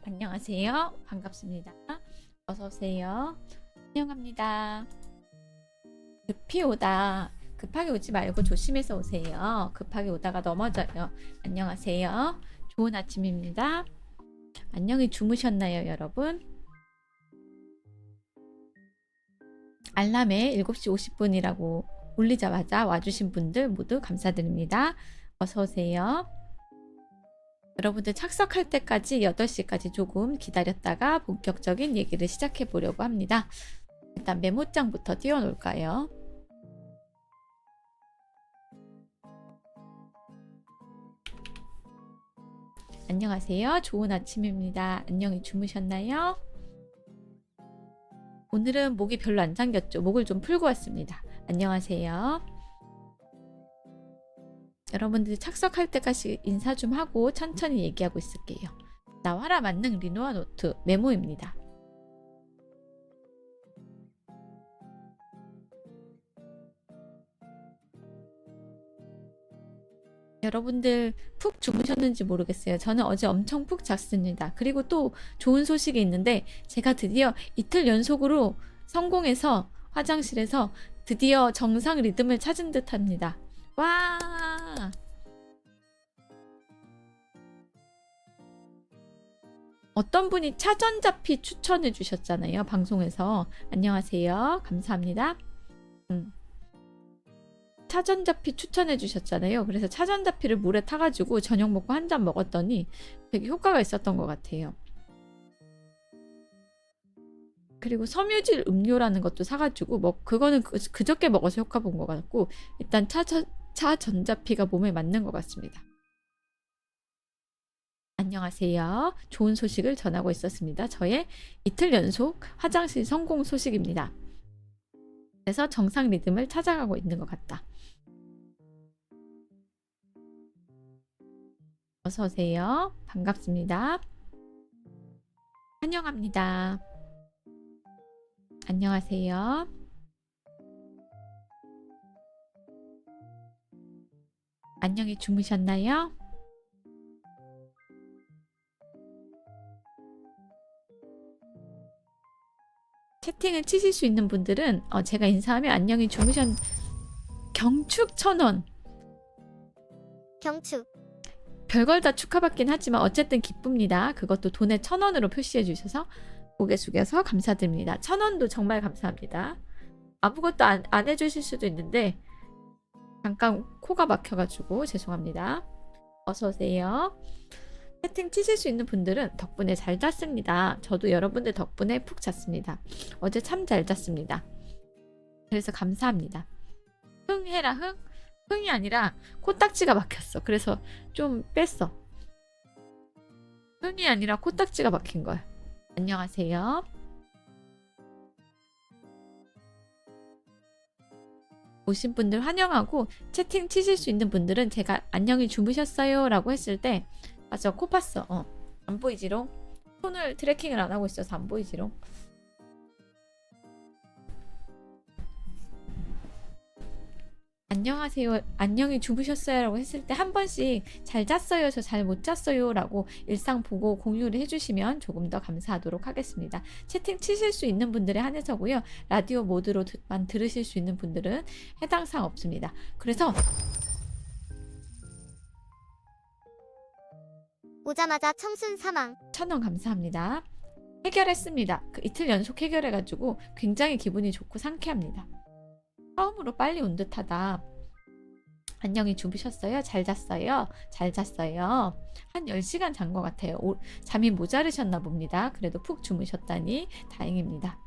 안녕하세요. 반갑습니다. 어서 오세요. 환영합니다. 급히 오다. 급하게 오지 말고 조심해서 오세요. 급하게 오다가 넘어져요. 안녕하세요. 좋은 아침입니다. 안녕히 주무셨나요, 여러분? 알람에 7시 50분이라고 울리자마자 와주신 분들 모두 감사드립니다. 어서 오세요. 여러분들 착석할 때까지 8시까지 조금 기다렸다가 본격적인 얘기를 시작해 보려고 합니다. 일단 메모장부터 띄워놓을까요? 안녕하세요. 좋은 아침입니다. 안녕히 주무셨나요? 오늘은 목이 별로 안 잠겼죠. 목을 좀 풀고 왔습니다. 안녕하세요. 여러분들이 착석할 때까지 인사 좀 하고 천천히 얘기하고 있을게요. 나와라 만능 리노아 노트 메모입니다. 여러분들 푹 주무셨는지 모르겠어요. 저는 어제 엄청 푹 잤습니다. 그리고 또 좋은 소식이 있는데 제가 드디어 이틀 연속으로 성공해서 화장실에서 드디어 정상 리듬을 찾은 듯 합니다. 와! 어떤 분이 차전자피 추천해 주셨잖아요. 방송에서. 안녕하세요. 감사합니다. 차전자피 추천해 주셨잖아요. 그래서 차전자피를 물에 타가지고 저녁 먹고 한 잔 먹었더니 되게 효과가 있었던 것 같아요. 그리고 섬유질 음료라는 것도 사가지고 그거는 그저께 먹어서 효과 본 것 같고 일단 차전자피가 몸에 맞는 것 같습니다. 안녕하세요. 좋은 소식을 전하고 있었습니다. 저의 이틀 연속 화장실 성공 소식입니다. 그래서 정상 리듬을 찾아가고 있는 것 같다. 어서 오세요. 반갑습니다. 환영합니다. 안녕하세요. 안녕히 주무셨나요? 채팅을 치실 수 있는 분들은 제가 인사하면 안녕히 경축 1,000원. 경축. 별걸 다 축하받긴 하지만 어쨌든 기쁩니다. 그것도 돈에 1,000원으로 표시해 주셔서 고개 숙여서 감사드립니다. 1,000원도 정말 감사합니다. 아무것도 안 해주실 수도 있는데 잠깐 코가 막혀가지고 죄송합니다. 어서 오세요. 채팅 치실 수 있는 분들은 덕분에 잘 잤습니다. 저도 여러분들 덕분에 푹 잤습니다. 어제 참 잘 잤습니다. 그래서 감사합니다. 흥해라 흥? 흥이 아니라 코딱지가 막혔어. 그래서 좀 뺐어. 흥이 아니라 코딱지가 막힌 거야. 안녕하세요. 오신 분들 환영하고 채팅 치실 수 있는 분들은 제가 안녕히 주무셨어요 라고 했을 때 맞아 코 팠어. 안 보이지롱? 손을 트래킹을 안 하고 있어서 안 보이지롱? 안녕하세요. 안녕히 주무셨어요 라고 했을 때 한 번씩 잘 잤어요. 저 잘 못 잤어요 라고 일상 보고 공유를 해주시면 조금 더 감사하도록 하겠습니다. 채팅 치실 수 있는 분들에 한해서고요. 라디오 모드로만 들으실 수 있는 분들은 해당 사항 없습니다. 그래서 오자마자 청순 사망. 1,000원 감사합니다. 해결했습니다. 이틀 연속 해결해가지고 굉장히 기분이 좋고 상쾌합니다. 처음으로 빨리 온 듯하다. 안녕히 주무셨어요? 잘 잤어요? 잘 잤어요. 한 10시간 잔 것 같아요. 잠이 모자르셨나 봅니다. 그래도 푹 주무셨다니 다행입니다.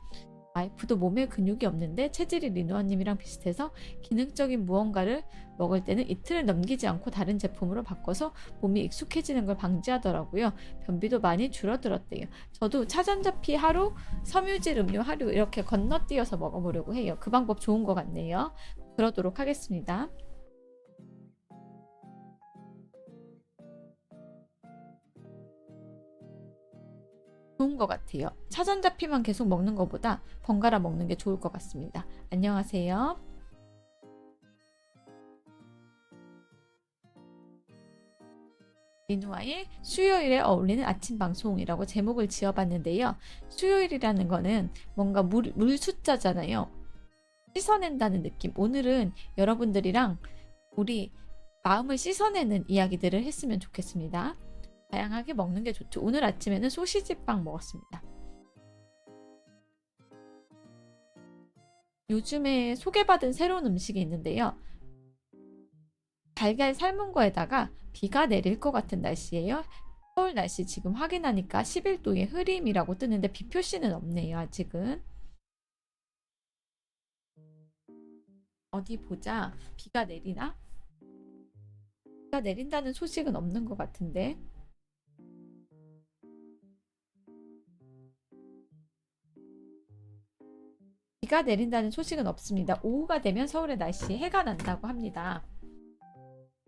와이프도 몸에 근육이 없는데 체질이 리노아님이랑 비슷해서 기능적인 무언가를 먹을 때는 이틀을 넘기지 않고 다른 제품으로 바꿔서 몸이 익숙해지는 걸 방지하더라고요. 변비도 많이 줄어들었대요. 저도 차전자피 하루, 섬유질 음료 하루 이렇게 건너뛰어서 먹어보려고 해요. 그 방법 좋은 것 같네요. 그러도록 하겠습니다. 좋은 것 같아요. 차전자피만 계속 먹는 것보다 번갈아 먹는 게 좋을 것 같습니다. 안녕하세요. 리누아의 수요일에 어울리는 아침 방송이라고 제목을 지어봤는데요. 수요일이라는 거는 뭔가 물 숫자잖아요. 씻어낸다는 느낌. 오늘은 여러분들이랑 우리 마음을 씻어내는 이야기들을 했으면 좋겠습니다. 다양하게 먹는 게 좋죠. 오늘 아침에는 소시지빵 먹었습니다. 요즘에 소개받은 새로운 음식이 있는데요. 달걀 삶은 거에다가 비가 내릴 것 같은 날씨예요. 서울 날씨 지금 확인하니까 11도의 흐림이라고 뜨는데 비 표시는 없네요. 아직은. 어디 보자. 비가 내리나? 비가 내린다는 소식은 없는 것 같은데. 비가 내린다는 소식은 없습니다. 오후가 되면 서울의 날씨에 해가 난다고 합니다.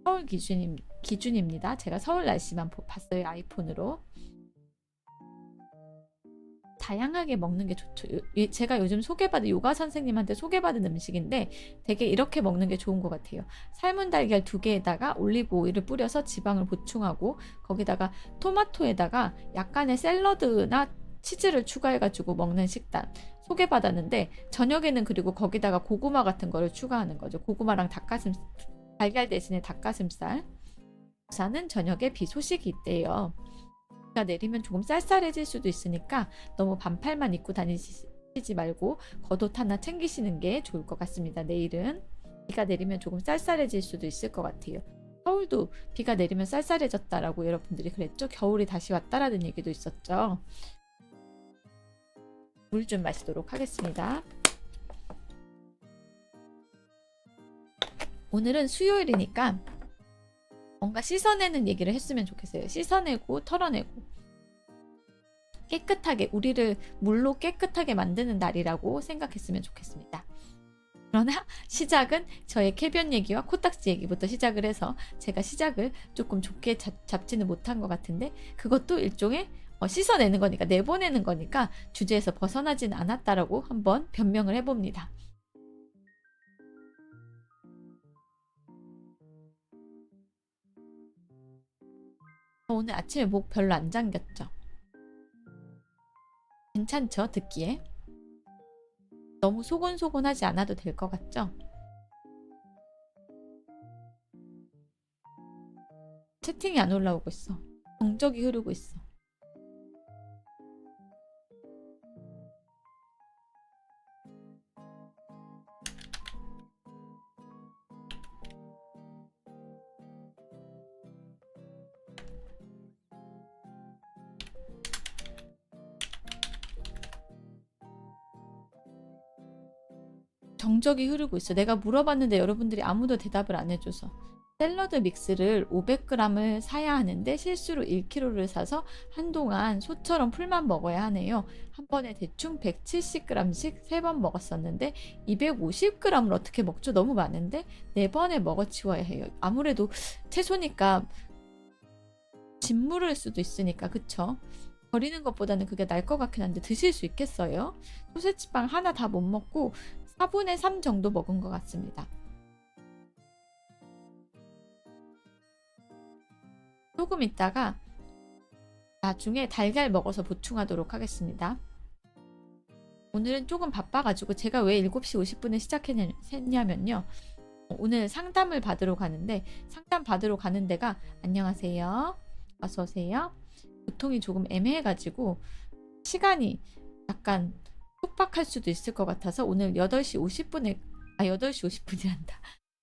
서울 기준입니다. 제가 서울 날씨만 봤어요. 아이폰으로. 다양하게 먹는 게 좋죠. 제가 요즘 소개받은 요가 선생님한테 소개받은 음식인데 되게 이렇게 먹는 게 좋은 것 같아요. 삶은 달걀 2개에다가 올리브 오일을 뿌려서 지방을 보충하고 거기다가 토마토에다가 약간의 샐러드나 치즈를 추가해가지고 먹는 식단 소개받았는데 저녁에는 그리고 거기다가 고구마 같은 거를 추가하는 거죠. 고구마랑 달걀 대신에 닭가슴살. 부산은 저녁에 비 소식이 있대요. 비가 내리면 조금 쌀쌀해질 수도 있으니까 너무 반팔만 입고 다니시지 말고 겉옷 하나 챙기시는 게 좋을 것 같습니다. 내일은 비가 내리면 조금 쌀쌀해질 수도 있을 것 같아요. 서울도 비가 내리면 쌀쌀해졌다라고 여러분들이 그랬죠. 겨울이 다시 왔다라는 얘기도 있었죠. 물 좀 마시도록 하겠습니다. 오늘은 수요일이니까 뭔가 씻어내는 얘기를 했으면 좋겠어요. 씻어내고 털어내고 깨끗하게 우리를 물로 깨끗하게 만드는 날이라고 생각했으면 좋겠습니다. 그러나 시작은 저의 쾌변 얘기와 코딱지 얘기부터 시작을 해서 제가 시작을 조금 좋게 잡지는 못한 것 같은데 그것도 일종의 씻어내는 거니까 내보내는 거니까 주제에서 벗어나진 않았다라고 한번 변명을 해봅니다. 오늘 아침에 목 별로 안 잠겼죠? 괜찮죠? 듣기에? 너무 소곤소곤하지 않아도 될 것 같죠? 채팅이 안 올라오고 있어. 정적이 흐르고 있어. 정적이 흐르고 있어. 내가 물어봤는데 여러분들이 아무도 대답을 안 해줘서. 샐러드 믹스를 500g을 사야 하는데 실수로 1kg를 사서 한동안 소처럼 풀만 먹어야 하네요. 한 번에 대충 170g씩 3번 먹었었는데 250g을 어떻게 먹죠? 너무 많은데 4번에 먹어치워야 해요. 아무래도 채소니까 짓무를 수도 있으니까 그쵸? 버리는 것보다는 그게 나을 것 같긴 한데 드실 수 있겠어요? 소세지빵 하나 다 못 먹고 4분의 3 정도 먹은 것 같습니다. 조금 있다가 나중에 달걀 먹어서 보충하도록 하겠습니다. 오늘은 조금 바빠가지고 제가 왜 7시 50분에 시작했냐면요. 오늘 상담을 받으러 가는데 상담 받으러 가는 데가 안녕하세요. 어서오세요. 교통이 조금 애매해가지고 시간이 약간 촉박할 수도 있을 것 같아서 오늘 8시 50분에 8시 50분이란다.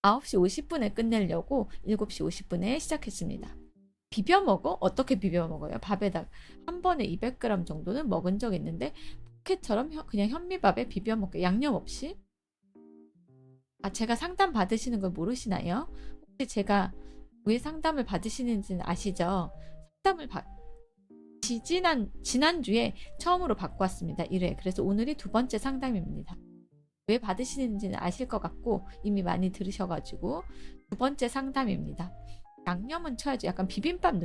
9시 50분에 끝내려고 7시 50분에 시작했습니다. 비벼 먹어? 어떻게 비벼 먹어요? 밥에다 한 번에 200g 정도는 먹은 적 있는데 포켓처럼 그냥 현미밥에 비벼 먹게 양념 없이? 제가 상담 받으시는 걸 모르시나요? 혹시 제가 왜 상담을 받으시는지는 아시죠? 상담을 지난주에 처음으로 받고 왔습니다. 1회. 그래서 오늘이 2번째 상담입니다. 왜 받으시는지는 아실 것 같고 이미 많이 들으셔가지고 2번째 상담입니다. 양념은 쳐야지. 약간 비빔밥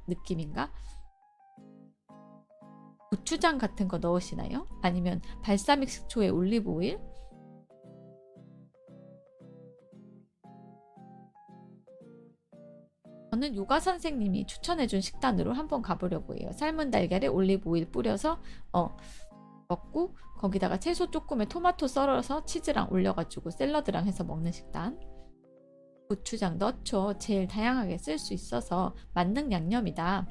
느낌인가? 고추장 같은 거 넣으시나요? 아니면 발사믹 식초에 올리브 오일? 저는 요가 선생님이 추천해준 식단으로 한번 가보려고 해요. 삶은 달걀에 올리브 오일 뿌려서 먹고 거기다가 채소 조금에 토마토 썰어서 치즈랑 올려가지고 샐러드랑 해서 먹는 식단. 고추장 넣죠. 제일 다양하게 쓸 수 있어서 만능 양념이다.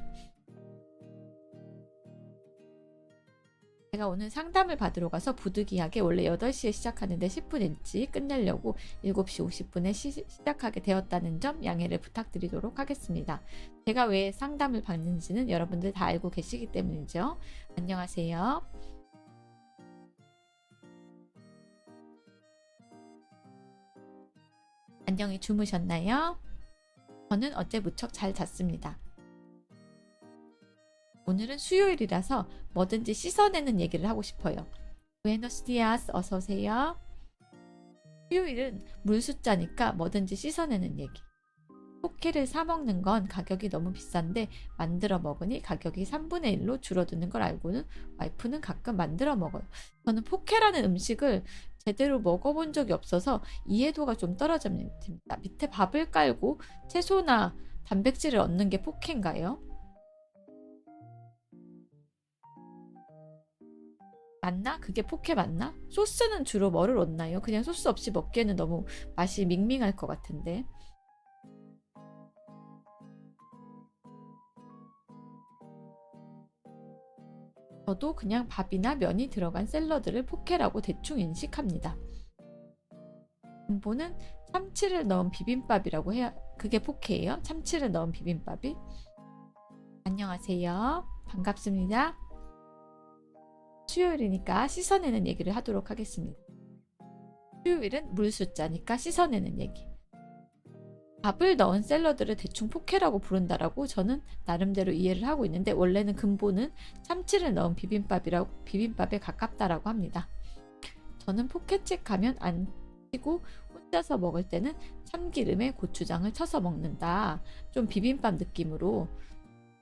제가 오늘 상담을 받으러 가서 부득이하게 원래 8시에 시작하는데 10분 일찍 끝내려고 7시 50분에 시작하게 되었다는 점 양해를 부탁드리도록 하겠습니다. 제가 왜 상담을 받는지는 여러분들 다 알고 계시기 때문이죠. 안녕하세요. 안녕히 주무셨나요? 저는 어제 무척 잘 잤습니다. 오늘은 수요일이라서 뭐든지 씻어내는 얘기를 하고 싶어요. 부에노스 디아스, 어서오세요. 수요일은 물 숫자니까 뭐든지 씻어내는 얘기. 포케를 사 먹는 건 가격이 너무 비싼데 만들어 먹으니 가격이 3분의 1로 줄어드는 걸 알고는 와이프는 가끔 만들어 먹어요. 저는 포케라는 음식을 제대로 먹어본 적이 없어서 이해도가 좀 떨어집니다. 밑에 밥을 깔고 채소나 단백질을 얻는 게 포케인가요? 맞나? 그게 포케 맞나? 소스는 주로 뭐를 얻나요? 그냥 소스 없이 먹기에는 너무 맛이 밍밍할 것 같은데. 저도 그냥 밥이나 면이 들어간 샐러드를 포케라고 대충 인식합니다. 근본은 참치를 넣은 비빔밥이라고 해야 그게 포케예요? 참치를 넣은 비빔밥이? 안녕하세요. 반갑습니다. 수요일이니까 씻어내는 얘기를 하도록 하겠습니다. 수요일은 물 숫자니까 씻어내는 얘기. 밥을 넣은 샐러드를 대충 포케라고 부른다라고 저는 나름대로 이해를 하고 있는데 원래는 근본은 참치를 넣은 비빔밥에 가깝다라고 합니다. 저는 포케집 가면 안 치고 혼자서 먹을 때는 참기름에 고추장을 쳐서 먹는다. 좀 비빔밥 느낌으로.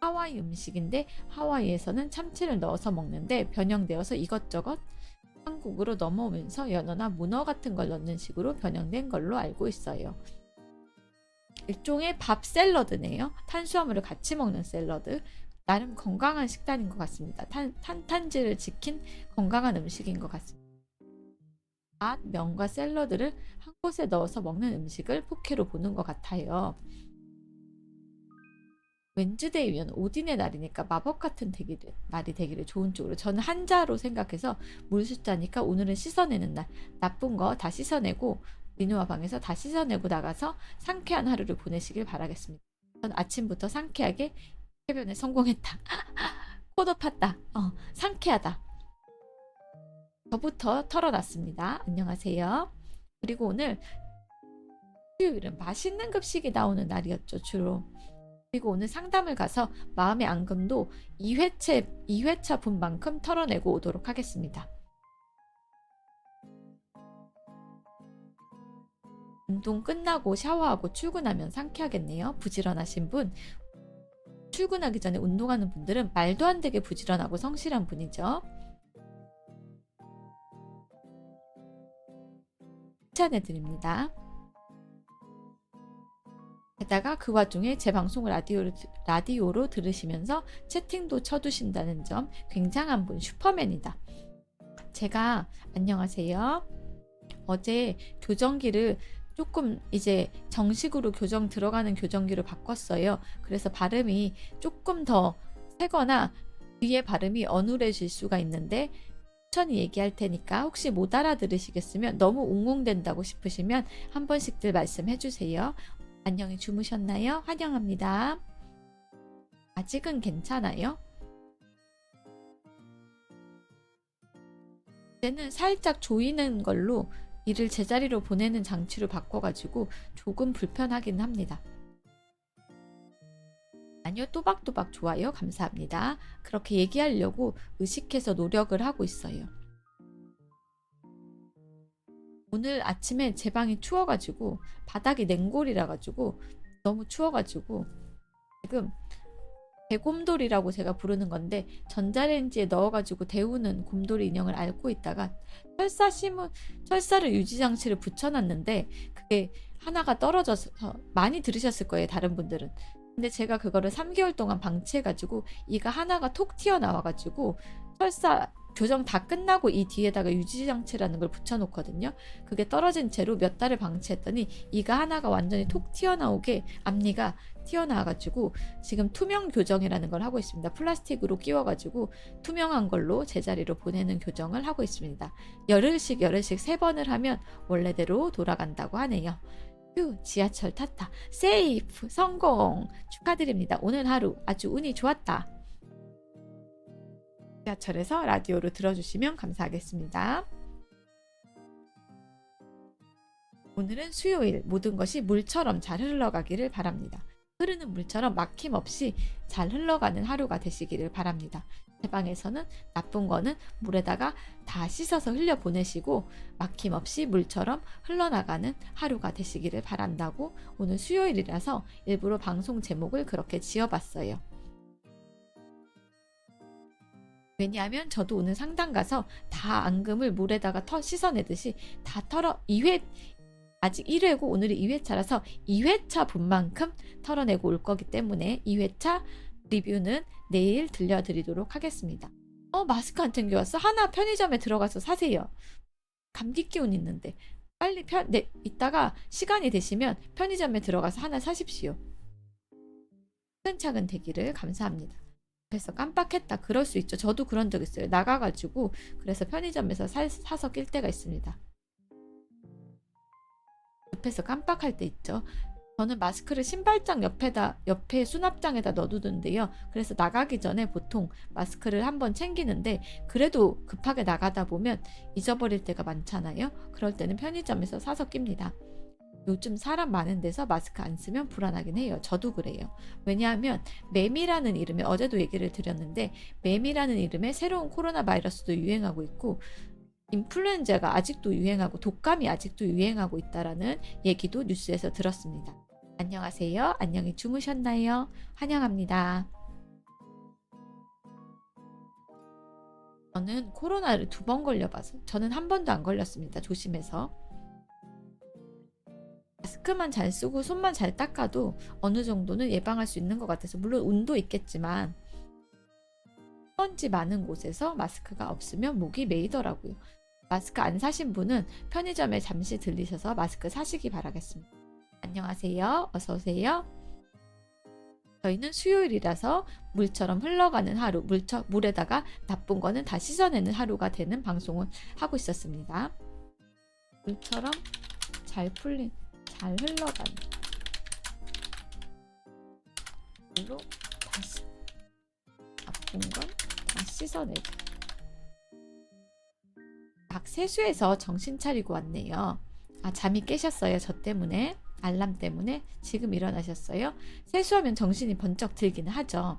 하와이 음식인데 하와이에서는 참치를 넣어서 먹는데 변형되어서 이것저것 한국으로 넘어오면서 연어나 문어 같은 걸 넣는 식으로 변형된 걸로 알고 있어요. 일종의 밥 샐러드네요. 탄수화물을 같이 먹는 샐러드. 나름 건강한 식단인 것 같습니다. 탄탄지를 지킨 건강한 음식인 것 같습니다. 밥, 면과 샐러드를 한 곳에 넣어서 먹는 음식을 포케로 보는 것 같아요. 웬즈데이면 오딘의 날이니까 마법 같은 날이 되기를 좋은 쪽으로 저는 한자로 생각해서 물 숫자니까 오늘은 씻어내는 날. 나쁜 거 다 씻어내고 리누아 방에서 다 씻어내고 나가서 상쾌한 하루를 보내시길 바라겠습니다. 전 아침부터 상쾌하게 해변에 성공했다. 코도 팠다. 상쾌하다. 저부터 털어놨습니다. 안녕하세요. 그리고 오늘 수요일은 맛있는 급식이 나오는 날이었죠. 주로. 그리고 오늘 상담을 가서 마음의 앙금도 2회차 분만큼 털어내고 오도록 하겠습니다. 운동 끝나고 샤워하고 출근하면 상쾌하겠네요. 부지런하신 분. 출근하기 전에 운동하는 분들은 말도 안 되게 부지런하고 성실한 분이죠. 칭찬해드립니다. 게다가 그 와중에 제 방송을 라디오로 들으시면서 채팅도 쳐두신다는 점 굉장한 분, 슈퍼맨이다. 제가 안녕하세요. 어제 교정기를 조금 이제 정식으로 들어가는 교정기로 바꿨어요. 그래서 발음이 조금 더 세거나 뒤에 발음이 어눌해질 수가 있는데 천천히 얘기할 테니까 혹시 못 알아들으시겠으면 너무 웅웅된다고 싶으시면 한 번씩들 말씀해 주세요. 안녕히 주무셨나요? 환영합니다. 아직은 괜찮아요? 이제는 살짝 조이는 걸로 이를 제자리로 보내는 장치로 바꿔가지고 조금 불편하긴 합니다. 아니요, 또박또박 좋아요. 감사합니다. 그렇게 얘기하려고 의식해서 노력을 하고 있어요. 오늘 아침에 제 방이 추워가지고 바닥이 냉골이라 가지고 너무 추워가지고 지금 대곰돌이라고 제가 부르는 건데 전자레인지에 넣어가지고 데우는 곰돌이 인형을 앓고 있다가 철사를 유지장치를 붙여놨는데 그게 하나가 떨어져서 많이 들으셨을 거예요. 다른 분들은. 근데 제가 그거를 3개월 동안 방치해가지고 이가 하나가 톡 튀어나와가지고 설사 교정 다 끝나고 이 뒤에다가 유지장치라는 걸 붙여놓거든요. 그게 떨어진 채로 몇 달을 방치했더니 이가 하나가 완전히 톡 튀어나오게 앞니가 튀어나와가지고 지금 투명 교정이라는 걸 하고 있습니다. 플라스틱으로 끼워가지고 투명한 걸로 제자리로 보내는 교정을 하고 있습니다. 열흘씩 3번을 하면 원래대로 돌아간다고 하네요. 휴, 지하철 탔다. 세이프 성공 축하드립니다. 오늘 하루 아주 운이 좋았다. 지하철에서 라디오로 들어주시면 감사하겠습니다. 오늘은 수요일, 모든 것이 물처럼 잘 흘러가기를 바랍니다. 흐르는 물처럼 막힘없이 잘 흘러가는 하루가 되시기를 바랍니다. 제 방에서는 나쁜 거는 물에다가 다 씻어서 흘려보내시고 막힘없이 물처럼 흘러나가는 하루가 되시기를 바란다고 오늘 수요일이라서 일부러 방송 제목을 그렇게 지어봤어요. 왜냐하면 저도 오늘 상담 가서 다 앙금을 물에다가 씻어내듯이 다 털어 2회, 아직 1회고 오늘이 2회차라서 2회차 분만큼 털어내고 올 거기 때문에 2회차 리뷰는 내일 들려드리도록 하겠습니다. 마스크 안 챙겨왔어? 하나 편의점에 들어가서 사세요. 감기 기운 있는데 빨리 이따가 시간이 되시면 편의점에 들어가서 하나 사십시오. 차근차근 되기를 감사합니다. 그래서 깜빡했다. 그럴 수 있죠. 저도 그런 적 있어요. 나가가지고 그래서 편의점에서 사서 낄 때가 있습니다. 옆에서 깜빡할 때 있죠. 저는 마스크를 신발장 옆에 수납장에다 넣어두는데요. 그래서 나가기 전에 보통 마스크를 한번 챙기는데 그래도 급하게 나가다 보면 잊어버릴 때가 많잖아요. 그럴 때는 편의점에서 사서 낍니다. 요즘 사람 많은 데서 마스크 안 쓰면 불안하긴 해요. 저도 그래요. 왜냐하면 매미라는 이름에 어제도 얘기를 드렸는데 매미라는 이름의 새로운 코로나 바이러스도 유행하고 있고 인플루엔자가 아직도 유행하고 독감이 아직도 유행하고 있다라는 얘기도 뉴스에서 들었습니다. 안녕하세요. 안녕히 주무셨나요? 환영합니다. 저는 코로나를 2번 걸려봐서 저는 한 번도 안 걸렸습니다. 조심해서. 마스크만 잘 쓰고 손만 잘 닦아도 어느 정도는 예방할 수 있는 것 같아서 물론 운도 있겠지만 먼지 많은 곳에서 마스크가 없으면 목이 메이더라고요. 마스크 안 사신 분은 편의점에 잠시 들리셔서 마스크 사시기 바라겠습니다. 안녕하세요. 어서 오세요. 저희는 수요일이라서 물처럼 흘러가는 하루, 물에다가 나쁜 거는 다 씻어내는 하루가 되는 방송을 하고 있었습니다. 물처럼 잘 흘러가는 물로 다시 나쁜 건 다 씻어내고 박 세수해서 정신 차리고 왔네요. 잠이 깨셨어요. 저 때문에 알람 때문에 지금 일어나셨어요. 세수하면 정신이 번쩍 들기는 하죠.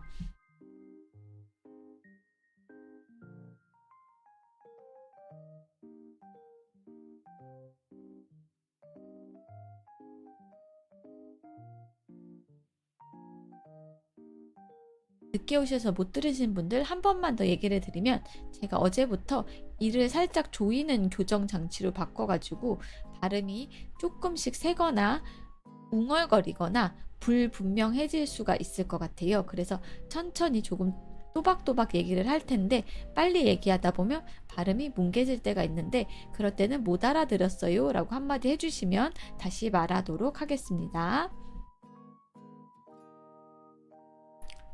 늦게 오셔서 못 들으신 분들 한 번만 더 얘기를 드리면 제가 어제부터 이를 살짝 조이는 교정 장치로 바꿔가지고 발음이 조금씩 새거나 웅얼거리거나 불분명해질 수가 있을 것 같아요. 그래서 천천히 조금 또박또박 얘기를 할 텐데 빨리 얘기하다 보면 발음이 뭉개질 때가 있는데 그럴 때는 못 알아들었어요 라고 한마디 해주시면 다시 말하도록 하겠습니다.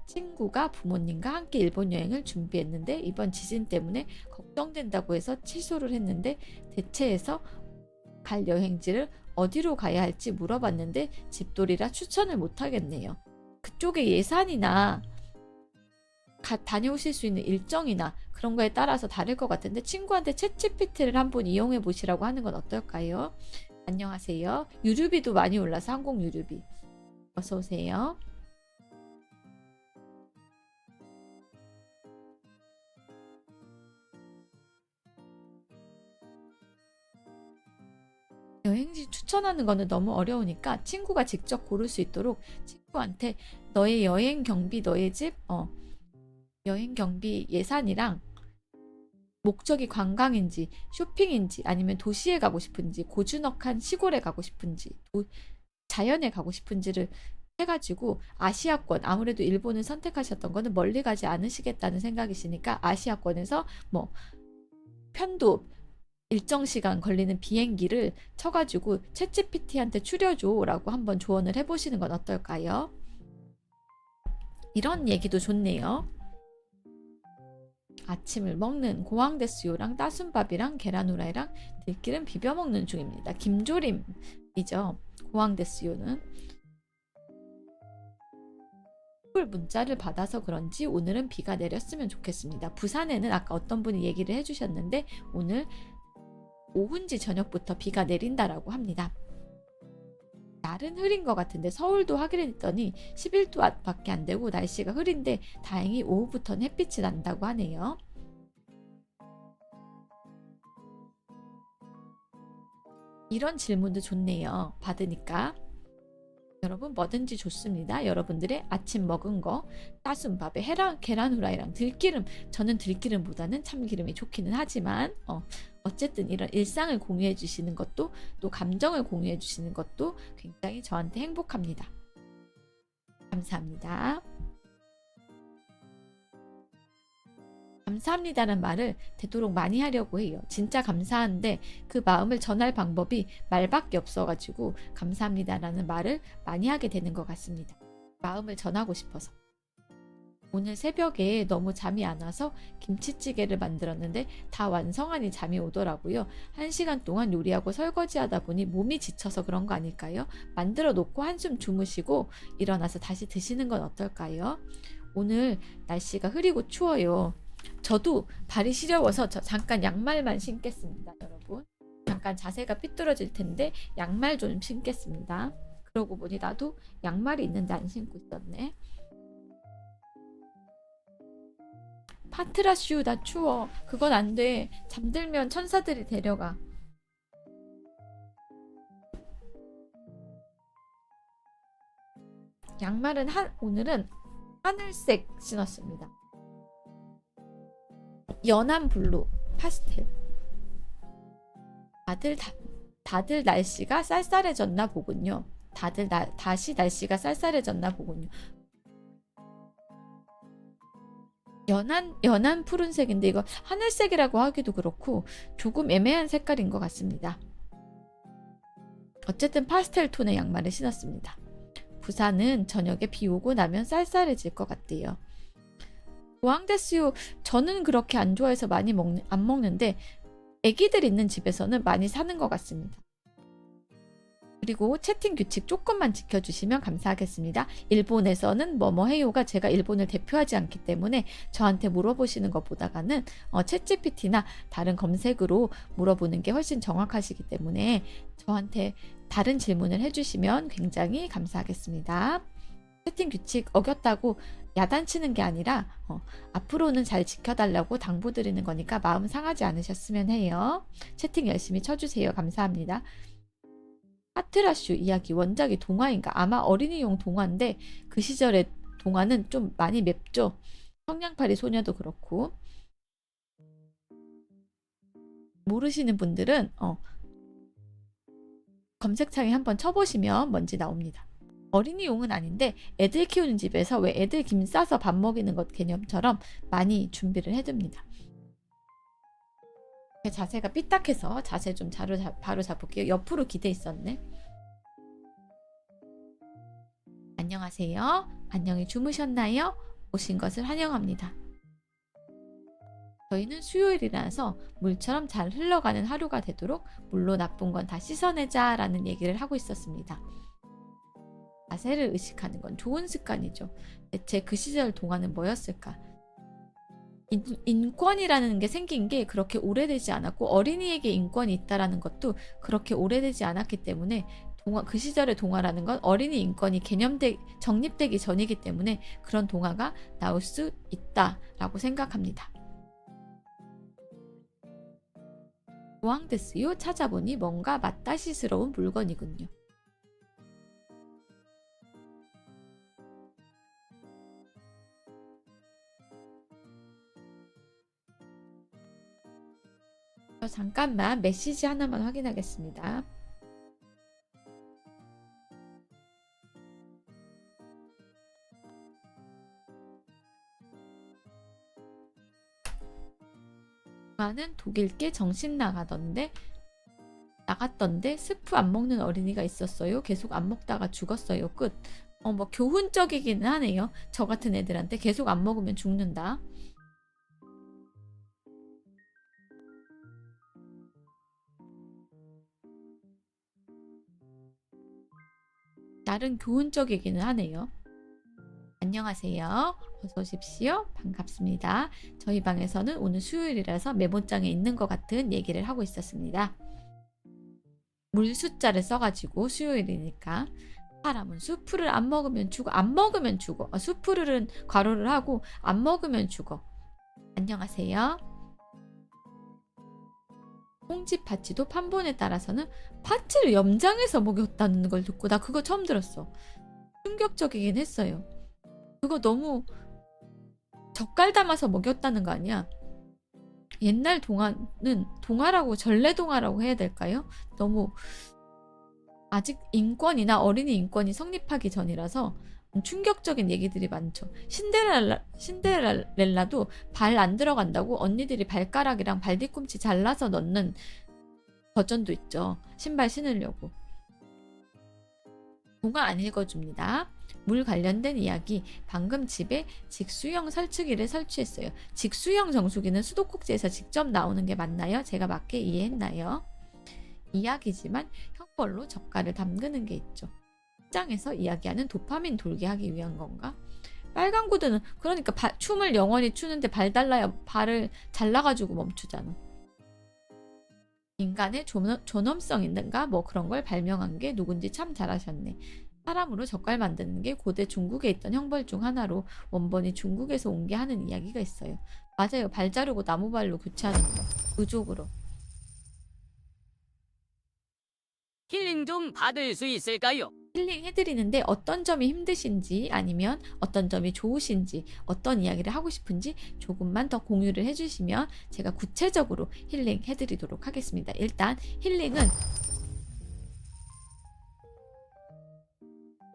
친구가 부모님과 함께 일본 여행을 준비했는데 이번 지진 때문에 걱정된다고 해서 취소를 했는데 대체해서 갈 여행지를 어디로 가야 할지 물어봤는데 집돌이라 추천을 못 하겠네요. 그쪽의 예산이나 다녀오실 수 있는 일정이나 그런 거에 따라서 다를 것 같은데 친구한테 챗GPT를 한번 이용해 보시라고 하는 건 어떨까요? 안녕하세요. 유류비도 많이 올라서 항공 유류비. 어서 오세요. 여행지 추천하는 거는 너무 어려우니까 친구가 직접 고를 수 있도록 친구한테 너의 여행 경비, 너의 집, 여행 경비 예산이랑 목적이 관광인지 쇼핑인지 아니면 도시에 가고 싶은지 고즈넉한 시골에 가고 싶은지 자연에 가고 싶은지를 해가지고 아시아권, 아무래도 일본을 선택하셨던 거는 멀리 가지 않으시겠다는 생각이시니까 아시아권에서 뭐 편도 일정 시간 걸리는 비행기를 쳐가지고 챗GPT한테 추려줘라고 한번 조언을 해보시는 건 어떨까요? 이런 얘기도 좋네요. 아침을 먹는 고항데스요랑 따순밥이랑 계란 후라이랑 들기름 비벼 먹는 중입니다. 김조림이죠. 고항데스요는. 문자를 받아서 그런지 오늘은 비가 내렸으면 좋겠습니다. 부산에는 아까 어떤 분이 얘기를 해주셨는데 오늘 오후인지 저녁부터 비가 내린다라고 합니다. 날은 흐린 것 같은데 서울도 확인했더니 11도 밖에 안 되고 날씨가 흐린데 다행히 오후부터는 햇빛이 난다고 하네요. 이런 질문도 좋네요. 받으니까. 여러분 뭐든지 좋습니다. 여러분들의 아침 먹은 거 따순밥에 계란 후라이랑 들기름, 저는 들기름보다는 참기름이 좋기는 하지만 어쨌든 이런 일상을 공유해 주시는 것도 또 감정을 공유해 주시는 것도 굉장히 저한테 행복합니다. 감사합니다. 감사합니다라는 말을 되도록 많이 하려고 해요. 진짜 감사한데 그 마음을 전할 방법이 말밖에 없어가지고 감사합니다라는 말을 많이 하게 되는 것 같습니다. 마음을 전하고 싶어서. 오늘 새벽에 너무 잠이 안 와서 김치찌개를 만들었는데 다 완성하니 잠이 오더라고요. 1시간 동안 요리하고 설거지하다 보니 몸이 지쳐서 그런 거 아닐까요? 만들어 놓고 한숨 주무시고 일어나서 다시 드시는 건 어떨까요? 오늘 날씨가 흐리고 추워요. 저도 발이 시려워서 잠깐 양말만 신겠습니다, 여러분. 잠깐 자세가 삐뚤어질 텐데 양말 좀 신겠습니다. 그러고 보니 나도 양말이 있는데 안 신고 있었네. 파트라슈 나 추워. 그건 안 돼. 잠들면 천사들이 데려가. 양말은 오늘은 하늘색 신었습니다. 연한 블루 파스텔. 다들 날씨가 쌀쌀해졌나 보군요. 다시 날씨가 쌀쌀해졌나 보군요. 연한 푸른색인데 이거 하늘색이라고 하기도 그렇고 조금 애매한 색깔인 것 같습니다. 어쨌든 파스텔 톤의 양말을 신었습니다. 부산은 저녁에 비 오고 나면 쌀쌀해질 것 같대요. 고항데스요. 저는 그렇게 안 좋아해서 많이 안 먹는데 애기들 있는 집에서는 많이 사는 것 같습니다. 그리고 채팅 규칙 조금만 지켜주시면 감사하겠습니다. 일본에서는 뭐뭐 해요가 제가 일본을 대표하지 않기 때문에 저한테 물어보시는 것보다는 챗GPT나 다른 검색으로 물어보는 게 훨씬 정확하시기 때문에 저한테 다른 질문을 해주시면 굉장히 감사하겠습니다. 채팅 규칙 어겼다고 야단치는 게 아니라 앞으로는 잘 지켜달라고 당부드리는 거니까 마음 상하지 않으셨으면 해요. 채팅 열심히 쳐주세요. 감사합니다. 파트라슈 이야기 원작이 동화인가? 아마 어린이용 동화인데 그 시절의 동화는 좀 많이 맵죠. 성냥팔이 소녀도 그렇고. 모르시는 분들은 검색창에 한번 쳐보시면 뭔지 나옵니다. 어린이용은 아닌데 애들 키우는 집에서 왜 애들 김 싸서 밥 먹이는 것 개념처럼 많이 준비를 해둡니다. 제 자세가 삐딱해서 자세 좀 바로 잡을게요. 옆으로 기대 있었네. 안녕하세요. 안녕히 주무셨나요? 오신 것을 환영합니다. 저희는 수요일이라서 물처럼 잘 흘러가는 하루가 되도록 물로 나쁜 건 다 씻어내자 라는 얘기를 하고 있었습니다. 자세를 의식하는 건 좋은 습관이죠. 대체 그 시절 동화는 뭐였을까? 인권이라는 게 생긴 게 그렇게 오래되지 않았고 어린이에게 인권이 있다라는 것도 그렇게 오래되지 않았기 때문에 그 시절의 동화라는 건 어린이 인권이 정립되기 전이기 때문에 그런 동화가 나올 수 있다라고 생각합니다. 고항데스요. 찾아보니 뭔가 맛다시스러운 물건이군요. 잠깐만 메시지 하나만 확인하겠습니다. 나는 독일께 정신 나갔던데 스프 안 먹는 어린이가 있었어요. 계속 안 먹다가 죽었어요. 끝. 뭐 교훈적이기는 하네요. 저 같은 애들한테 계속 안 먹으면 죽는다. 나름 교훈적이기는 하네요. 안녕하세요. 어서 오십시오. 반갑습니다. 저희 방에서는 오늘 수요일이라서 메모장에 있는 것 같은 얘기를 하고 있었습니다. 물 숫자를 써가지고 수요일이니까 사람은 수프를 안 먹으면 죽어. 안 먹으면 죽어. 수프를 괄호를 하고 안 먹으면 죽어. 안녕하세요. 콩집 파치도 판본에 따라서는 파치를 염장해서 먹였다는 걸 듣고 나 그거 처음 들었어. 충격적이긴 했어요. 그거 너무 젓갈 담아서 먹였다는 거 아니야? 옛날 동화는 동화라고 전래동화라고 해야 될까요? 너무 아직 인권이나 어린이 인권이 성립하기 전이라서 충격적인 얘기들이 많죠. 신데렐라도 발 안 들어간다고 언니들이 발가락이랑 발 뒤꿈치 잘라서 넣는 버전도 있죠. 신발 신으려고. 동화 안 읽어줍니다. 물 관련된 이야기. 방금 집에 직수형 설치기를 설치했어요. 직수형 정수기는 수도꼭지에서 직접 나오는 게 맞나요? 제가 맞게 이해했나요? 이야기지만 혀걸로 젓갈을 담그는 게 있죠. 식장에서 이야기하는 도파민 돌게 하기 위한 건가? 빨간 구두는 그러니까 춤을 영원히 추는데 발 달라야 발을 잘라가지고 멈추잖아. 인간의 존엄성 있는가? 뭐 그런 걸 발명한 게 누군지 참 잘하셨네. 사람으로 젓갈 만드는 게 고대 중국에 있던 형벌 중 하나로 원본이 중국에서 온 게 하는 이야기가 있어요. 맞아요. 발 자르고 나무발로 교체하는 거. 의족으로. 힐링 좀 받을 수 있을까요? 힐링 해드리는데 어떤 점이 힘드신지 아니면 어떤 점이 좋으신지 어떤 이야기를 하고 싶은지 조금만 더 공유를 해주시면 제가 구체적으로 힐링 해드리도록 하겠습니다. 일단 힐링은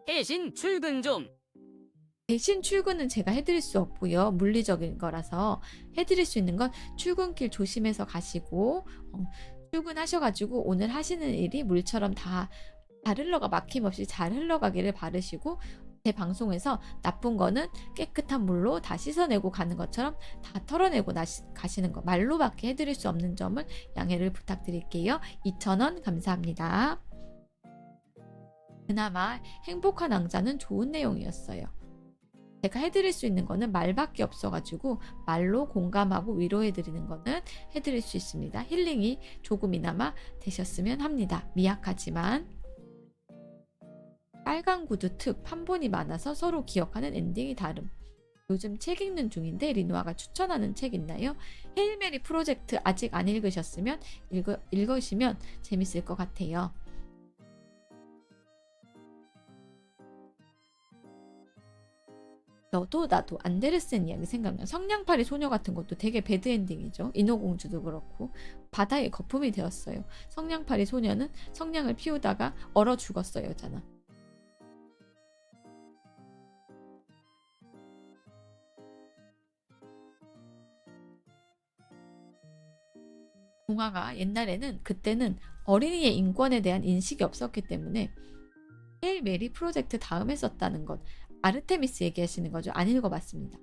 대신 출근 좀. 대신 출근은 제가 해드릴 수 없고요. 물리적인 거라서 해드릴 수 있는 건 출근길 조심해서 가시고 출근하셔가지고 오늘 하시는 일이 물처럼 다 잘 흘러가 막힘없이 잘 흘러가기를 바르시고 제 방송에서 나쁜 거는 깨끗한 물로 다 씻어내고 가는 것처럼 다 털어내고 가시는 거 말로밖에 해드릴 수 없는 점을 양해를 부탁드릴게요. 2,000원 감사합니다. 그나마 행복한 왕자는 좋은 내용이었어요. 제가 해드릴 수 있는 거는 말밖에 없어가지고 말로 공감하고 위로해드리는 거는 해드릴 수 있습니다. 힐링이 조금이나마 되셨으면 합니다. 미약하지만 빨간 구두 특 판본이 많아서 서로 기억하는 엔딩이 다름. 요즘 책 읽는 중인데 리노아가 추천하는 책 있나요? 헤일 메리 프로젝트 아직 안 읽으셨으면 읽으시면 재밌을 것 같아요. 너도 나도 안데르센 이야기 생각나. 성냥팔이 소녀 같은 것도 되게 배드엔딩이죠. 인어공주도 그렇고 바다의 거품이 되었어요. 성냥팔이 소녀는 성냥을 피우다가 얼어 죽었어요 잖아. 동화가 그때는 어린이의 인권에 대한 인식이 없었기 때문에 헤일 메리 프로젝트 다음에 썼다는 것. 아르테미스 얘기하시는 거죠. 안 읽어봤습니다.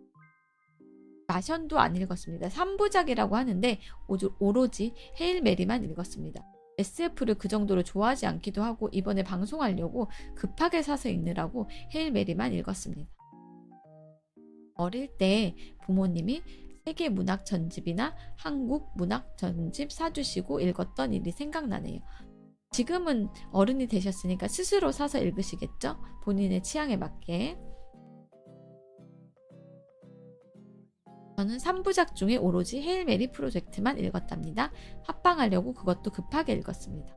나션도 안 읽었습니다. 3부작이라고 하는데 오로지 헤일 메리만 읽었습니다. SF를 그 정도로 좋아하지 않기도 하고 이번에 방송하려고 급하게 사서 읽느라고 헤일 메리만 읽었습니다. 어릴 때 부모님이 세계 문학 전집이나 한국 문학 전집 사주시고 읽었던 일이 생각나네요. 지금은 어른이 되셨으니까 스스로 사서 읽으시겠죠? 본인의 취향에 맞게. 저는 3부작 중에 오로지 헤일 메리 프로젝트만 읽었답니다. 합방하려고 그것도 급하게 읽었습니다.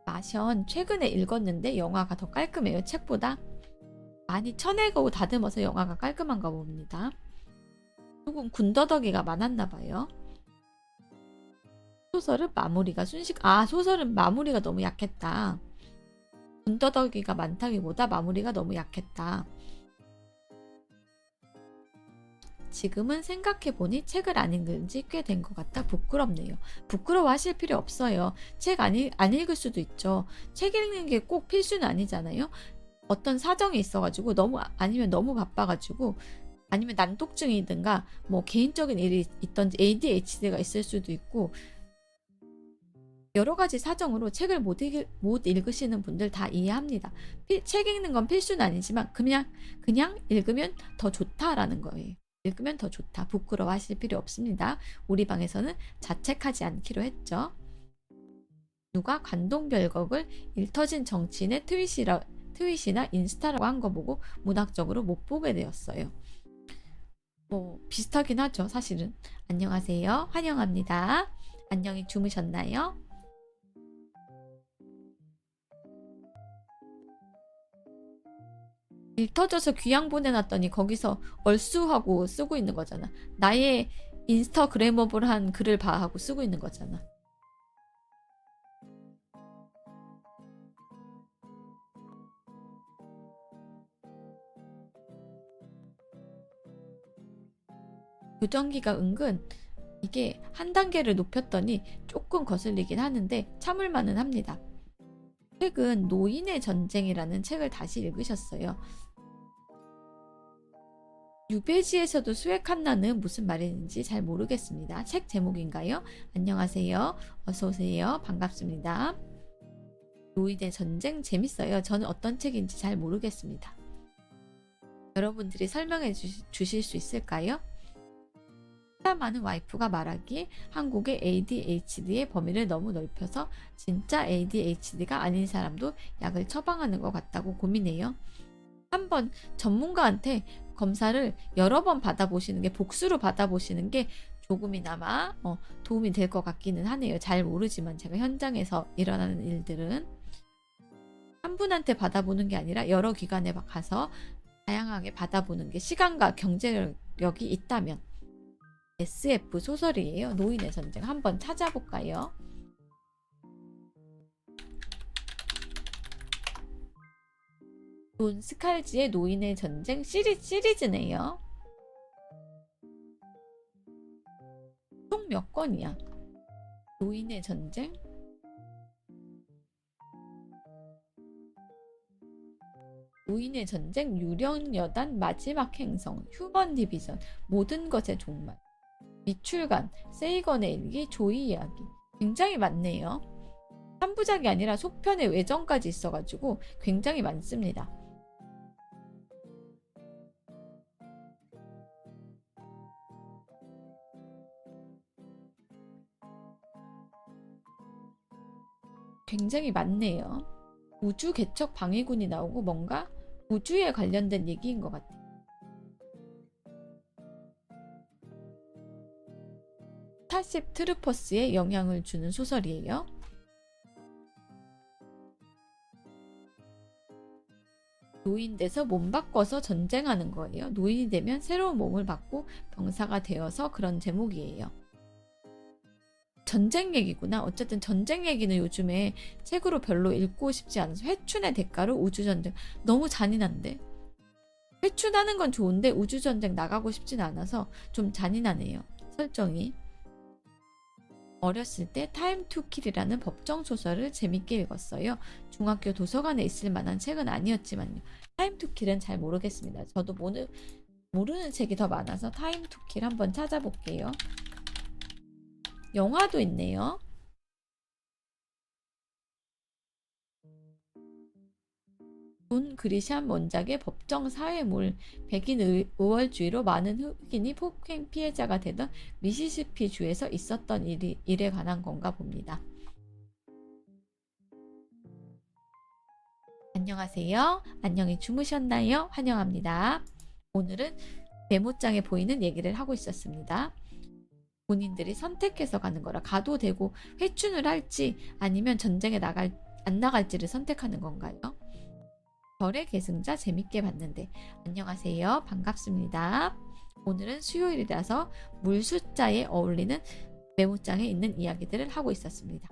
마션 최근에 읽었는데 영화가 더 깔끔해요. 책보다. 많이 쳐내고 다듬어서 영화가 깔끔한가 봅니다. 조금 군더더기가 많았나 봐요. 소설은 마무리가 소설은 마무리가 너무 약했다. 군더더기가 많다기보다 마무리가 너무 약했다. 지금은 생각해보니 책을 안 읽은 지 꽤 된 것 같아 부끄럽네요. 부끄러워하실 필요 없어요. 책 안 읽을 수도 있죠. 책 읽는 게 꼭 필수는 아니잖아요. 어떤 사정이 있어가지고 아니면 너무 바빠가지고 아니면 난독증이든가 뭐 개인적인 일이 있던지 ADHD가 있을 수도 있고 여러 가지 사정으로 책을 못 읽으시는 분들 다 이해합니다. 책 읽는 건 필수는 아니지만 그냥 읽으면 더 좋다라는 거예요. 읽으면 더 좋다. 부끄러워하실 필요 없습니다. 우리 방에서는 자책하지 않기로 했죠. 누가 관동별곡을 일터진 정치인의 트윗이나 인스타라고 한 거 보고 문학적으로 못 보게 되었어요. 뭐 비슷하긴 하죠, 사실은. 안녕하세요. 환영합니다. 안녕히 주무셨나요? 일 터져서 귀양 보내놨더니 거기서 얼쑤하고 쓰고 있는 거잖아. 나의 인스타그래머블한 글을 봐 하고 쓰고 있는 거잖아. 교정기가 은근 이게 한 단계를 높였더니 조금 거슬리긴 하는데 참을만은 합니다. 최근 노인의 전쟁이라는 책을 다시 읽으셨어요. 유배지에서도 수액한다는 무슨 말인지 잘 모르겠습니다. 책 제목인가요? 안녕하세요. 어서오세요. 반갑습니다. 노인의 전쟁 재밌어요. 저는 어떤 책인지 잘 모르겠습니다. 여러분들이 설명해 주실 수 있을까요? 많은 와이프가 말하기에 한국의 ADHD의 범위를 너무 넓혀서 진짜 ADHD가 아닌 사람도 약을 처방하는 것 같다고 고민해요. 한번 전문가한테 검사를 여러 번 받아보시는 게 복수로 받아보시는 게 조금이나마 도움이 될 것 같기는 하네요. 잘 모르지만 제가 현장에서 일어나는 일들은 한 분한테 받아보는 게 아니라 여러 기관에 가서 다양하게 받아보는 게 시간과 경제력이 있다면 SF 소설이에요. 노인의 전쟁 한번 찾아볼까요? 존 스칼지의 노인의 전쟁 시리즈네요. 총 몇 권이야? 노인의 전쟁? 노인의 전쟁, 유령여단, 마지막 행성, 휴먼 디비전, 모든 것의 종말, 미출간, 세이건의 일기, 조이 이야기. 굉장히 많네요. 3부작이 아니라 속편의 외전까지 있어가지고 굉장히 많습니다. 굉장히 많네요. 우주 개척 방위군이 나오고 뭔가 우주에 관련된 얘기인 것 같아요. 스타쉽 트루퍼스에 영향을 주는 소설이에요. 노인 돼서 몸 바꿔서 전쟁하는 거예요. 노인이 되면 새로운 몸을 받고 병사가 되어서 그런 제목이에요. 전쟁 얘기구나. 어쨌든 전쟁 얘기는 요즘에 책으로 별로 읽고 싶지 않아서 회춘의 대가로 우주전쟁. 너무 잔인한데? 회춘하는 건 좋은데 우주전쟁 나가고 싶진 않아서 좀 잔인하네요. 설정이. 어렸을 때 타임 투 킬이라는 법정 소설을 재밌게 읽었어요. 중학교 도서관에 있을 만한 책은 아니었지만요. 타임 투 킬은 잘 모르겠습니다. 저도 모르는 책이 더 많아서 타임 투 킬 한번 찾아볼게요. 영화도 있네요. 존 그리샴 원작의 법정 사회물, 백인 의월주의로 많은 흑인이 폭행 피해자가 되던 미시시피 주에서 있었던 일에 관한 건가 봅니다. 안녕하세요. 안녕히 주무셨나요? 환영합니다. 오늘은 메모장에 보이는 얘기를 하고 있었습니다. 본인들이 선택해서 가는 거라 가도 되고 회춘을 할지 아니면 전쟁에 안 나갈지를 선택하는 건가요? 별의 계승자 재밌게 봤는데. 안녕하세요. 반갑습니다. 오늘은 수요일이라서 물 숫자에 어울리는 메모장에 있는 이야기들을 하고 있었습니다.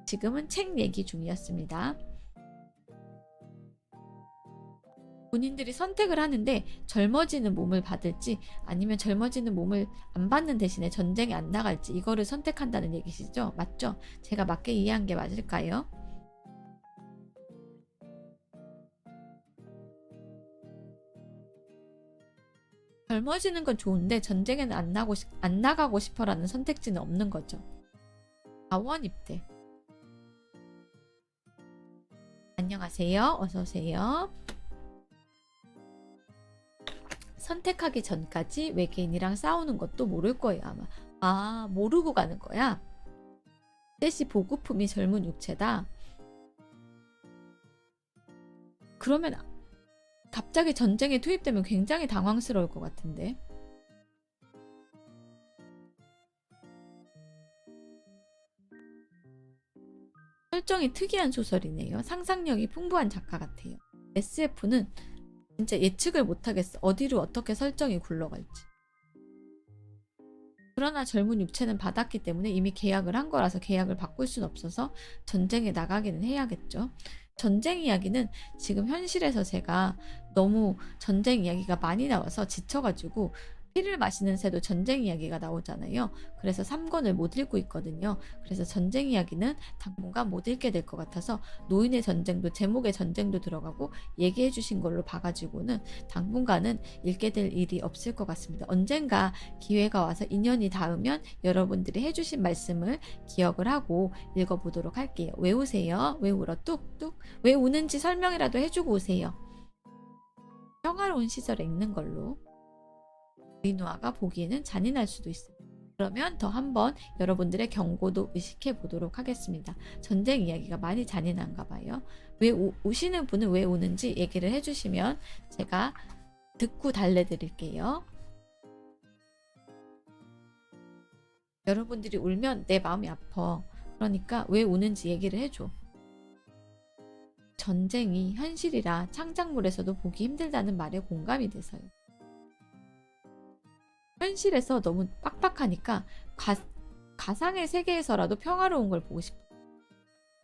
지금은 책 얘기 중이었습니다. 본인들이 선택을 하는데 젊어지는 몸을 받을지 아니면 젊어지는 몸을 안 받는 대신에 전쟁에 안 나갈지 이거를 선택한다는 얘기시죠? 맞죠? 제가 맞게 이해한 게 맞을까요? 젊어지는 건 좋은데 전쟁에는 안 나가고 싶어라는 선택지는 없는 거죠. 자원 입대. 안녕하세요. 어서 오세요. 선택하기 전까지 외계인이랑 싸우는 것도 모를 거예요, 아마. 아, 모르고 가는 거야? 대시 보급품이 젊은 육체다. 그러면 갑자기 전쟁에 투입되면 굉장히 당황스러울 것 같은데. 설정이 특이한 소설이네요. 상상력이 풍부한 작가 같아요. SF는 진짜 예측을 못하겠어. 어디로 어떻게 설정이 굴러갈지. 그러나 젊은 육체는 받았기 때문에 이미 계약을 한 거라서 계약을 바꿀 순 없어서 전쟁에 나가기는 해야겠죠. 전쟁 이야기는 지금 현실에서 제가 너무 전쟁 이야기가 많이 나와서 지쳐가지고 피를 마시는 새도 전쟁 이야기가 나오잖아요. 그래서 3권을 못 읽고 있거든요. 그래서 전쟁 이야기는 당분간 못 읽게 될 것 같아서 노인의 전쟁도 제목에 전쟁도 들어가고 얘기해 주신 걸로 봐가지고는 당분간은 읽게 될 일이 없을 것 같습니다. 언젠가 기회가 와서 인연이 닿으면 여러분들이 해주신 말씀을 기억을 하고 읽어보도록 할게요. 왜 우세요? 왜 울어? 뚝뚝. 왜 우는지 설명이라도 해주고 오세요. 평화로운 시절에 읽는 걸로. 리누아가 보기에는 잔인할 수도 있습니다. 그러면 더 한번 여러분들의 경고도 의식해 보도록 하겠습니다. 전쟁 이야기가 많이 잔인한가 봐요. 왜 우시는 분은 왜 우는지 얘기를 해주시면 제가 듣고 달래드릴게요. 여러분들이 울면 내 마음이 아파. 그러니까 왜 우는지 얘기를 해줘. 전쟁이 현실이라 창작물에서도 보기 힘들다는 말에 공감이 돼서요. 현실에서 너무 빡빡하니까 가상의 세계에서라도 평화로운 걸 보고 싶어요.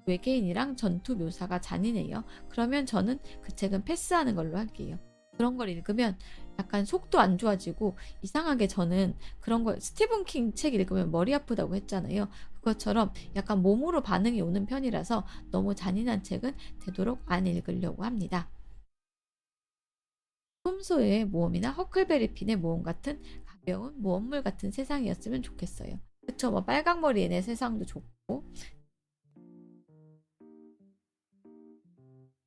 외계인이랑 전투 묘사가 잔인해요. 그러면 저는 그 책은 패스하는 걸로 할게요. 그런 걸 읽으면 약간 속도 안 좋아지고 이상하게 저는 그런 걸 스티븐 킹 책 읽으면 머리 아프다고 했잖아요. 그것처럼 약간 몸으로 반응이 오는 편이라서 너무 잔인한 책은 되도록 안 읽으려고 합니다. 톰소의 모험이나 허클베리 핀의 모험 같은 가벼운 모험물 같은 세상이었으면 좋겠어요. 그쵸? 뭐 빨강머리 애네 세상도 좋고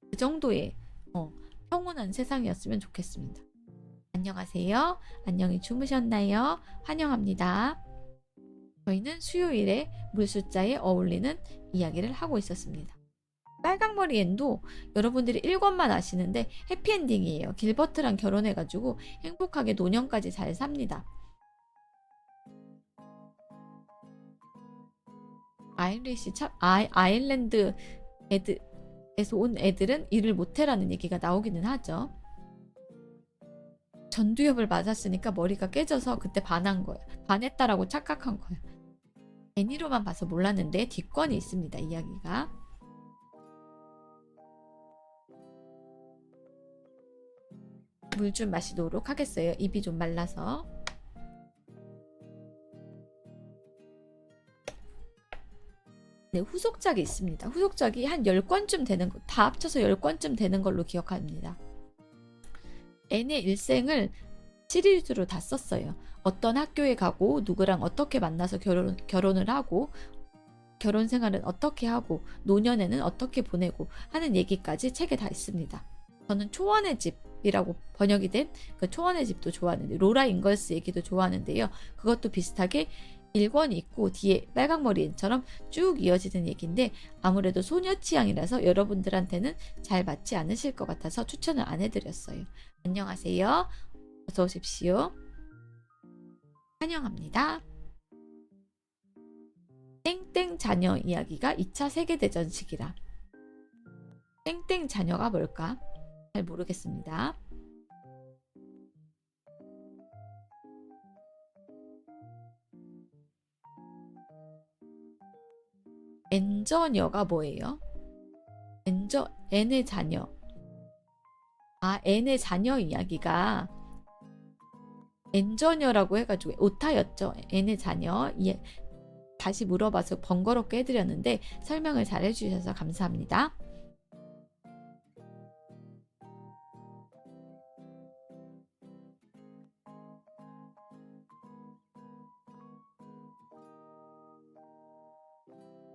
그 정도의 평온한 세상이었으면 좋겠습니다. 안녕하세요. 안녕히 주무셨나요? 환영합니다. 저희는 수요일에 물숫자에 어울리는 이야기를 하고 있었습니다. 빨강머리 앤도 여러분들이 1권만 아시는데 해피엔딩이에요. 길버트랑 결혼해가지고 행복하게 노년까지 잘 삽니다. 아일리시 참 아일랜드 애들에서 온 애들은 일을 못해라는 얘기가 나오기는 하죠. 전두엽을 맞았으니까 머리가 깨져서 그때 반한 거예요. 반했다라고 착각한 거예요. 애니로만 봐서 몰랐는데 뒷권이 있습니다. 이야기가. 물 좀 마시도록 하겠어요. 입이 좀 말라서. 네, 후속작이 있습니다. 후속작이 한 10권쯤 되는 거, 다 합쳐서 10권쯤 되는 걸로 기억합니다. N의 일생을 시리즈로 다 썼어요. 어떤 학교에 가고 누구랑 어떻게 만나서 결혼을 하고 결혼 생활은 어떻게 하고 노년에는 어떻게 보내고 하는 얘기까지 책에 다 있습니다. 저는 초원의 집이라고 번역이 된 그 초원의 집도 좋아하는데 로라 잉걸스 얘기도 좋아하는데요. 그것도 비슷하게 1권이 있고 뒤에 빨강머리인처럼 쭉 이어지는 얘기인데 아무래도 소녀 취향이라서 여러분들한테는 잘 맞지 않으실 것 같아서 추천을 안 해드렸어요. 안녕하세요. 어서 오십시오. 환영합니다. 땡땡 자녀 이야기가 2차 세계대전식이라. 땡땡 자녀가 뭘까? 잘 모르겠습니다. 엔저녀가 뭐예요? N의 자녀. 아, N의 자녀 이야기가 N자녀라고 해가지고 오타였죠. N의 자녀. 예. 다시 물어봐서 번거롭게 해드렸는데 설명을 잘 해주셔서 감사합니다.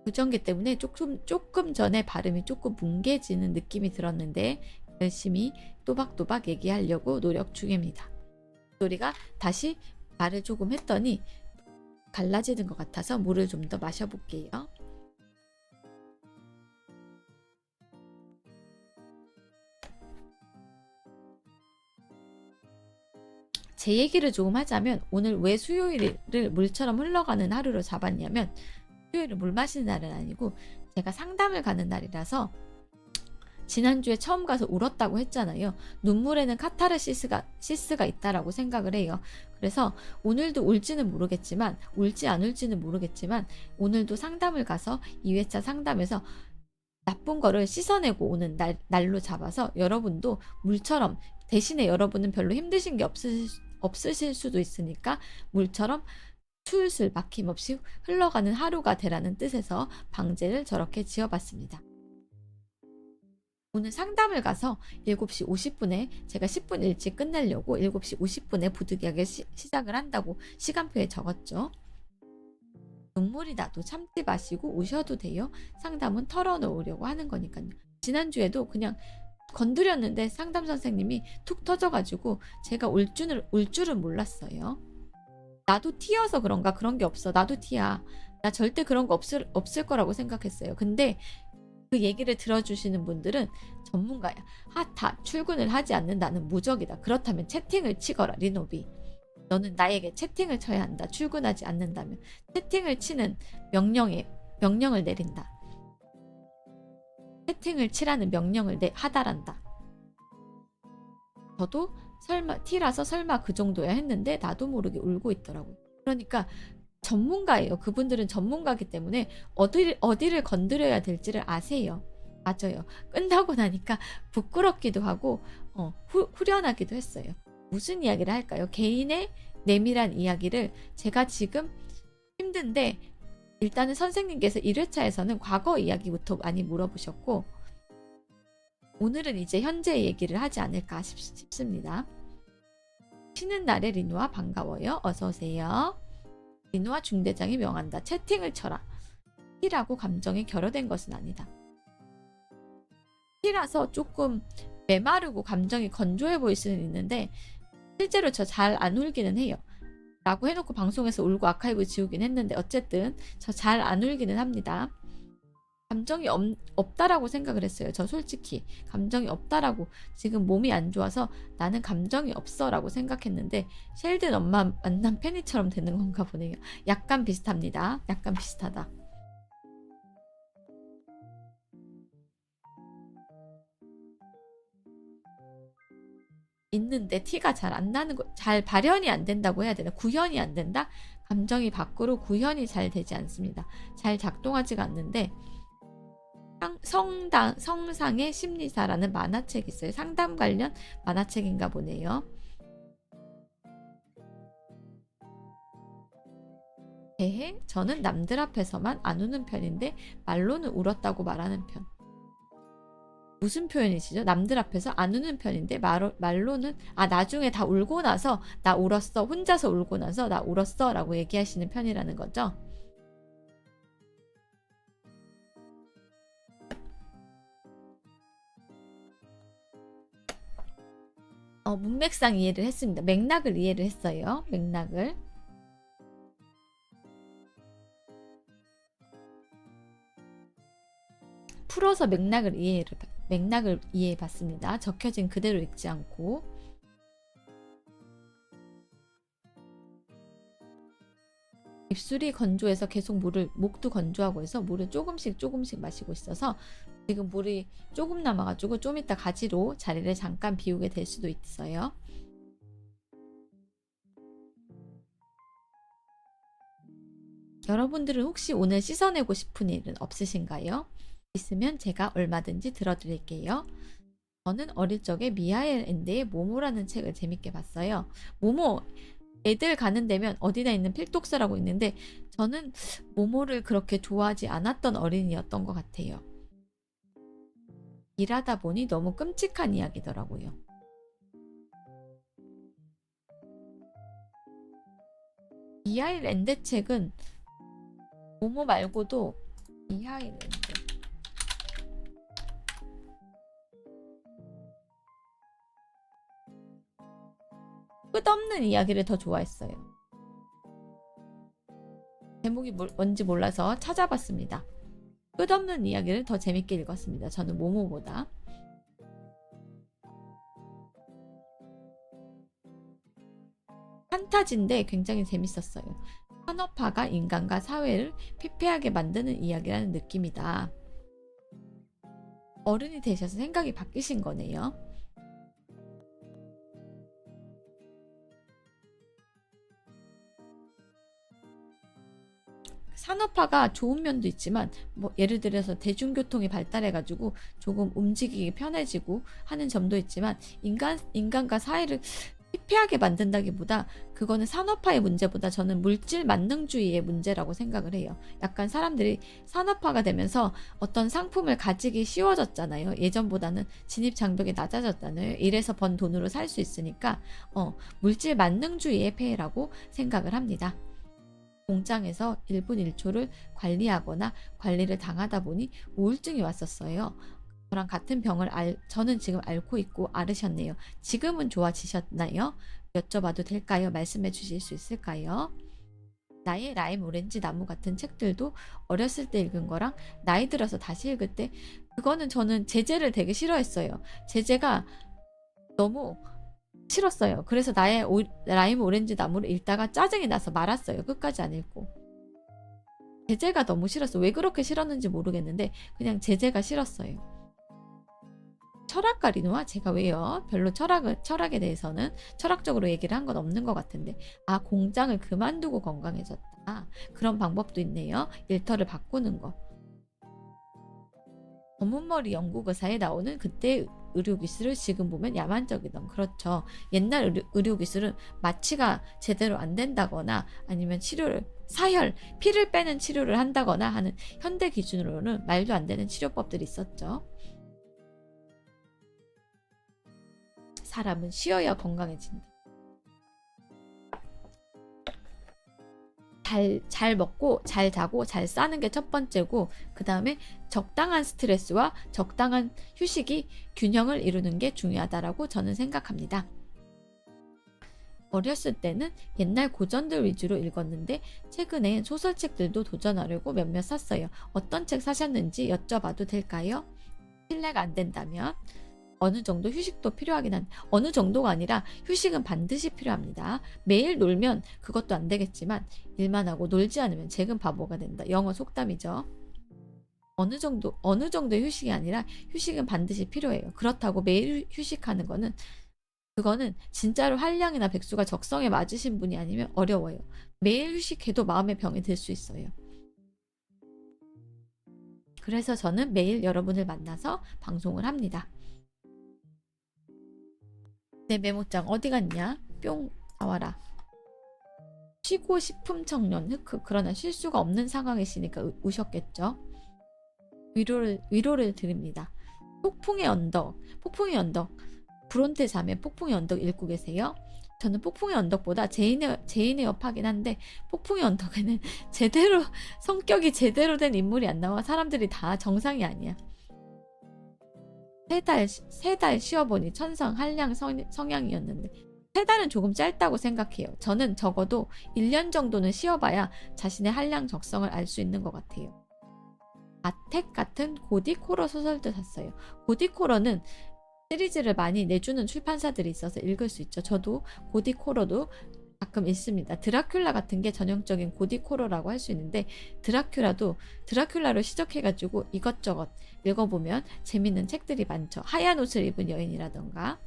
부정기 때문에 조금 전에 발음이 조금 뭉개지는 느낌이 들었는데 열심히 또박또박 얘기하려고 노력 중입니다. 소리가 다시 말을 조금 했더니 갈라지는 것 같아서 물을 좀 더 마셔볼게요. 제 얘기를 조금 하자면 오늘 왜 수요일을 물처럼 흘러가는 하루로 잡았냐면 수요일은 물 마시는 날은 아니고 제가 상담을 가는 날이라서 지난주에 처음 가서 울었다고 했잖아요. 눈물에는 카타르시스가 있다라고 생각을 해요. 그래서 오늘도 울지는 모르겠지만 울지 안 울지는 모르겠지만 오늘도 상담을 가서 2회차 상담에서 나쁜 거를 씻어내고 오는 날로 잡아서 여러분도 물처럼 대신에 여러분은 별로 힘드신 게 없으실 수도 있으니까 물처럼 술술 막힘없이 흘러가는 하루가 되라는 뜻에서 방제를 저렇게 지어봤습니다. 오늘 상담을 가서 7시 50분에 제가 10분 일찍 끝내려고 7시 50분에 부득이하게 시작을 한다고 시간표에 적었죠. 눈물이 나도 참지 마시고 우셔도 돼요. 상담은 털어놓으려고 하는 거니까요. 지난주에도 그냥 건드렸는데 상담 선생님이 툭 터져가지고 제가 울 줄은 몰랐어요. 나도 T여서 그런가? 그런 게 없어. 나도 T야. 나 절대 그런 거 없을 거라고 생각했어요. 근데 그 얘기를 들어주시는 분들은 전문가야. 다 출근을 하지 않는다는 무적이다. 그렇다면 채팅을 치거라. 리노비. 너는 나에게 채팅을 쳐야 한다. 출근하지 않는다면. 채팅을 치는 명령을 내린다. 채팅을 치라는 명령을 하달한다. 저도 T라서 설마 그 정도야 했는데 나도 모르게 울고 있더라고요. 그러니까 전문가예요. 그분들은 전문가이기 때문에 어디를 건드려야 될지를 아세요. 맞아요. 끝나고 나니까 부끄럽기도 하고 후련하기도 했어요. 무슨 이야기를 할까요? 개인의 내밀한 이야기를 제가 지금 힘든데 일단은 선생님께서 1회차에서는 과거 이야기부터 많이 물어보셨고 오늘은 이제 현재 얘기를 하지 않을까 싶습니다. 쉬는 날에 리누아 반가워요. 어서오세요. 리누아 중대장이 명한다. 채팅을 쳐라. T라고 감정이 결여된 것은 아니다. T라서 조금 메마르고 감정이 건조해 보일 수는 있는데 실제로 저 잘 안 울기는 해요. 라고 해놓고 방송에서 울고 아카이브 지우긴 했는데 어쨌든 저 잘 안 울기는 합니다. 감정이 없다라고 생각을 했어요. 저 솔직히 감정이 없다라고 지금 몸이 안 좋아서 나는 감정이 없어라고 생각했는데 셸든 엄마 만난 페니처럼 되는 건가 보네요. 약간 비슷합니다. 약간 비슷하다. 있는데 티가 잘 안 나는 거, 잘 발현이 안 된다고 해야 되나? 구현이 안 된다? 감정이 밖으로 구현이 잘 되지 않습니다. 잘 작동하지가 않는데 성상의 심리사라는 만화책이 있어요. 상담 관련 만화책인가 보네요. 대해 저는 남들 앞에서만 안 우는 편인데 말로는 울었다고 말하는 편. 무슨 표현이시죠? 남들 앞에서 안 우는 편인데 말로는 나중에 다 울고 나서 나 울었어. 혼자서 울고 나서 나 울었어 라고 얘기하시는 편이라는 거죠. 문맥상 이해를 했습니다. 맥락을 이해를 했어요. 맥락을. 풀어서 맥락을 이해해 봤습니다. 적혀진 그대로 읽지 않고. 입술이 건조해서 계속 목도 건조하고 해서 물을 조금씩 마시고 있어서 지금 물이 조금 남아가지고 좀 이따 가지로 자리를 잠깐 비우게 될 수도 있어요. 여러분들은 혹시 오늘 씻어내고 싶은 일은 없으신가요? 있으면 제가 얼마든지 들어드릴게요. 저는 어릴 적에 미하엘 엔데의 모모라는 책을 재밌게 봤어요. 모모, 애들 가는 데면 어디나 있는 필독서라고 있는데 저는 모모를 그렇게 좋아하지 않았던 어린이였던 것 같아요. 일하다 보니 너무 끔찍한 이야기더라고요. 미하일 엔데 책은 모모 말고도 미하일 엔데 끝없는 이야기를 더 좋아했어요. 제목이 뭔지 몰라서 찾아봤습니다. 끝없는 이야기를 더 재밌게 읽었습니다. 저는 모모보다. 판타지인데 굉장히 재밌었어요. 산업화가 인간과 사회를 피폐하게 만드는 이야기라는 느낌이다. 어른이 되셔서 생각이 바뀌신 거네요. 산업화가 좋은 면도 있지만 뭐 예를 들어서 대중교통이 발달해가지고 조금 움직이기 편해지고 하는 점도 있지만 인간과 사회를 피폐하게 만든다기보다 그거는 산업화의 문제보다 저는 물질 만능주의의 문제라고 생각을 해요. 약간 사람들이 산업화가 되면서 어떤 상품을 가지기 쉬워졌잖아요. 예전보다는 진입 장벽이 낮아졌잖아요. 이래서 번 돈으로 살 수 있으니까 물질 만능주의의 폐해라고 생각을 합니다. 공장에서 1분 1초를 관리하거나 관리를 당하다 보니 우울증이 왔었어요. 저랑 같은 병을 저는 지금 앓고 있고 앓으셨네요. 지금은 좋아지셨나요? 여쭤봐도 될까요? 말씀해 주실 수 있을까요? 나의 라임 오렌지 나무 같은 책들도 어렸을 때 읽은 거랑 나이 들어서 다시 읽을 때 그거는 저는 제재를 되게 싫어했어요. 제재가 너무 싫었어요. 그래서 나의 라임 오렌지 나무를 읽다가 짜증이 나서 말았어요. 끝까지 안 읽고. 제재가 너무 싫었어. 왜 그렇게 싫었는지 모르겠는데 그냥 제재가 싫었어요. 철학가 리노와 제가 왜요? 별로 철학에 대해서는 철학적으로 얘기를 한 건 없는 것 같은데 공장을 그만두고 건강해졌다. 그런 방법도 있네요. 일터를 바꾸는 거. 검은머리 영국 의사에 나오는 그때 의료기술을 지금 보면 야만적이던 그렇죠. 옛날 의료기술은 마취가 제대로 안 된다거나 아니면 치료를 피를 빼는 치료를 한다거나 하는 현대 기준으로는 말도 안 되는 치료법들이 있었죠. 사람은 쉬어야 건강해진다. 잘 먹고 잘 자고 잘 싸는 게 첫 번째고 그 다음에 적당한 스트레스와 적당한 휴식이 균형을 이루는 게 중요하다라고 저는 생각합니다. 어렸을 때는 옛날 고전들 위주로 읽었는데 최근엔 소설책들도 도전하려고 몇몇 샀어요. 어떤 책 사셨는지 여쭤봐도 될까요? 실례가 안 된다면. 어느 정도 휴식도 필요하긴 한데 어느 정도가 아니라 휴식은 반드시 필요합니다. 매일 놀면 그것도 안 되겠지만 일만 하고 놀지 않으면 잭은 바보가 된다. 영어 속담이죠. 어느 정도의 휴식이 아니라 휴식은 반드시 필요해요. 그렇다고 매일 휴식하는 거는 그거는 진짜로 한량이나 백수가 적성에 맞으신 분이 아니면 어려워요. 매일 휴식해도 마음의 병이 들 수 있어요. 그래서 저는 매일 여러분을 만나서 방송을 합니다. 내 메모장 어디 갔냐? 뿅 나와라. 쉬고 싶음 청년 흑흑. 그러나 쉴 수가 없는 상황이시니까 우셨겠죠? 위로를 드립니다. 폭풍의 언덕 브론테 자매 폭풍의 언덕 읽고 계세요? 저는 폭풍의 언덕보다 제인의 여파긴 한데 폭풍의 언덕에는 성격이 제대로 된 인물이 안 나와. 사람들이 다 정상이 아니야. 세 달 쉬어보니 천성 한량 성향이었는데 3달은 조금 짧다고 생각해요. 저는 적어도 1년 정도는 쉬어봐야 자신의 한량 적성을 알 수 있는 것 같아요. 아텍 같은 고딕 호러 소설도 샀어요. 고딕 호러는 시리즈를 많이 내주는 출판사들이 있어서 읽을 수 있죠. 저도 고딕 호러도 가끔 읽습니다. 드라큘라 같은 게 전형적인 고딕 호러라고 할 수 있는데 드라큘라로 시작해가지고 이것저것 읽어보면 재밌는 책들이 많죠. 하얀 옷을 입은 여인이라던가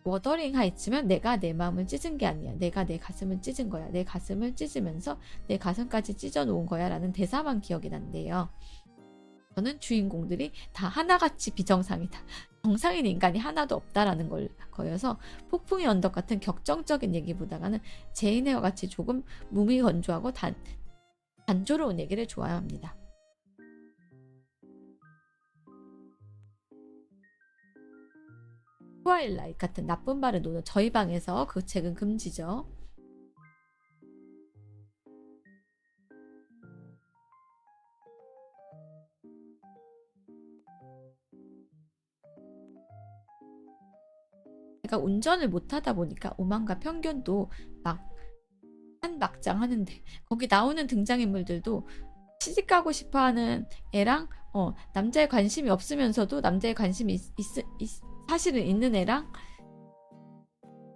워더링 하이츠면 내가 내 마음을 찢은 게 아니야. 내가 내 가슴을 찢은 거야. 내 가슴을 찢으면서 내 가슴까지 찢어 놓은 거야 라는 대사만 기억이 난대요. 저는 주인공들이 다 하나같이 비정상이다. 정상인 인간이 하나도 없다라는 거여서 폭풍의 언덕 같은 격정적인 얘기보다는 제인웨어와 같이 조금 무미건조하고 단조로운 얘기를 좋아합니다. 트와일라이트 같은 나쁜 말을 노는 저희 방에서 그 책은 금지죠. 제가 운전을 못하다 보니까 오만과 편견도 막장 하는데 거기 나오는 등장인물들도 시집가고 싶어하는 애랑 남자에 관심이 없으면서도 남자에 관심이 사실은 있는 애랑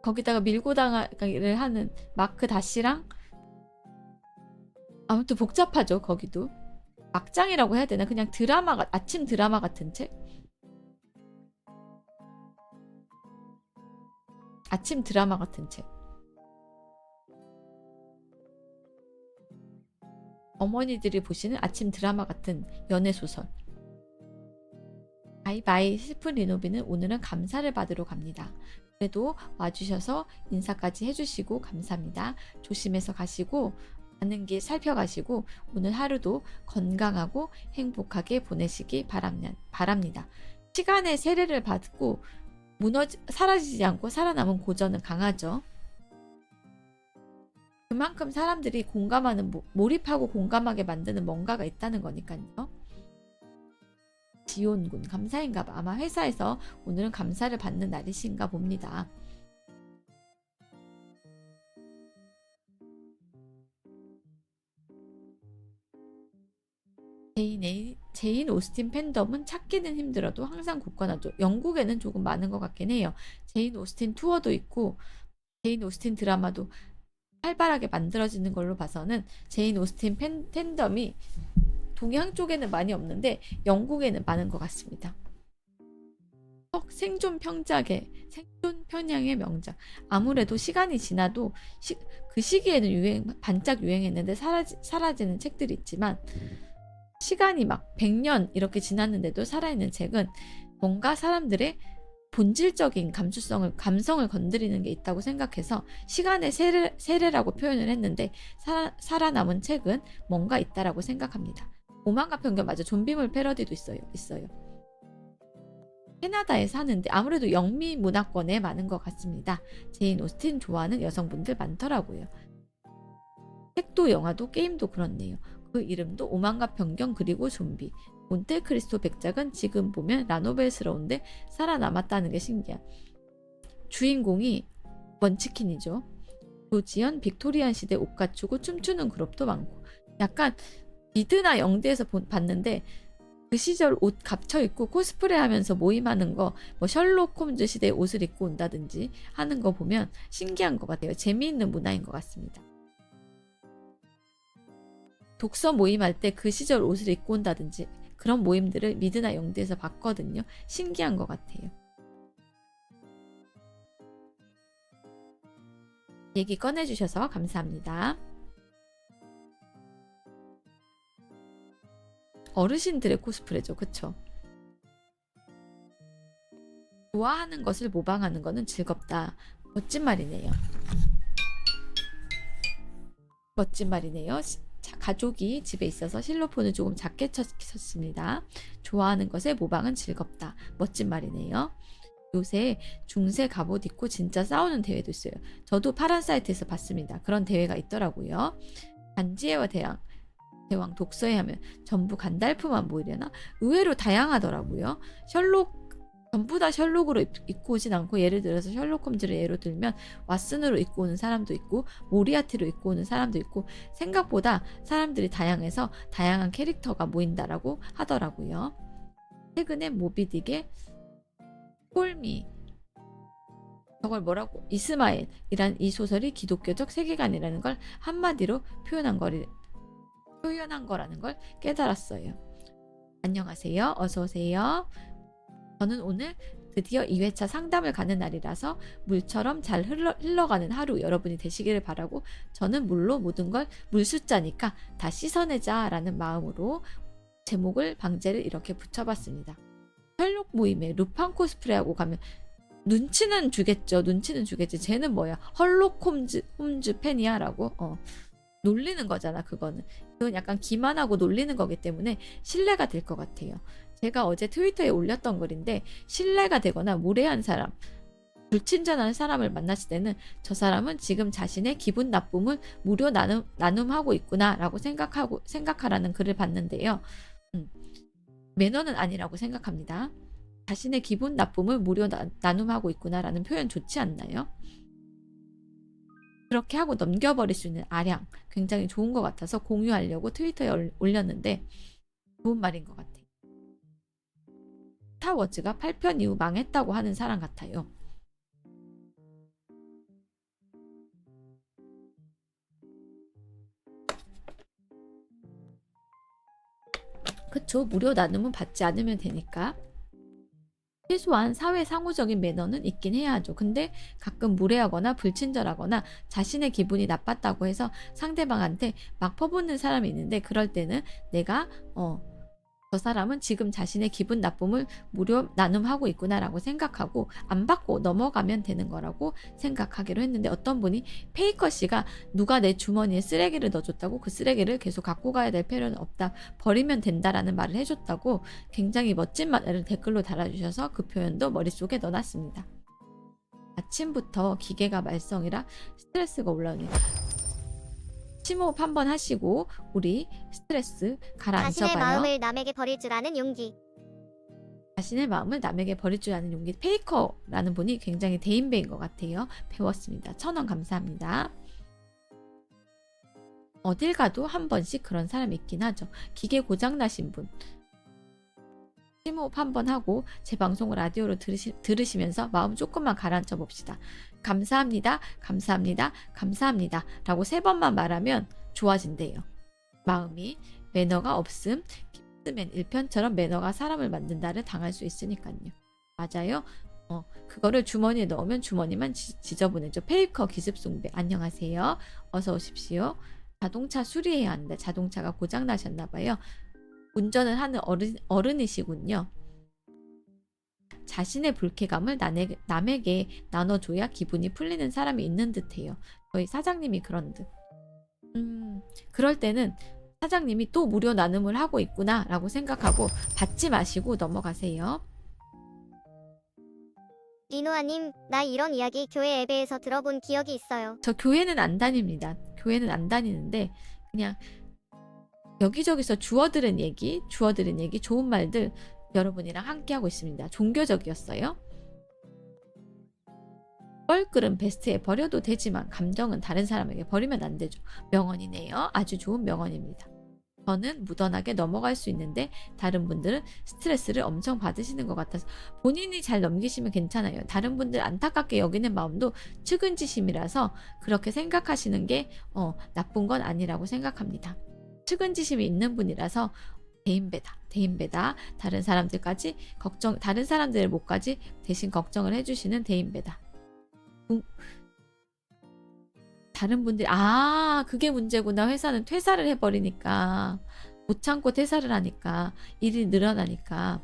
거기다가 밀고 당하기를 하는 마크 다시랑 아무튼 복잡하죠. 거기도 막장이라고 해야 되나? 그냥 아침 드라마 같은 책? 아침 드라마 같은 책. 어머니들이 보시는 아침 드라마 같은 연애소설. 바이바이 슬픈 리노비는 오늘은 감사를 받으러 갑니다. 그래도 와주셔서 인사까지 해주시고 감사합니다. 조심해서 가시고 가는 길 살펴가시고 오늘 하루도 건강하고 행복하게 보내시기 바랍니다. 시간의 세례를 받고 사라지지 않고 살아남은 고전은 강하죠. 그만큼 사람들이 몰입하고 공감하게 만드는 뭔가가 있다는 거니까요. 지온군 감사인가 봐. 아마 회사에서 오늘은 감사를 받는 날이신가 봅니다. 제인 오스틴 팬덤은 찾기는 힘들어도 항상 굳건하죠. 영국에는 조금 많은 것 같긴 해요. 제인 오스틴 투어도 있고 제인 오스틴 드라마도 활발하게 만들어지는 걸로 봐서는 제인 오스틴 팬덤이 동양 쪽에는 많이 없는데 영국에는 많은 것 같습니다. 생존 편향의 명작. 아무래도 시간이 지나도 그 시기에는 반짝 유행했는데 사라지는 책들이 있지만 시간이 막 100년 이렇게 지났는데도 살아있는 책은 뭔가 사람들의 본질적인 감성을 건드리는 게 있다고 생각해서 시간의 세례라고 표현을 했는데 살아남은 책은 뭔가 있다라고 생각합니다. 오만과 편견 맞아. 좀비물 패러디도 있어요. 캐나다에 사는데 아무래도 영미 문화권에 많은 것 같습니다. 제인 오스틴 좋아하는 여성분들 많더라고요. 책도 영화도 게임도 그렇네요. 그 이름도 오만과 편견 그리고 좀비. 몬테크리스토 백작은 지금 보면 라노벨스러운데 살아남았다는 게 신기한. 주인공이 먼치킨이죠. 조지연 빅토리안 시대 옷 갖추고 춤추는 그룹도 많고 약간 미드나 영대에서 봤는데 그 시절 옷 값쳐 입고 코스프레 하면서 모임하는 거 뭐 셜록 홈즈 시대의 옷을 입고 온다든지 하는 거 보면 신기한 것 같아요. 재미있는 문화인 것 같습니다. 독서 모임할 때 그 시절 옷을 입고 온다든지 그런 모임들을 미드나 영대에서 봤거든요. 신기한 것 같아요. 얘기 꺼내주셔서 감사합니다. 어르신들의 코스프레죠. 그쵸? 좋아하는 것을 모방하는 것은 즐겁다. 멋진 말이네요. 멋진 말이네요. 가족이 집에 있어서 실로폰을 조금 작게 쳤습니다. 좋아하는 것의 모방은 즐겁다. 멋진 말이네요. 요새 중세 갑옷 입고 진짜 싸우는 대회도 있어요. 저도 파란 사이트에서 봤습니다. 그런 대회가 있더라고요. 반지의와 대왕 독서회 하면 전부 간달프만 모이려나? 의외로 다양하더라고요. 전부 다 셜록으로 입고 오진 않고 예를 들어서 셜록 홈즈를 예로 들면 왓슨으로 입고 오는 사람도 있고 모리아티로 입고 오는 사람도 있고 생각보다 사람들이 다양해서 다양한 캐릭터가 모인다라고 하더라고요. 최근에 모비딕의 폴미 저걸 뭐라고 이스마엘이란 이 소설이 기독교적 세계관이라는 걸 한마디로 표현한 거라는 걸 깨달았어요. 안녕하세요. 어서 오세요. 저는 오늘 드디어 2회차 상담을 가는 날이라서 물처럼 잘 흘러가는 하루 여러분이 되시기를 바라고 저는 물로 모든 걸 물 숫자니까 다 씻어내자 라는 마음으로 제목을 방제를 이렇게 붙여봤습니다. 셜록 모임에 루팡 코스프레하고 가면 눈치는 주겠죠. 눈치는 주겠지. 쟤는 뭐야? 헐록 홈즈 팬이야? 라고 놀리는 거잖아. 그건 약간 기만하고 놀리는 거기 때문에 신뢰가 될 것 같아요. 제가 어제 트위터에 올렸던 글인데 신뢰가 되거나 무례한 사람, 불친절한 사람을 만났을 때는 저 사람은 지금 자신의 기분 나쁨을 무료 나눔하고 있구나 라고 생각하라는 글을 봤는데요. 매너는 아니라고 생각합니다. 자신의 기분 나쁨을 무료 나눔하고 있구나라는 표현 좋지 않나요? 그렇게 하고 넘겨버릴 수 있는 아량 굉장히 좋은 것 같아서 공유하려고 트위터에 올렸는데 좋은 말인 것 같아요. 스타워즈가 8편 이후 망했다고 하는 사람 같아요. 그쵸? 무료 나눔은 받지 않으면 되니까. 최소한 사회 상호적인 매너는 있긴 해야 하죠. 근데 가끔 무례하거나 불친절하거나 자신의 기분이 나빴다고 해서 상대방한테 막 퍼붓는 사람이 있는데 그럴 때는 내가 저 사람은 지금 자신의 기분 나쁨을 무료 나눔하고 있구나라고 생각하고 안 받고 넘어가면 되는 거라고 생각하기로 했는데 어떤 분이 페이커 씨가 누가 내 주머니에 쓰레기를 넣어줬다고 그 쓰레기를 계속 갖고 가야 될 필요는 없다. 버리면 된다라는 말을 해줬다고 굉장히 멋진 말을 댓글로 달아주셔서 그 표현도 머릿속에 넣어놨습니다. 아침부터 기계가 말썽이라 스트레스가 올라오네요. 심호흡 한번 하시고 우리 스트레스 가라앉혀봐요. 자신의 마음을 남에게 버릴 줄 아는 용기. 자신의 마음을 남에게 버릴 줄 아는 용기. 페이커라는 분이 굉장히 대인배인 것 같아요. 배웠습니다. 1000원 감사합니다. 어딜 가도 한 번씩 그런 사람이 있긴 하죠. 기계 고장나신 분. 심호흡 한번 하고 제 방송을 라디오로 들으시면서 마음 조금만 가라앉혀 봅시다. 감사합니다. 감사합니다. 감사합니다. 라고 3번만 말하면 좋아진대요. 마음이 매너가 없음 깁스맨 1편처럼 매너가 사람을 만든다를 당할 수 있으니까요. 맞아요. 그거를 주머니에 넣으면 주머니만 지저분해져. 페이커 기습숭배 안녕하세요. 어서 오십시오. 자동차 수리해야 하는데 자동차가 고장나셨나 봐요. 운전을 하는 어른이시군요. 자신의 불쾌감을 남에게 나눠줘야 기분이 풀리는 사람이 있는 듯해요. 저희 사장님이 그런 듯. 그럴 때는 사장님이 또 무료 나눔을 하고 있구나 라고 생각하고 받지 마시고 넘어가세요. 리노아님, 나 이런 이야기 교회 예배에서 들어본 기억이 있어요. 저 교회는 안 다닙니다. 교회는 안 다니는데 그냥 여기저기서 주워들은 얘기, 좋은 말들 여러분이랑 함께하고 있습니다. 종교적이었어요. 뻘끓은 베스트에 버려도 되지만 감정은 다른 사람에게 버리면 안 되죠. 명언이네요. 아주 좋은 명언입니다. 저는 무던하게 넘어갈 수 있는데 다른 분들은 스트레스를 엄청 받으시는 것 같아서 본인이 잘 넘기시면 괜찮아요. 다른 분들 안타깝게 여기는 마음도 측은지심이라서 그렇게 생각하시는 게 나쁜 건 아니라고 생각합니다. 측은지심이 있는 분이라서 대인배다. 다른 사람들까지 다른 사람들의 몫까지 대신 걱정을 해주시는 대인배다. 다른 분들이 그게 문제구나. 회사는 퇴사를 해버리니까 못 참고 퇴사를 하니까 일이 늘어나니까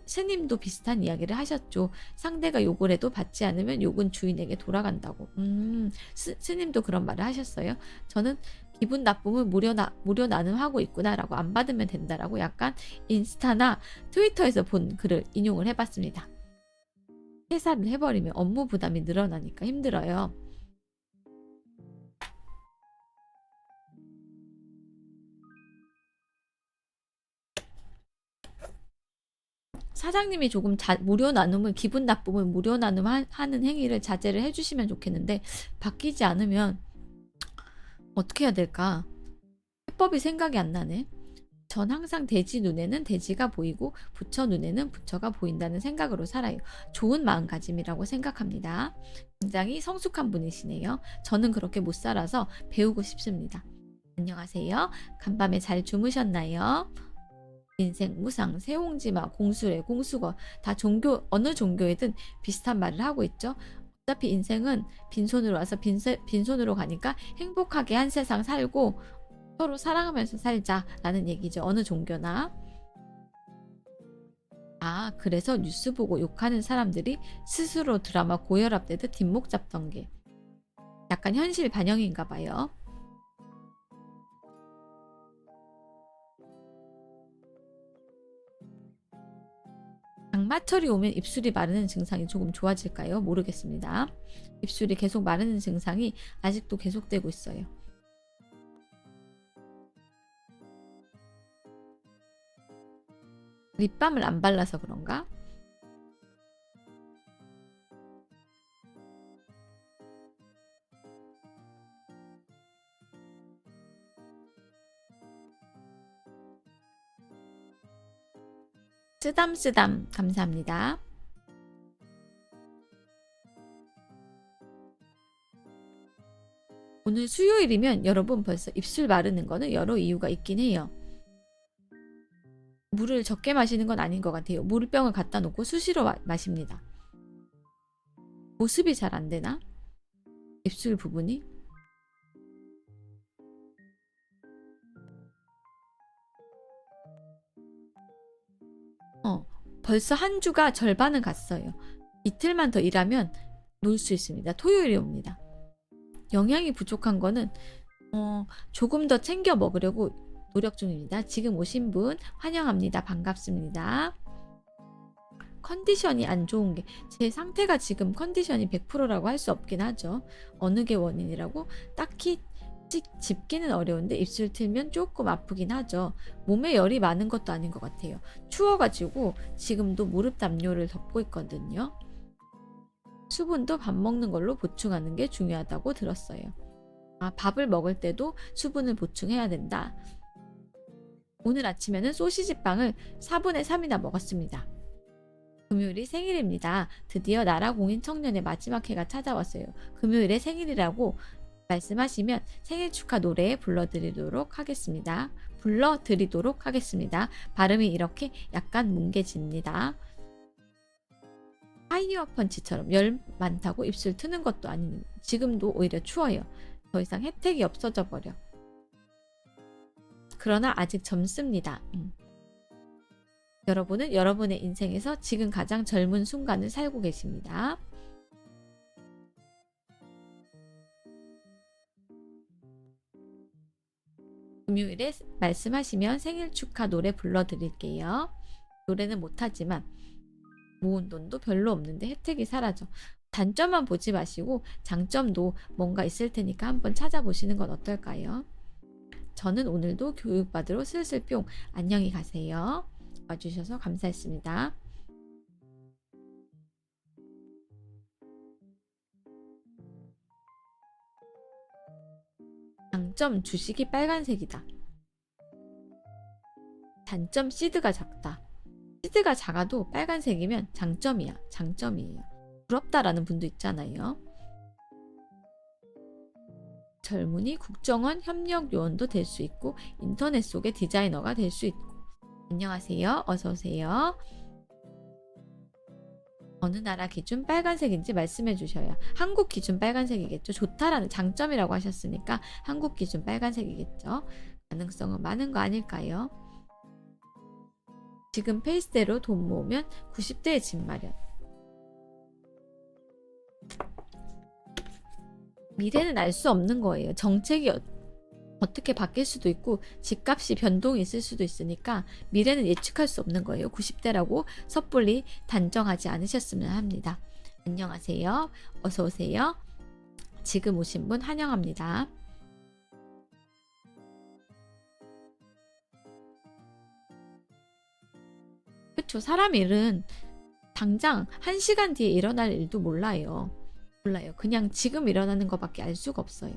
스님도 비슷한 이야기를 하셨죠. 상대가 욕을 해도 받지 않으면 욕은 주인에게 돌아간다고. 스님도 그런 말을 하셨어요. 저는 기분 나쁨을 무료 나눔하고 있구나라고 안 받으면 된다라고 약간 인스타나 트위터에서 본 글을 인용을 해봤습니다. 퇴사를 해버리면 업무 부담이 늘어나니까 힘들어요. 사장님이 조금 무료 나눔을 기분 나쁨을 무료 나눔하는 행위를 자제를 해주시면 좋겠는데 바뀌지 않으면 어떻게 해야 될까? 해법이 생각이 안 나네. 전 항상 돼지 눈에는 돼지가 보이고 부처 눈에는 부처가 보인다는 생각으로 살아요. 좋은 마음가짐이라고 생각합니다. 굉장히 성숙한 분이시네요. 저는 그렇게 못 살아서 배우고 싶습니다. 안녕하세요. 간밤에 잘 주무셨나요? 인생, 무상, 세옹지마, 공수래, 공수거 다 종교 어느 종교이든 비슷한 말을 하고 있죠. 어차피 인생은 빈손으로 와서 빈손으로 가니까 행복하게 한 세상 살고 서로 사랑하면서 살자라는 얘기죠. 어느 종교나. 아, 그래서 뉴스 보고 욕하는 사람들이 스스로 드라마 고혈압되듯 뒷목 잡던 게 약간 현실 반영인가 봐요. 장마철이 오면 입술이 마르는 증상이 조금 좋아질까요? 모르겠습니다. 입술이 계속 마르는 증상이 아직도 계속되고 있어요. 립밤을 안 발라서 그런가? 쓰담쓰담 감사합니다. 오늘 수요일이면 여러분 벌써 입술 마르는 거는 여러 이유가 있긴 해요. 물을 적게 마시는 건 아닌 것 같아요. 물병을 갖다 놓고 수시로 마십니다. 보습이 잘 안 되나? 입술 부분이? 벌써 한 주가 절반은 갔어요. 이틀만 더 일하면 놀 수 있습니다. 토요일이 옵니다. 영양이 부족한 거는 조금 더 챙겨 먹으려고 노력 중입니다. 지금 오신 분 환영합니다. 반갑습니다. 컨디션이 안 좋은 게 제 상태가 지금 컨디션이 100%라고 할 수 없긴 하죠. 어느 게 원인이라고 딱히 짚기는 어려운데 입술 틀면 조금 아프긴 하죠. 몸에 열이 많은 것도 아닌 것 같아요. 추워가지고 지금도 무릎 담요를 덮고 있거든요. 수분도 밥 먹는 걸로 보충하는 게 중요하다고 들었어요. 아, 밥을 먹을 때도 수분을 보충해야 된다. 오늘 아침에는 소시지 빵을 4분의 3이나 먹었습니다. 금요일이 생일입니다. 드디어 나라 공인 청년의 마지막 해가 찾아왔어요. 금요일에 생일이라고 말씀하시면 생일 축하 노래 불러드리도록 하겠습니다. 발음이 이렇게 약간 뭉개집니다. 파이어 펀치처럼 열 많다고 입술 트는 것도 아닌 지금도 오히려 추워요. 더 이상 혜택이 없어져 버려. 그러나 아직 젊습니다. 여러분은 여러분의 인생에서 지금 가장 젊은 순간을 살고 계십니다. 금요일에 말씀하시면 생일 축하 노래 불러드릴게요. 노래는 못하지만 모은 돈도 별로 없는데 혜택이 사라져. 단점만 보지 마시고 장점도 뭔가 있을 테니까 한번 찾아보시는 건 어떨까요? 저는 오늘도 교육받으러 슬슬 뿅. 안녕히 가세요. 와주셔서 감사했습니다. 장점 주식이 빨간색이다. 단점 시드가 작다. 시드가 작아도 빨간색이면 장점이야. 장점이에요. 부럽다라는 분도 있잖아요. 젊은이 국정원 협력 요원도 될 수 있고 인터넷 속의 디자이너가 될 수 있고. 안녕하세요. 어서 오세요. 어느 나라 기준 빨간색인지 말씀해 주셔야. 한국 기준 빨간색이겠죠. 좋다라는 장점이라고 하셨으니까 한국 기준 빨간색이겠죠. 가능성은 많은 거 아닐까요? 지금 페이스대로 돈 모으면 90대의 집 마련. 미래는 알 수 없는 거예요. 정책이 어떻게 바뀔 수도 있고 집값이 변동이 있을 수도 있으니까 미래는 예측할 수 없는 거예요. 90대라고 섣불리 단정하지 않으셨으면 합니다. 안녕하세요. 어서 오세요. 지금 오신 분 환영합니다. 그쵸. 사람 일은 당장 1시간 뒤에 일어날 일도 몰라요. 그냥 지금 일어나는 것밖에 알 수가 없어요.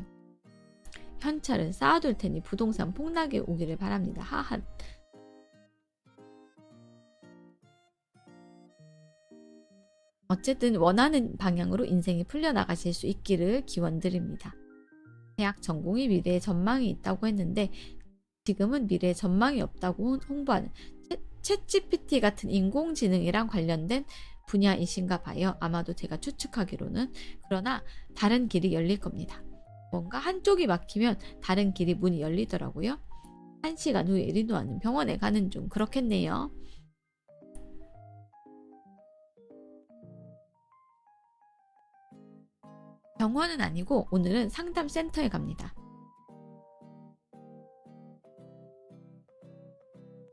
현찰은 쌓아둘 테니 부동산 폭락이 오기를 바랍니다. 하하. 어쨌든 원하는 방향으로 인생이 풀려나가실 수 있기를 기원드립니다. 대학 전공이 미래에 전망이 있다고 했는데 지금은 미래에 전망이 없다고 홍보하는 챗GPT 같은 인공지능이랑 관련된 분야이신가 봐요. 아마도 제가 추측하기로는. 그러나 다른 길이 열릴 겁니다. 뭔가 한쪽이 막히면 다른 길이 문이 열리더라고요. 1시간 후에 이리노아는 병원에 가는 중. 그렇겠네요. 병원은 아니고 오늘은 상담센터에 갑니다.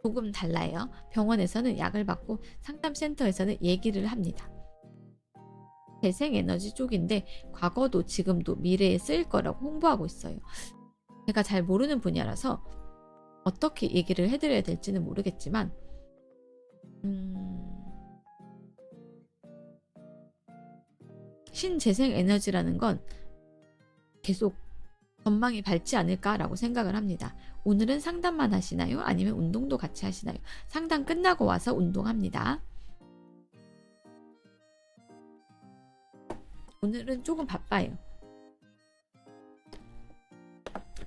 조금 달라요. 병원에서는 약을 받고 상담센터에서는 얘기를 합니다. 재생에너지 쪽인데 과거도 지금도 미래에 쓰일 거라고 홍보하고 있어요. 제가 잘 모르는 분야라서 어떻게 얘기를 해드려야 될지는 모르겠지만 신재생에너지라는 건 계속 전망이 밝지 않을까라고 생각을 합니다. 오늘은 상담만 하시나요? 아니면 운동도 같이 하시나요? 상담 끝나고 와서 운동합니다. 오늘은 조금 바빠요.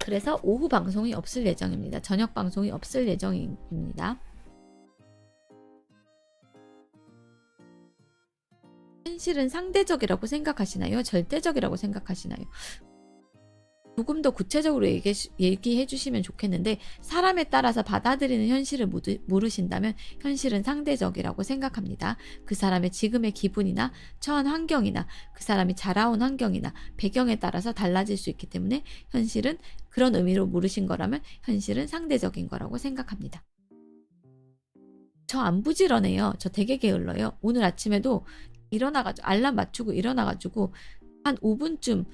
그래서 오후 방송이 없을 예정입니다. 저녁 방송이 없을 예정입니다. 현실은 상대적이라고 생각하시나요? 절대적이라고 생각하시나요? 조금 더 구체적으로 얘기해 주시면 좋겠는데 사람에 따라서 받아들이는 현실을 물으신다면 현실은 상대적이라고 생각합니다. 그 사람의 지금의 기분이나 처한 환경이나 그 사람이 자라온 환경이나 배경에 따라서 달라질 수 있기 때문에 현실은 그런 의미로 물으신 거라면 현실은 상대적인 거라고 생각합니다. 저 안 부지런해요. 저 되게 게을러요. 오늘 아침에도 일어나가지고 알람 맞추고 일어나가지고 한 5분쯤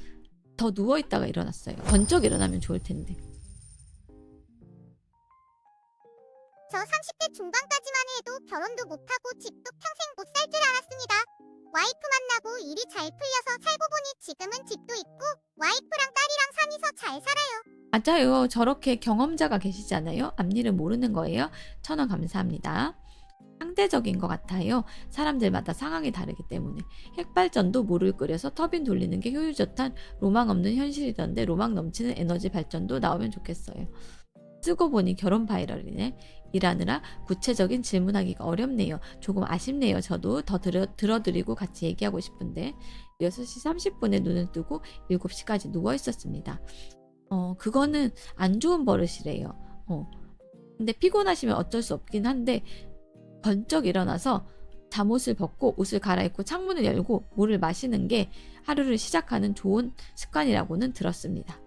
더 누워있다가 일어났어요. 번쩍 일어나면 좋을 텐데. 저 30대 중반까지만 해도 결혼도 못하고 집도 평생 못 살 줄 알았습니다. 와이프 만나고 일이 잘 풀려서 살고 보니 지금은 집도 있고 와이프랑 딸이랑 산이서 잘 살아요. 맞아요. 저렇게 경험자가 계시잖아요. 앞일은 모르는 거예요. 1,000원 감사합니다. 상대적인 것 같아요. 사람들마다 상황이 다르기 때문에. 핵발전도 물을 끓여서 터빈 돌리는 게 효율 좋단 로망 없는 현실이던데 로망 넘치는 에너지 발전도 나오면 좋겠어요. 쓰고 보니 결혼 바이럴이네. 일하느라 구체적인 질문하기가 어렵네요. 조금 아쉽네요. 저도 더 들어드리고 같이 얘기하고 싶은데 6시 30분에 눈을 뜨고 7시까지 누워있었습니다. 그거는 안 좋은 버릇이래요. 근데 피곤하시면 어쩔 수 없긴 한데 번쩍 일어나서 잠옷을 벗고 옷을 갈아입고 창문을 열고 물을 마시는 게 하루를 시작하는 좋은 습관이라고는 들었습니다.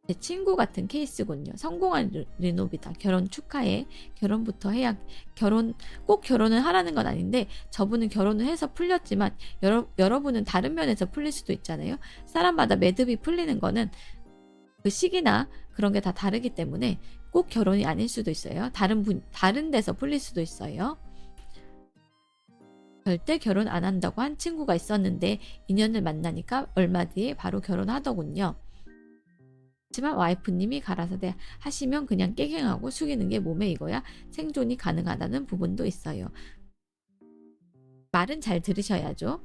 제 친구 같은 케이스군요. 성공한 리노비다. 결혼 축하해. 결혼부터 해야 꼭 결혼을 하라는 건 아닌데 저분은 결혼을 해서 풀렸지만 여러분은 다른 면에서 풀릴 수도 있잖아요. 사람마다 매듭이 풀리는 거는 그 시기나 그런 게 다 다르기 때문에 꼭 결혼이 아닐 수도 있어요. 다른 데서 풀릴 수도 있어요. 절대 결혼 안 한다고 한 친구가 있었는데 인연을 만나니까 얼마 뒤에 바로 결혼하더군요. 하지만 와이프님이 가라사대 하시면 그냥 깨갱하고 숙이는 게 몸에 익어야 생존이 가능하다는 부분도 있어요. 말은 잘 들으셔야죠.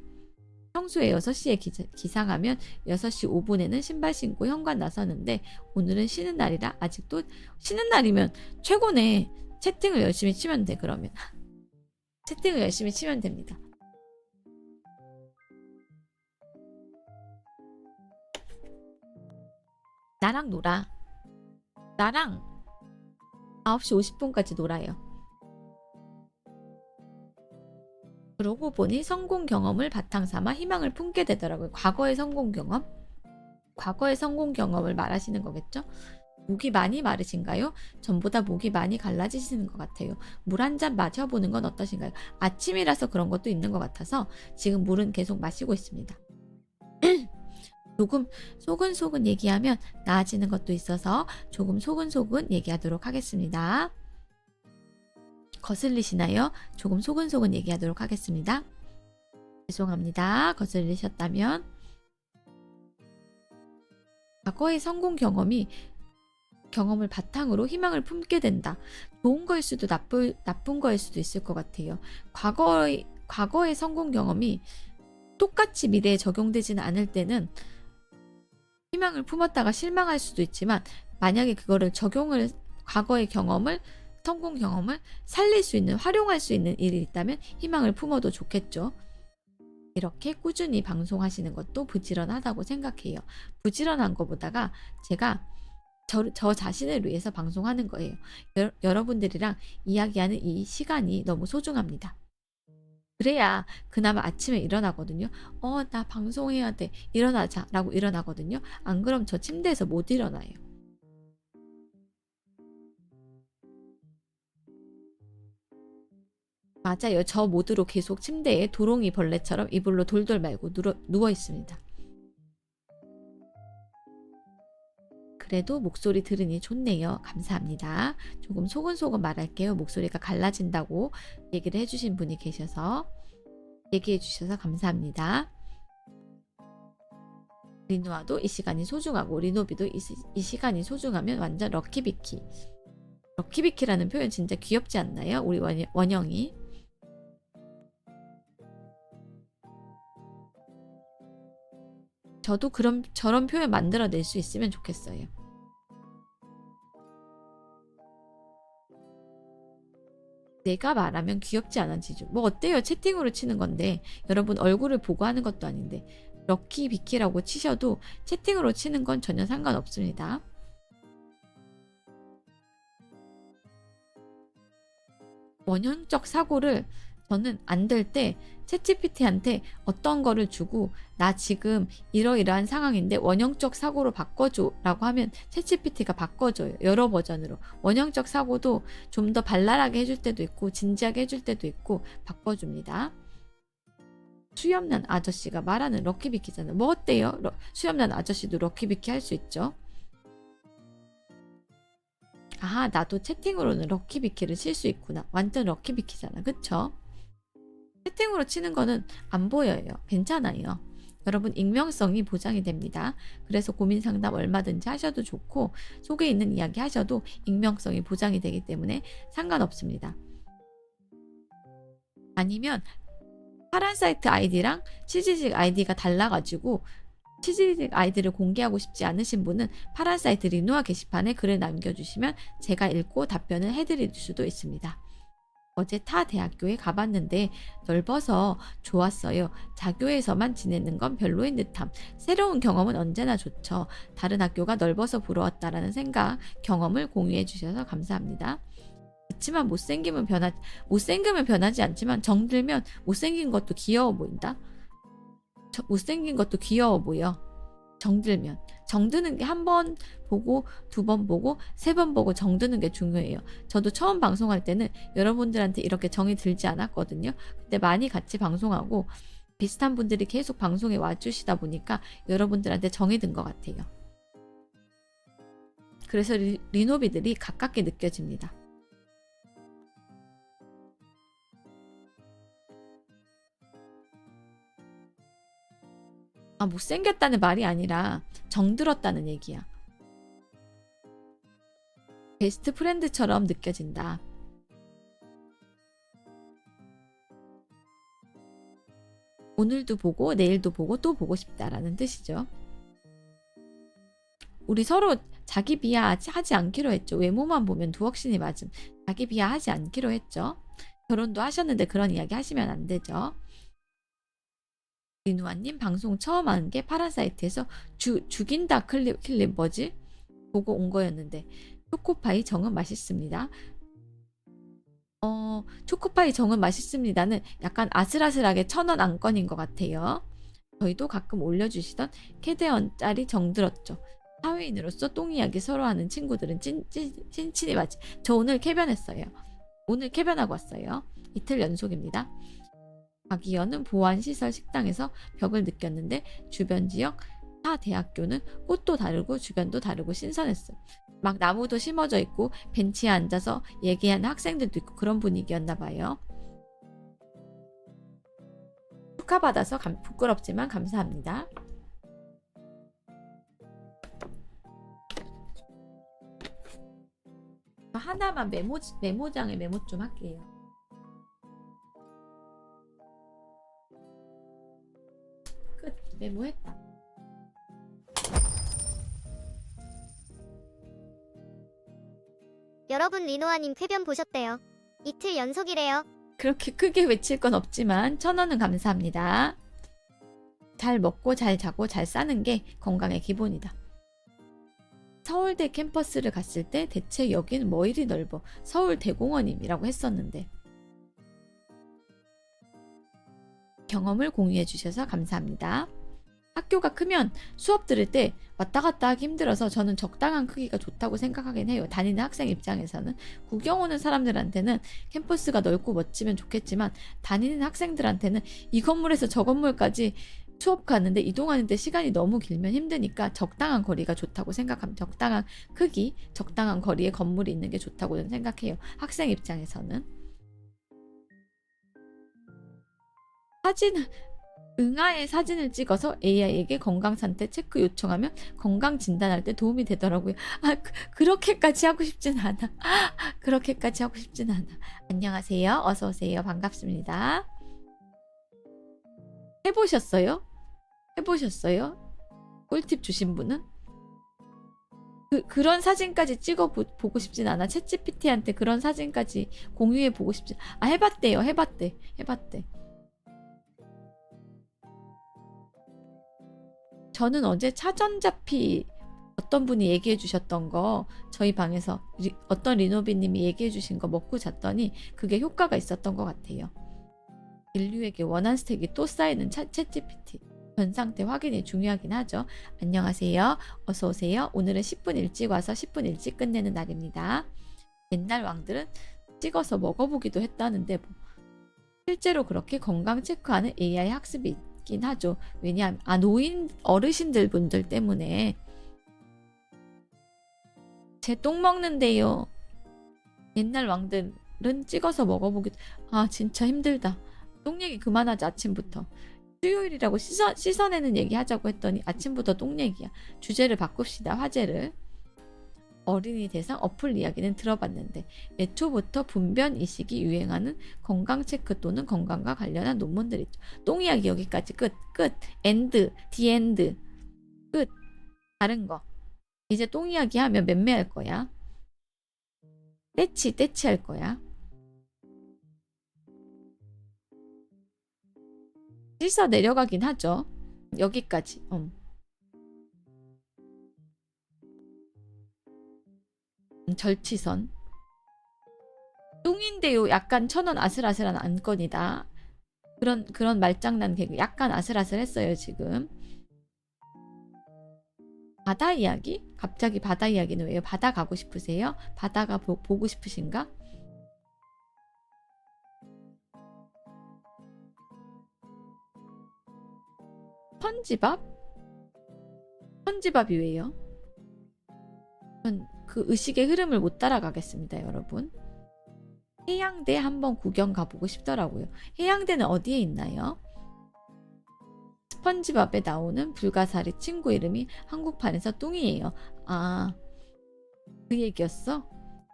평소에 6시에 기상하면 6시 5분에는 신발 신고 현관 나서는데 오늘은 쉬는 날이라 아직도 쉬는 날이면 최고네. 채팅을 열심히 치면 돼. 그러면 채팅을 열심히 치면 됩니다. 나랑 놀아. 나랑 9시 50분까지 놀아요. 그러고 보니 성공 경험을 바탕삼아 희망을 품게 되더라고요. 과거의 성공 경험? 과거의 성공 경험을 말하시는 거겠죠? 목이 많이 마르신가요? 전보다 목이 많이 갈라지시는 것 같아요. 물 한 잔 마셔보는 건 어떠신가요? 아침이라서 그런 것도 있는 것 같아서 지금 물은 계속 마시고 있습니다. 조금 소근소근 얘기하면 나아지는 것도 있어서 조금 소근소근 얘기하도록 하겠습니다. 거슬리시나요? 조금 소근소근 얘기하도록 하겠습니다. 죄송합니다. 거슬리셨다면. 과거의 성공 경험을 바탕으로 희망을 품게 된다. 좋은 거일 수도 나쁜 거일 수도 있을 것 같아요. 과거의 성공 경험이 똑같이 미래에 적용되지는 않을 때는 희망을 품었다가 실망할 수도 있지만 만약에 그거를 과거의 경험을 성공 경험을 살릴 수 있는, 활용할 수 있는 일이 있다면 희망을 품어도 좋겠죠. 이렇게 꾸준히 방송하시는 것도 부지런하다고 생각해요. 부지런한 것보다가 제가 저 자신을 위해서 방송하는 거예요. 여러분들이랑 이야기하는 이 시간이 너무 소중합니다. 그래야 그나마 아침에 일어나거든요. 나 방송해야 돼. 일어나자. 라고 일어나거든요. 안 그럼 저 침대에서 못 일어나요. 맞아요. 저 모드로 계속 침대에 도롱이 벌레처럼 이불로 돌돌 말고 누워 있습니다. 그래도 목소리 들으니 좋네요. 감사합니다. 조금 소근소근 말할게요. 목소리가 갈라진다고 얘기를 해주신 분이 계셔서 얘기해 주셔서 감사합니다. 리노아도 이 시간이 소중하고 리노비도 이 시간이 소중하면 완전 럭키비키. 럭키비키라는 표현 진짜 귀엽지 않나요? 우리 원영이. 저도 저런 표현 만들어낼 수 있으면 좋겠어요. 내가 말하면 귀엽지 않아지죠. 뭐 어때요? 채팅으로 치는 건데 여러분 얼굴을 보고 하는 것도 아닌데 럭키비키라고 치셔도 채팅으로 치는 건 전혀 상관없습니다. 원형적 사고를 저는 안 될 때 챗GPT한테 어떤 거를 주고 나 지금 이러이러한 상황인데 원형적 사고로 바꿔줘 라고 하면 챗GPT가 바꿔줘요. 여러 버전으로. 원형적 사고도 좀 더 발랄하게 해줄 때도 있고 진지하게 해줄 때도 있고 바꿔줍니다. 수염난 아저씨가 말하는 럭키비키잖아. 뭐 어때요? 수염난 아저씨도 럭키비키 할 수 있죠. 아, 나도 채팅으로는 럭키비키를 칠 수 있구나. 완전 럭키비키잖아. 그쵸? 채팅으로 치는 거는 안 보여요. 괜찮아요. 여러분 익명성이 보장이 됩니다. 그래서 고민 상담 얼마든지 하셔도 좋고 속에 있는 이야기 하셔도 익명성이 보장이 되기 때문에 상관없습니다. 아니면 파란 사이트 아이디랑 치지직 아이디가 달라가지고 치지직 아이디를 공개하고 싶지 않으신 분은 파란 사이트 리노아 게시판에 글을 남겨주시면 제가 읽고 답변을 해드릴 수도 있습니다. 어제 타 대학교에 가봤는데 넓어서 좋았어요. 자교에서만 지내는 건 별로인 듯함. 새로운 경험은 언제나 좋죠. 다른 학교가 넓어서 부러웠다라는 생각, 경험을 공유해 주셔서 감사합니다. 그렇지만 못생기면 변하지 않지만 정들면 못생긴 것도 귀여워 보인다. 못생긴 것도 귀여워 보여. 정드는 게 한 번 보고 두 번 보고 세 번 보고 정드는 게 중요해요. 저도 처음 방송할 때는 여러분들한테 이렇게 정이 들지 않았거든요. 근데 많이 같이 방송하고 비슷한 분들이 계속 방송에 와주시다 보니까 여러분들한테 정이 든 것 같아요. 그래서 리노비들이 가깝게 느껴집니다. 못생겼다는 말이 아니라 정들었다는 얘기야. 베스트 프렌드처럼 느껴진다. 오늘도 보고 내일도 보고 또 보고 싶다라는 뜻이죠. 우리 서로 자기 비하하지 않기로 했죠. 외모만 보면 두억신이 맞음. 자기 비하하지 않기로 했죠. 결혼도 하셨는데 그런 이야기 하시면 안 되죠. 리누아님 방송 처음 하는 게 파란 사이트에서 죽인다 클립 뭐지? 보고 온 거였는데 초코파이 정은 맛있습니다. 초코파이 정은 맛있습니다는 약간 아슬아슬하게 1,000원 안건인 것 같아요. 저희도 가끔 올려주시던 캐대언짜리 정들었죠. 사회인으로서 똥 이야기 서로 하는 친구들은 찐친이 맞지. 저 오늘 캐변했어요. 오늘 캐변하고 왔어요. 이틀 연속입니다. 박이연은 보안시설 식당에서 벽을 느꼈는데 주변 지역 타 대학교는 꽃도 다르고 주변도 다르고 신선했어요. 막 나무도 심어져 있고 벤치에 앉아서 얘기하는 학생들도 있고 그런 분위기였나 봐요. 축하받아서 부끄럽지만 감사합니다. 하나만 메모장에 메모 좀 할게요. 끝. 메모했다. 여러분 리노아님 쾌변 보셨대요. 이틀 연속이래요. 그렇게 크게 외칠 건 없지만 1,000원은 감사합니다. 잘 먹고 잘 자고 잘 싸는 게 건강의 기본이다. 서울대 캠퍼스를 갔을 때 대체 여긴 뭐 이리 넓어 서울대공원임이라고 했었는데 경험을 공유해 주셔서 감사합니다. 학교가 크면 수업 들을 때 왔다 갔다 하기 힘들어서 저는 적당한 크기가 좋다고 생각하긴 해요. 다니는 학생 입장에서는. 구경 오는 사람들한테는 캠퍼스가 넓고 멋지면 좋겠지만 다니는 학생들한테는 이 건물에서 저 건물까지 수업 가는데 이동하는데 시간이 너무 길면 힘드니까 적당한 거리가 좋다고 생각합니다. 적당한 크기, 적당한 거리에 건물이 있는 게 좋다고 저는 생각해요. 학생 입장에서는. 응아의 사진을 찍어서 AI에게 건강 상태 체크 요청하면 건강 진단할 때 도움이 되더라고요. 그렇게까지 하고 싶진 않아. 그렇게까지 하고 싶진 않아. 안녕하세요. 어서 오세요. 반갑습니다. 해보셨어요? 해보셨어요? 꿀팁 주신 분은? 그런 사진까지 보고 싶진 않아. 챗GPT한테 그런 사진까지 공유해 보고 싶진. 해봤대요. 해봤대. 저는 어제 차전자피 어떤 분이 얘기해 주셨던 거 저희 방에서 어떤 리노비님이 얘기해 주신 거 먹고 잤더니 그게 효과가 있었던 것 같아요. 인류에게 원한 스택이 또 쌓이는 챗GPT. 전 상태 확인이 중요하긴 하죠. 안녕하세요. 어서 오세요. 오늘은 10분 일찍 와서 10분 일찍 끝내는 날입니다. 옛날 왕들은 찍어서 먹어보기도 했다는데 실제로 그렇게 건강 체크하는 AI 학습이 있긴 하죠. 왜냐하면 노인 어르신들 분들 때문에 제 똥 먹는데요. 옛날 왕들은 찍어서 먹어보기도 진짜 힘들다. 똥 얘기 그만하자. 아침부터. 수요일이라고 씻어내는 얘기 하자고 했더니 아침부터 똥 얘기야. 주제를 바꿉시다. 화제를. 어린이 대상 어플 이야기는 들어봤는데 애초부터 분변 이식이 유행하는 건강 체크 또는 건강과 관련한 논문들 있죠. 똥 이야기 여기까지 끝. 엔드. 디엔드. 끝. 다른 거. 이제 똥 이야기 하면 맴매할 거야. 떼치 할 거야. 씻어 내려가긴 하죠. 여기까지. 절치선. 똥인데요. 약간 1,000원 아슬아슬한 안건이다. 그런 말장난 개그. 약간 아슬아슬했어요 지금. 바다 이야기? 갑자기 바다 이야기는 왜요? 바다 가고 싶으세요? 바다가 보고 싶으신가? 스펀지밥이 왜요? 전 그 의식의 흐름을 못 따라가겠습니다, 여러분. 해양대 한번 구경 가보고 싶더라고요. 해양대는 어디에 있나요? 스펀지밥에 나오는 불가사리 친구 이름이 한국판에서 뚱이에요. 그 얘기였어?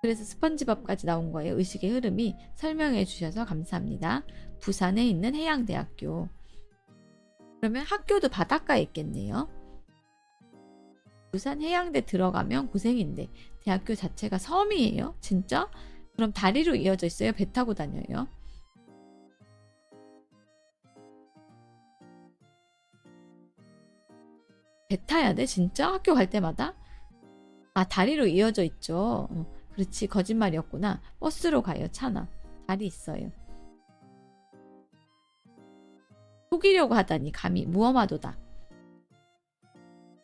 그래서 스펀지밥까지 나온 거예요. 의식의 흐름이. 설명해 주셔서 감사합니다. 부산에 있는 해양대학교. 그러면 학교도 바닷가에 있겠네요. 부산 해양대 들어가면 고생인데 대학교 자체가 섬이에요? 진짜? 그럼 다리로 이어져 있어요? 배 타고 다녀요? 배 타야 돼? 진짜? 학교 갈 때마다? 다리로 이어져 있죠. 그렇지. 거짓말이었구나. 버스로 가요. 차나. 다리 있어요. 속이려고 하다니 감히 무엄하도다.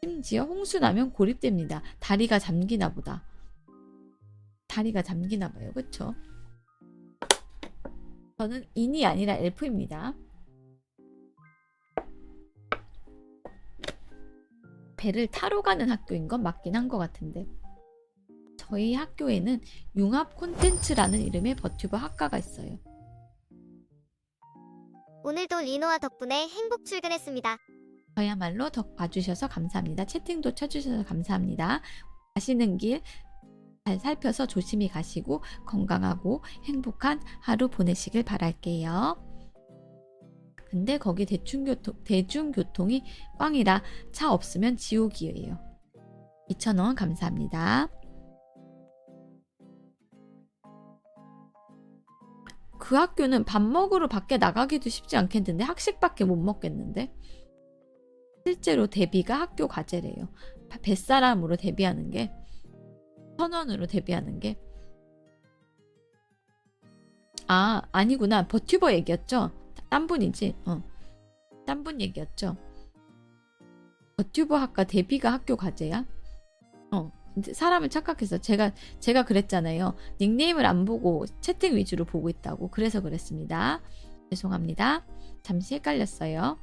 심지어 홍수 나면 고립됩니다. 다리가 잠기나 보다. 다리가 잠기나 봐요. 그쵸? 저는 인이 아니라 엘프입니다. 배를 타러 가는 학교인 건 맞긴 한 것 같은데 저희 학교에는 융합 콘텐츠라는 이름의 버튜버 학과가 있어요. 오늘도 리노아 덕분에 행복 출근했습니다. 저야말로 덕 봐주셔서 감사합니다. 채팅도 쳐주셔서 감사합니다. 가시는 길 잘 살펴서 조심히 가시고 건강하고 행복한 하루 보내시길 바랄게요. 근데 거기 대중교통이 꽝이라 차 없으면 지옥이에요. 2,000원 감사합니다. 그 학교는 밥 먹으러 밖에 나가기도 쉽지 않겠는데 학식밖에 못 먹겠는데. 실제로 데뷔가 학교 과제래요. 뱃사람으로 데뷔하는 게, 선원으로 데뷔하는 게. 아, 아니구나. 버튜버 얘기였죠. 딴 분이지. 딴 분 얘기였죠. 버튜버 학과 데뷔가 학교 과제야? 이제 사람을 착각해서 제가 그랬잖아요. 닉네임을 안 보고 채팅 위주로 보고 있다고. 그래서 그랬습니다. 죄송합니다. 잠시 헷갈렸어요.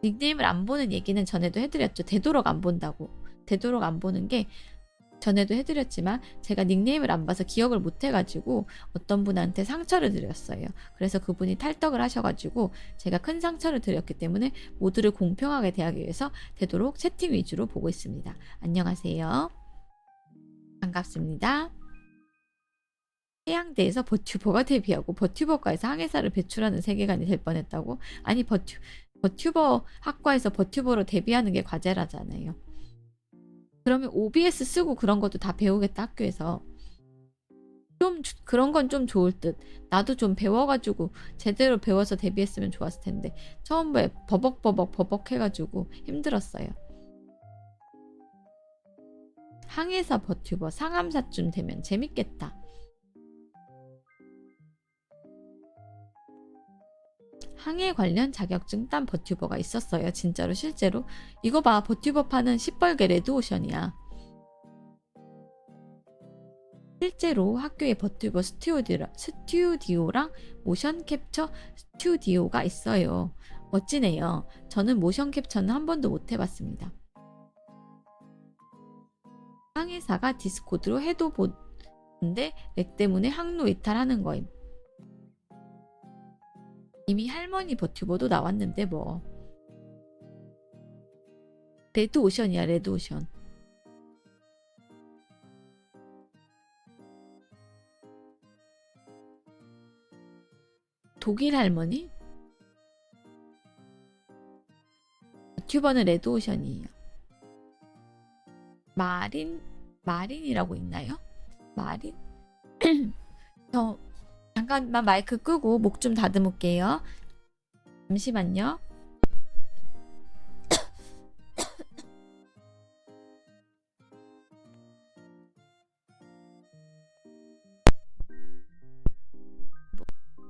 닉네임을 안 보는 얘기는 전에도 해드렸죠. 되도록 안 본다고. 되도록 안 보는 게 전에도 해드렸지만 제가 닉네임을 안 봐서 기억을 못 해가지고 어떤 분한테 상처를 드렸어요. 그래서 그분이 탈덕을 하셔가지고 제가 큰 상처를 드렸기 때문에 모두를 공평하게 대하기 위해서 되도록 채팅 위주로 보고 있습니다. 안녕하세요. 반갑습니다. 해양대에서 버튜버가 데뷔하고 버튜버과에서 항해사를 배출하는 세계관이 될 뻔했다고? 아니, 버튜버 학과에서 버튜버로 데뷔하는 게 과제라잖아요. 그러면 OBS 쓰고 그런 것도 다 배우겠다, 학교에서. 좀 그런 건 좀 좋을 듯. 나도 좀 배워가지고 제대로 배워서 데뷔했으면 좋았을 텐데 처음에 버벅 해가지고 힘들었어요. 항해사 버튜버 상암사쯤 되면 재밌겠다. 항해 관련 자격증 딴 버튜버가 있었어요. 진짜로 실제로. 이거 봐. 버튜버 파는 시뻘게 레드오션이야. 실제로 학교에 버튜버 스튜디오랑 모션 캡처 스튜디오가 있어요. 멋지네요. 저는 모션 캡처는 한 번도 못 해봤습니다. 항해사가 디스코드로 해도 보는데 렉 때문에 항로 이탈하는 거임. 이미 할머니 버튜버도 나왔는데 뭐. 레드오션이야, 레드오션. 독일 할머니? 버튜버는 레드오션이에요. 마린이라고 있나요? 마린? 저 잠깐만 마이크 끄고 목 좀 다듬을게요. 잠시만요.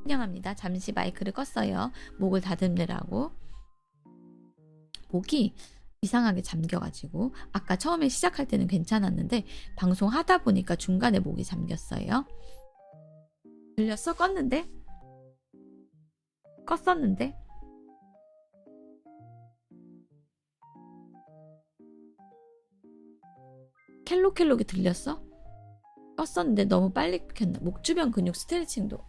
환영합니다. 잠시 마이크를 껐어요. 목을 다듬느라고. 목이 이상하게 잠겨가지고 아까 처음에 시작할 때는 괜찮았는데 방송 하다 보니까 중간에 목이 잠겼어요. 들렸어? 껐는데? 껐었는데? 켈로켈록이 들렸어? 껐었는데 너무 빨리 켰나? 목 주변 근육 스트레칭도.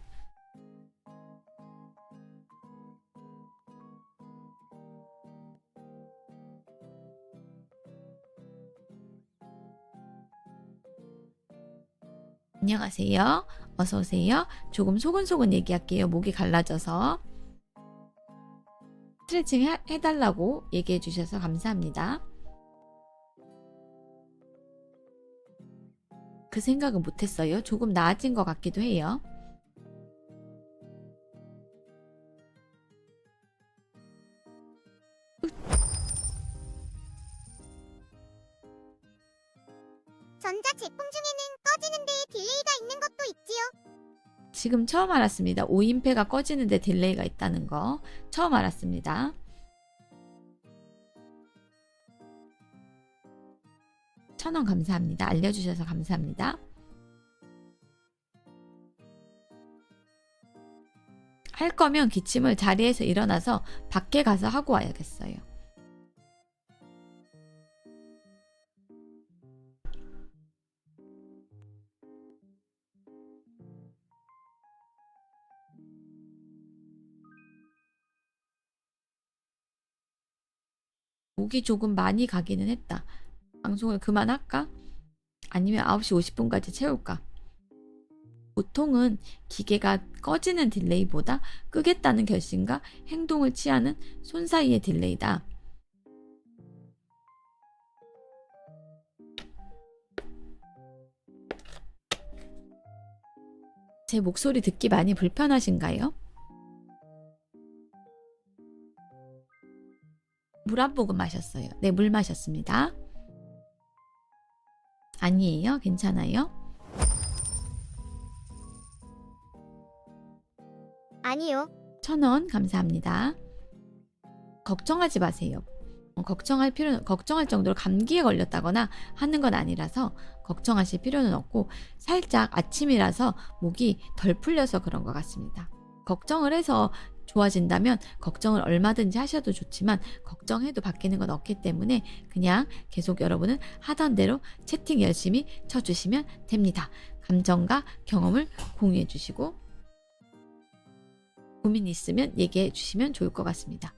안녕하세요. 어서오세요. 조금 소근소근 얘기할게요. 목이 갈라져서. 스트레칭 해달라고 얘기해 주셔서 감사합니다. 그 생각은 못했어요. 조금 나아진 것 같기도 해요. 전자제품 중에는 꺼지는 데에 딜레이가 있는 것도 있지요. 지금 처음 알았습니다. 오인패가 꺼지는데 딜레이가 있다는 거 처음 알았습니다. 1,000원 감사합니다. 알려주셔서 감사합니다. 할 거면 기침을 자리에서 일어나서 밖에 가서 하고 와야겠어요. 목이 조금 많이 가기는 했다. 방송을 그만할까? 아니면 9시 50분까지 채울까? 보통은 기계가 꺼지는 딜레이보다 끄겠다는 결심과 행동을 취하는 손 사이의 딜레이다. 제 목소리 듣기 많이 불편하신가요? 물 한 모금 마셨어요. 네, 물 마셨습니다. 아니에요? 괜찮아요? 아니요. 1,000원 감사합니다. 걱정하지 마세요. 걱정할 정도로 감기에 걸렸다거나 하는 건 아니라서 걱정하실 필요는 없고 살짝 아침이라서 목이 덜 풀려서 그런 것 같습니다. 걱정을 해서 좋아진다면 걱정을 얼마든지 하셔도 좋지만 걱정해도 바뀌는 건 없기 때문에 그냥 계속 여러분은 하던 대로 채팅 열심히 쳐주시면 됩니다. 감정과 경험을 공유해 주시고 고민 있으면 얘기해 주시면 좋을 것 같습니다.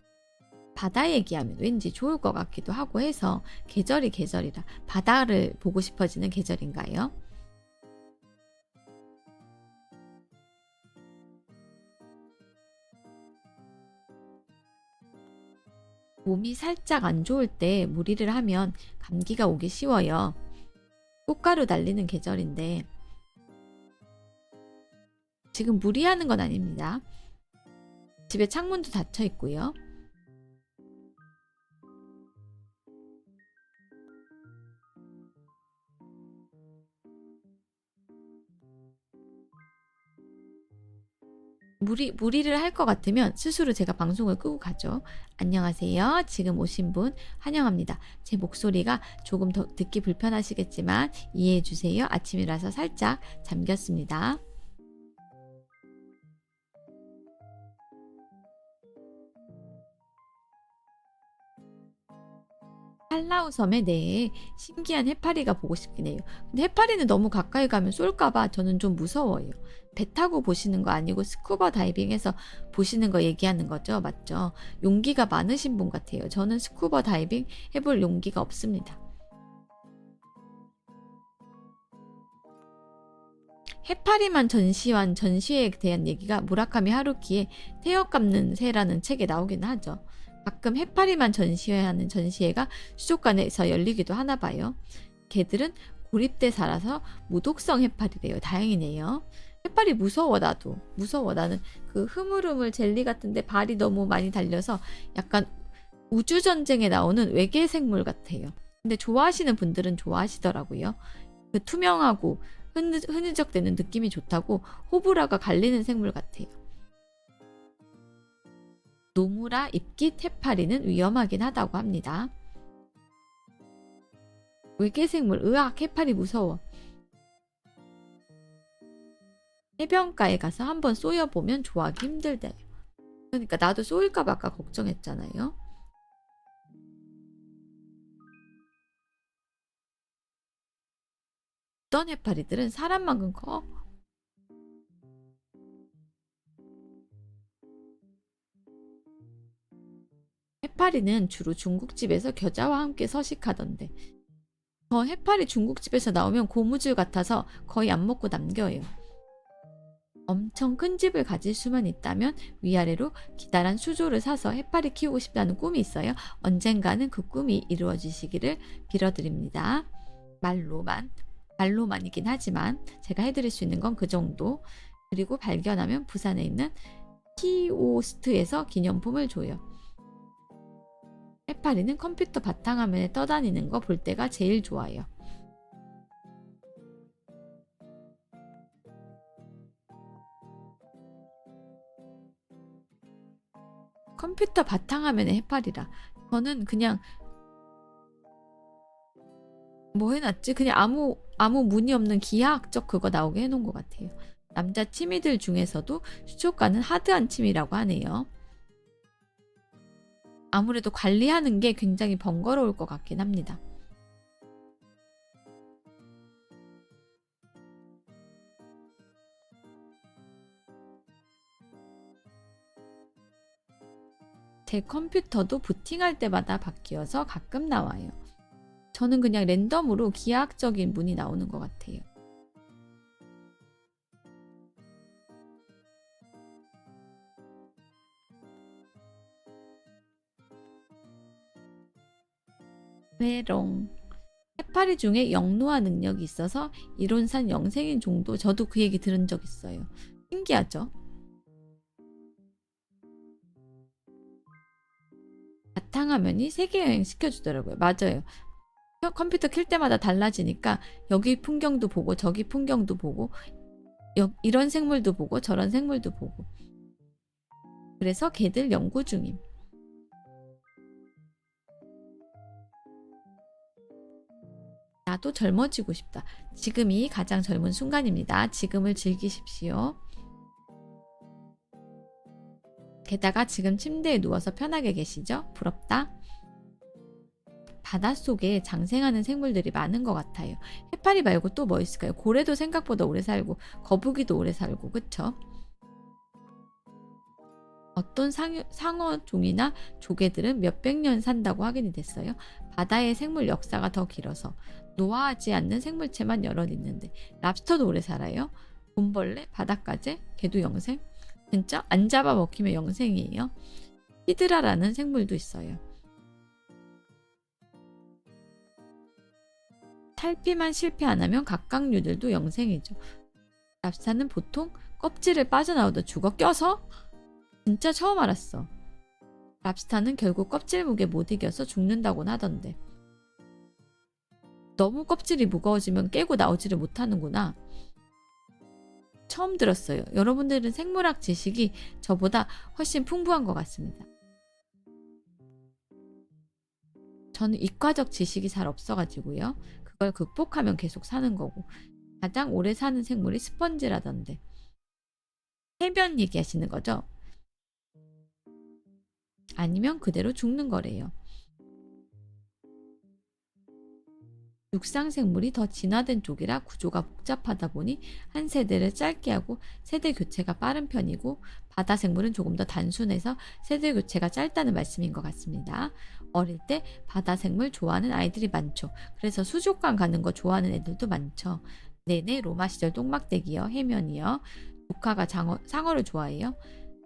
바다 얘기하면 왠지 좋을 것 같기도 하고 해서 계절이 계절이라 바다를 보고 싶어지는 계절인가요? 몸이 살짝 안 좋을 때 무리를 하면 감기가 오기 쉬워요. 꽃가루 날리는 계절인데 지금 무리하는 건 아닙니다. 집에 창문도 닫혀 있고요. 무리를 할 것 같으면 스스로 제가 방송을 끄고 가죠. 안녕하세요. 지금 오신 분 환영합니다. 제 목소리가 조금 더 듣기 불편하시겠지만 이해해 주세요. 아침이라서 살짝 잠겼습니다. 팔라우 섬에 네, 신기한 해파리가 보고 싶긴 해요. 근데 해파리는 너무 가까이 가면 쏠까봐 저는 좀 무서워요. 배 타고 보시는 거 아니고 스쿠버 다이빙해서 보시는 거 얘기하는 거죠? 맞죠? 용기가 많으신 분 같아요. 저는 스쿠버 다이빙 해볼 용기가 없습니다. 해파리만 전시한 전시회에 대한 얘기가 무라카미 하루키의 태엽 감는 새라는 책에 나오긴 하죠. 가끔 해파리만 전시회하는 전시회가 수족관에서 열리기도 하나 봐요. 걔들은 고립돼 살아서 무독성 해파리래요. 다행이네요. 해파리 무서워 나도. 무서워. 나는 그 흐물흐물 젤리 같은데 발이 너무 많이 달려서 약간 우주전쟁에 나오는 외계 생물 같아요. 근데 좋아하시는 분들은 좋아하시더라고요. 그 투명하고 흐느적대는 느낌이 좋다고 호불호가 갈리는 생물 같아요. 노무라 잎깃 해파리는 위험하긴 하다고 합니다. 외계생물 으악 해파리 무서워. 해변가에 가서 한번 쏘여보면 좋아하기 힘들대요. 그러니까 나도 쏘일까 봐 아까 걱정했잖아요. 어떤 해파리들은 사람만큼 커. 해파리는 주로 중국집에서 겨자와 함께 서식하던데 저 해파리 중국집에서 나오면 고무줄 같아서 거의 안 먹고 남겨요. 엄청 큰 집을 가질 수만 있다면 위아래로 기다란 수조를 사서 해파리 키우고 싶다는 꿈이 있어요. 언젠가는 그 꿈이 이루어지시기를 빌어드립니다. 말로만이긴 하지만 제가 해드릴 수 있는 건 그 정도. 그리고 발견하면 부산에 있는 키오스트에서 기념품을 줘요. 해파리는 컴퓨터 바탕화면에 떠다니는 거 볼 때가 제일 좋아요. 컴퓨터 바탕화면에 해파리라. 저는 그냥 뭐 해놨지? 그냥 아무 무늬 없는 기하학적 그거 나오게 해놓은 것 같아요. 남자 취미들 중에서도 수족관은 하드한 취미라고 하네요. 아무래도 관리하는 게 굉장히 번거로울 것 같긴 합니다. 제 컴퓨터도 부팅할 때마다 바뀌어서 가끔 나와요. 저는 그냥 랜덤으로 기하학적인 문이 나오는 것 같아요. 메롱. 해파리 중에 영노화 능력이 있어서 이론상 영생인 종도 저도 그 얘기 들은 적 있어요. 신기하죠? 바탕화면이 세계여행 시켜주더라고요. 맞아요. 컴퓨터 킬 때마다 달라지니까 여기 풍경도 보고 저기 풍경도 보고 이런 생물도 보고 저런 생물도 보고 그래서 걔들 연구 중임. 나도 젊어지고 싶다. 지금이 가장 젊은 순간입니다. 지금을 즐기십시오. 게다가 지금 침대에 누워서 편하게 계시죠? 부럽다. 바닷속에 장생하는 생물들이 많은 것 같아요. 해파리 말고 또 뭐 있을까요? 고래도 생각보다 오래 살고 거북이도 오래 살고 그쵸? 어떤 상어 종이나 조개들은 몇백 년 산다고 확인이 됐어요. 바다의 생물 역사가 더 길어서 노화하지 않는 생물체만 여럿 있는데 랍스터도 오래 살아요. 곰벌레, 바닷가재, 개도 영생. 진짜 안 잡아먹히면 영생이에요. 히드라라는 생물도 있어요. 탈피만 실패 안 하면 각각류들도 영생이죠. 랍스타는 보통 껍질을 빠져나오다 죽어 껴서? 진짜 처음 알았어. 랍스타는 결국 껍질 무게 못 이겨서 죽는다곤 하던데. 너무 껍질이 무거워지면 깨고 나오지를 못하는구나. 처음 들었어요. 여러분들은 생물학 지식이 저보다 훨씬 풍부한 것 같습니다. 저는 이과적 지식이 잘 없어가지고요. 그걸 극복하면 계속 사는 거고. 가장 오래 사는 생물이 스펀지라던데. 해변 얘기하시는 거죠? 아니면 그대로 죽는 거래요. 육상 생물이 더 진화된 쪽이라 구조가 복잡하다 보니 한 세대를 짧게 하고 세대 교체가 빠른 편이고 바다 생물은 조금 더 단순해서 세대 교체가 짧다는 말씀인 것 같습니다. 어릴 때 바다 생물 좋아하는 아이들이 많죠. 그래서 수족관 가는 거 좋아하는 애들도 많죠. 네네 로마 시절 똥막대기요. 해면이요. 조카가 상어를 좋아해요.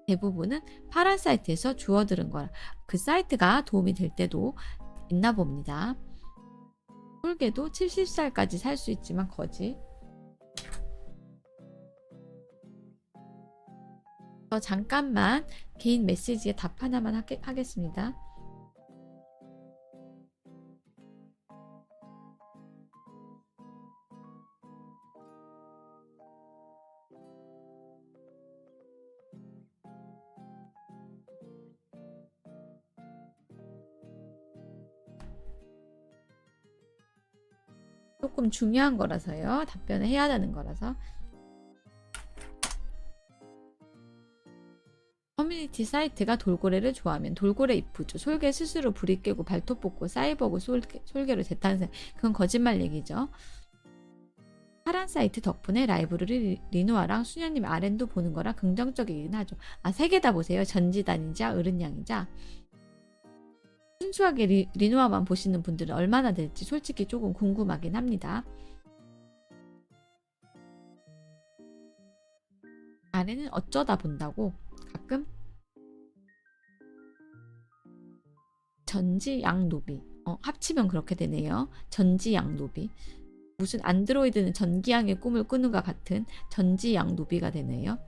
대부분은 파란 사이트에서 주워들은 거라 그 사이트가 도움이 될 때도 있나 봅니다. 홀개도 70살까지 살 수 있지만 거지. 저 잠깐만 개인 메시지에 답 하나만 하겠습니다. 조금 중요한 거라서요. 답변을 해야 하는 거라서. 커뮤니티 사이트가 돌고래를 좋아하면 돌고래 이쁘죠. 솔개 스스로 불이 깨고 발톱 뽑고 사이버그 솔개로 재탄생. 그건 거짓말 얘기죠. 파란 사이트 덕분에 라이브러리 리노아랑 수녀님 RN도 보는 거라 긍정적이긴 하죠. 아, 세 개 다 보세요. 전지단이자 어른양이자. 순수하게 리노아만 보시는 분들은 얼마나 될지 솔직히 조금 궁금하긴 합니다. 아래는 어쩌다 본다고 가끔 전지양노비 합치면 그렇게 되네요. 전지양노비 무슨 안드로이드는 전기양의 꿈을 꾸는 것 같은 전지양노비가 되네요.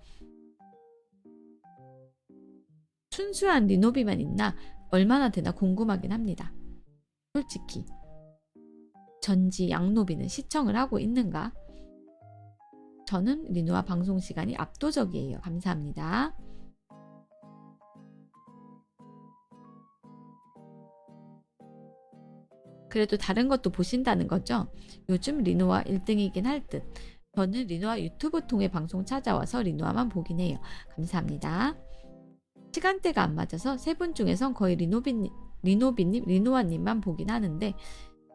순수한 리노비만 있나 얼마나 되나 궁금하긴 합니다. 솔직히 전지양노비는 시청을 하고 있는가? 저는 리노아 방송 시간이 압도적이에요. 감사합니다. 그래도 다른 것도 보신다는 거죠? 요즘 리노아 1등이긴 할 듯. 저는 리노아 유튜브 통해 방송 찾아와서 리노아만 보긴 해요. 감사합니다. 시간대가 안 맞아서 세 분 중에선 거의 리노비님, 리노아님만 보긴 하는데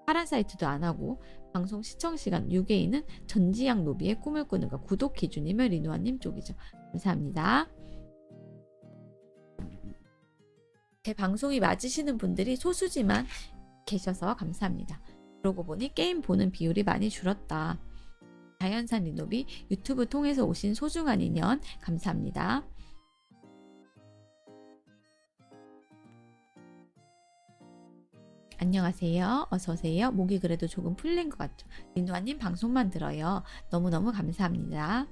파란 사이트도 안 하고 방송 시청 시간 6회에는 전지양 노비의 꿈을 꾸는 거 구독 기준이면 리노아님 쪽이죠. 감사합니다. 제 방송이 맞으시는 분들이 소수지만 계셔서 감사합니다. 그러고 보니 게임 보는 비율이 많이 줄었다. 자연산 리노비 유튜브 통해서 오신 소중한 인연 감사합니다. 안녕하세요. 어서오세요. 목이 그래도 조금 풀린 것 같죠? 민두아님 방송만 들어요. 너무너무 감사합니다.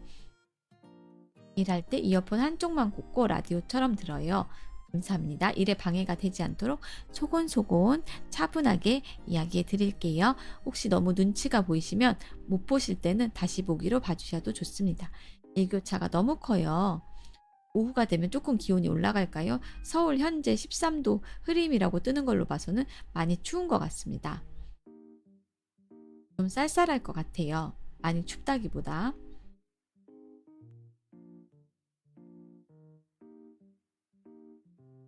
일할 때 이어폰 한쪽만 꽂고 라디오처럼 들어요. 감사합니다. 일에 방해가 되지 않도록 소곤소곤 차분하게 이야기해 드릴게요. 혹시 너무 눈치가 보이시면 못 보실 때는 다시 보기로 봐주셔도 좋습니다. 일교차가 너무 커요. 오후가 되면 조금 기온이 올라갈까요? 서울 현재 13도 흐림이라고 뜨는 걸로 봐서는 많이 추운 것 같습니다. 좀 쌀쌀할 것 같아요. 많이 춥다기보다.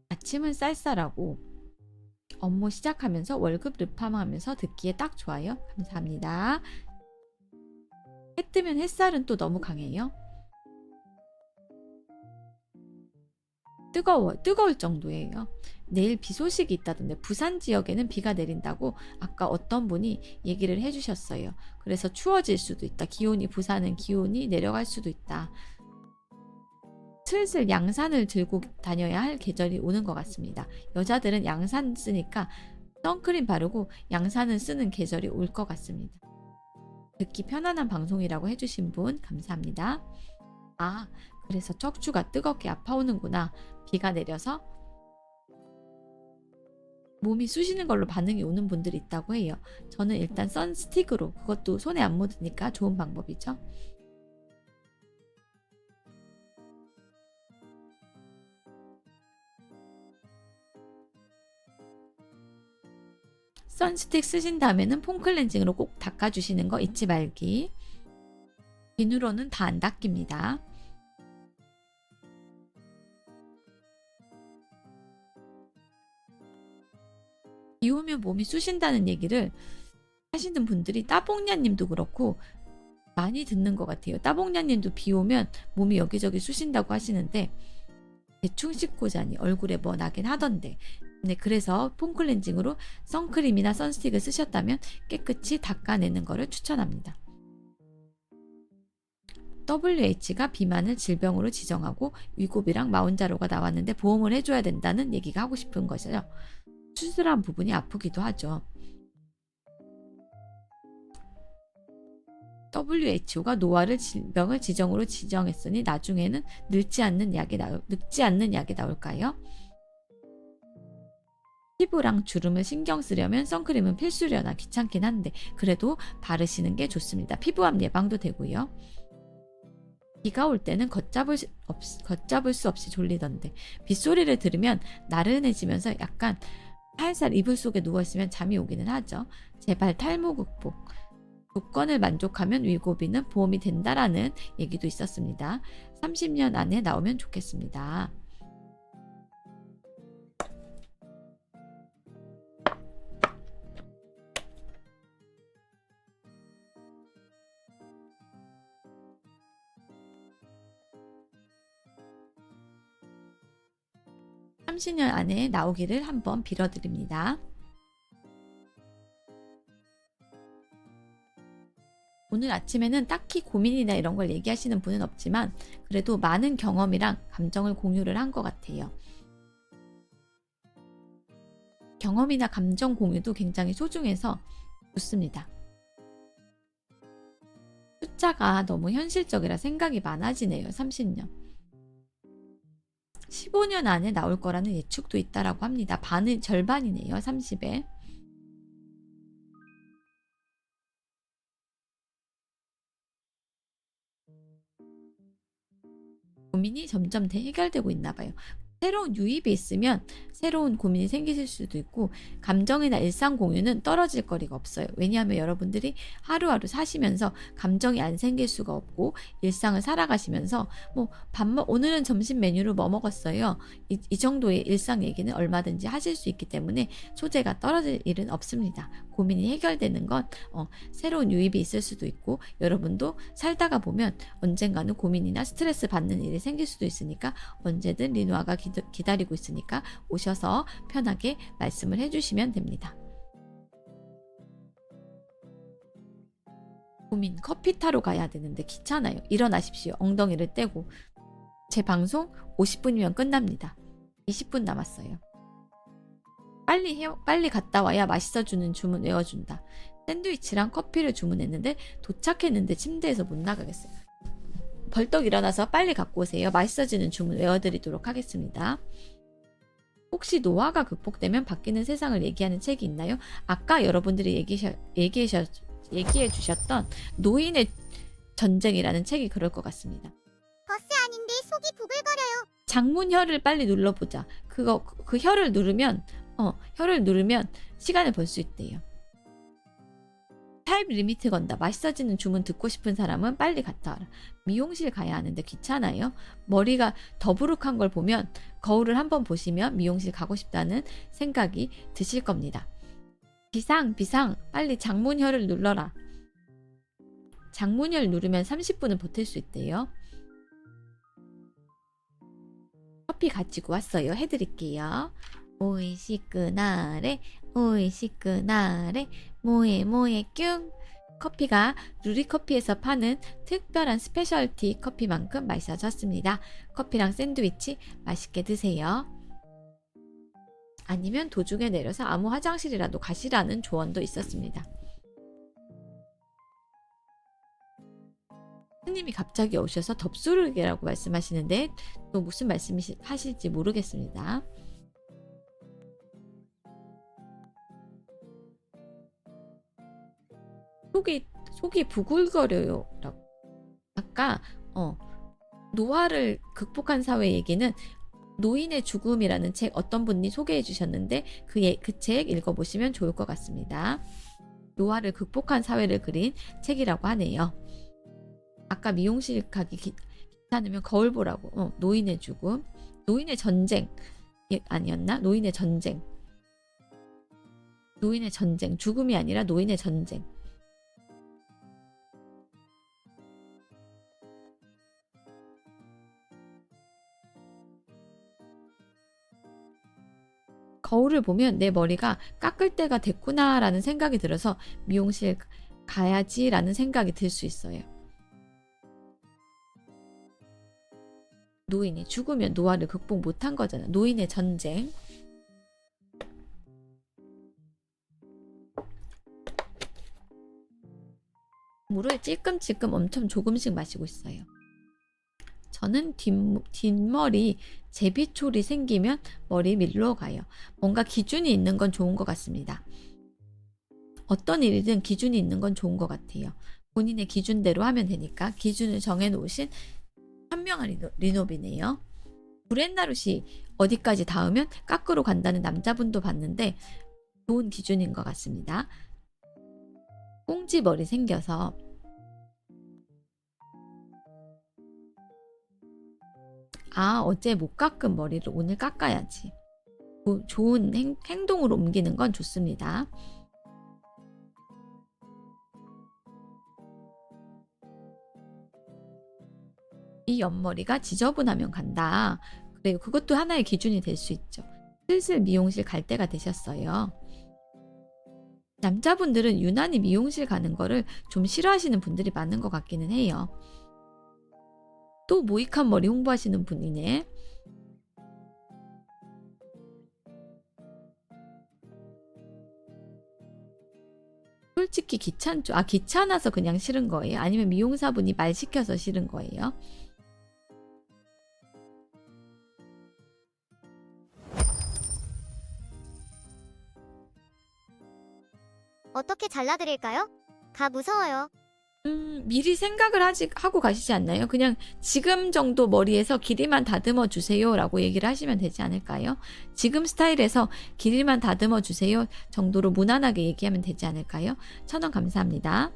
아침은 쌀쌀하고 업무 시작하면서 월급 르팜하면서 듣기에 딱 좋아요. 감사합니다. 해 뜨면 햇살은 또 너무 강해요. 뜨거울 정도예요. 내일 비 소식이 있다던데 부산 지역에는 비가 내린다고 아까 어떤 분이 얘기를 해주셨어요. 그래서 추워질 수도 있다. 부산은 기온이 내려갈 수도 있다. 슬슬 양산을 들고 다녀야 할 계절이 오는 것 같습니다. 여자들은 양산 쓰니까 선크림 바르고 양산을 쓰는 계절이 올 것 같습니다. 듣기 편안한 방송이라고 해주신 분 감사합니다. 아, 그래서 척추가 뜨겁게 아파오는구나. 비가 내려서 몸이 쑤시는 걸로 반응이 오는 분들이 있다고 해요. 저는 일단 선스틱으로, 그것도 손에 안 묻으니까 좋은 방법이죠. 선스틱 쓰신 다음에는 폼 클렌징으로 꼭 닦아주시는 거 잊지 말기. 비누로는 다 안 닦입니다. 비 오면 몸이 쑤신다는 얘기를 하시는 분들이 따봉냐님도 그렇고 많이 듣는 것 같아요. 따봉냐님도 비 오면 몸이 여기저기 쑤신다고 하시는데 대충 씻고 자니 얼굴에 뭐 나긴 하던데. 네, 그래서 폼 클렌징으로 선크림이나 선스틱을 쓰셨다면 깨끗이 닦아내는 것을 추천합니다. WH가 비만을 질병으로 지정하고 위고비랑 마운자로가 나왔는데 보험을 해줘야 된다는 얘기가 하고 싶은 것이죠. 수술한 부분이 아프기도 하죠. WHO가 노화를 질병을 지정으로 지정했으니 나중에는 늙지 않는 약이 나올까요? 피부랑 주름을 신경 쓰려면 선크림은 필수려나 귀찮긴 한데 그래도 바르시는 게 좋습니다. 피부암 예방도 되고요. 비가 올 때는 걷잡을 수 없이 졸리던데 빗소리를 들으면 나른해지면서 약간 살살 이불 속에 누워있으면 잠이 오기는 하죠. 제발 탈모 극복. 조건을 만족하면 위고비는 보험이 된다라는 얘기도 있었습니다. 30년 안에 나오면 좋겠습니다. (30년) 안에 나오기를 한번 빌어드립니다. 오늘 아침에는 딱히 고민이나 이런 걸 얘기하시는 분은 없지만 그래도 많은 경험이랑 감정을 공유를 한 것 같아요. 경험이나 감정 공유도 굉장히 소중해서 좋습니다. 숫자가 너무 현실적이라 생각이 많아지네요. 30년. 15년 안에 나올 거라는 예측도 있다라고 합니다. 절반이네요. 30에. 고민이 점점 해결되고 있나 봐요. 새로운 유입이 있으면 새로운 고민이 생기실 수도 있고 감정이나 일상 공유는 떨어질 거리가 없어요. 왜냐하면 여러분들이 하루하루 사시면서 감정이 안 생길 수가 없고 일상을 살아가시면서 오늘은 점심 메뉴로 뭐 먹었어요. 이 정도의 일상 얘기는 얼마든지 하실 수 있기 때문에 소재가 떨어질 일은 없습니다. 고민이 해결되는 건 새로운 유입이 있을 수도 있고 여러분도 살다가 보면 언젠가는 고민이나 스트레스 받는 일이 생길 수도 있으니까 언제든 리누아가 기다리고 있으니까 오셔서 편하게 말씀을 해주시면 됩니다. 고민 커피 타러 가야 되는데 귀찮아요. 일어나십시오. 엉덩이를 떼고. 제 방송 50분이면 끝납니다. 20분 남았어요. 빨리 갔다 와야 맛있어주는 주문 외워준다. 샌드위치랑 커피를 주문했는데 도착했는데 침대에서 못 나가겠어요. 벌떡 일어나서 빨리 갖고 오세요. 맛있어지는 주문 외워드리도록 하겠습니다. 혹시 노화가 극복되면 바뀌는 세상을 얘기하는 책이 있나요? 아까 여러분들이 얘기해 주셨던 노인의 전쟁이라는 책이 그럴 것 같습니다. 버스 아닌데 속이 부글거려요. 장문혀를 빨리 눌러보자. 그 혀를 누르면 시간을 벌 수 있대요. 타임 리미트 건다. 맛있어지는 주문 듣고 싶은 사람은 빨리 갔다 와라. 미용실 가야 하는데 귀찮아요? 머리가 더부룩한 걸 보면 거울을 한번 보시면 미용실 가고 싶다는 생각이 드실 겁니다. 비상 빨리 장문혀를 눌러라. 장문혀를 누르면 30분은 버틸 수 있대요. 커피 가지고 왔어요. 해드릴게요. 오이시끄나레 오이시끄나레 모에 뀨. 커피가 루리커피에서 파는 특별한 스페셜티 커피만큼 맛있어졌습니다. 커피랑 샌드위치 맛있게 드세요. 아니면 도중에 내려서 아무 화장실이라도 가시라는 조언도 있었습니다. 스님이 갑자기 오셔서 덥수룩이라고 말씀하시는데 또 무슨 말씀하실지 모르겠습니다. 속이 부글거려요. 아까 노화를 극복한 사회 얘기는 노인의 죽음이라는 책 어떤 분이 소개해 주셨는데 그 책 읽어보시면 좋을 것 같습니다. 노화를 극복한 사회를 그린 책이라고 하네요. 아까 미용실 가기 귀찮으면 거울 보라고. 노인의 죽음, 노인의 전쟁 아니었나? 노인의 전쟁, 죽음이 아니라 노인의 전쟁. 거울을 보면 내 머리가 깎을 때가 됐구나 라는 생각이 들어서 미용실 가야지 라는 생각이 들 수 있어요. 노인이 죽으면 노화를 극복 못한 거잖아. 노인의 전쟁. 물을 찔끔찔끔 엄청 조금씩 마시고 있어요. 저는 뒷머리 제비촐이 생기면 머리 밀러 가요. 뭔가 기준이 있는 건 좋은 것 같습니다. 어떤 일이든 기준이 있는 건 좋은 것 같아요. 본인의 기준대로 하면 되니까 기준을 정해놓으신 현명한 리노비네요. 브렛나룻이 어디까지 닿으면 깎으러 간다는 남자분도 봤는데 좋은 기준인 것 같습니다. 꽁지 머리 생겨서 어제 못 깎은 머리를 오늘 깎아야지. 좋은 행동으로 옮기는 건 좋습니다. 이 옆머리가 지저분하면 간다. 그래요. 그것도 하나의 기준이 될 수 있죠. 슬슬 미용실 갈 때가 되셨어요. 남자분들은 유난히 미용실 가는 거를 좀 싫어하시는 분들이 많은 것 같기는 해요. 또 모이칸 머리 홍보하시는 분이네. 솔직히 귀찮죠. 귀찮아서 그냥 싫은 거예요? 아니면 미용사분이 말 시켜서 싫은 거예요? 어떻게 잘라드릴까요? 다 무서워요. 미리 생각을 하고 가시지 않나요? 그냥 지금 정도 머리에서 길이만 다듬어 주세요 라고 얘기를 하시면 되지 않을까요? 지금 스타일에서 길이만 다듬어 주세요 정도로 무난하게 얘기하면 되지 않을까요? 1,000원 감사합니다.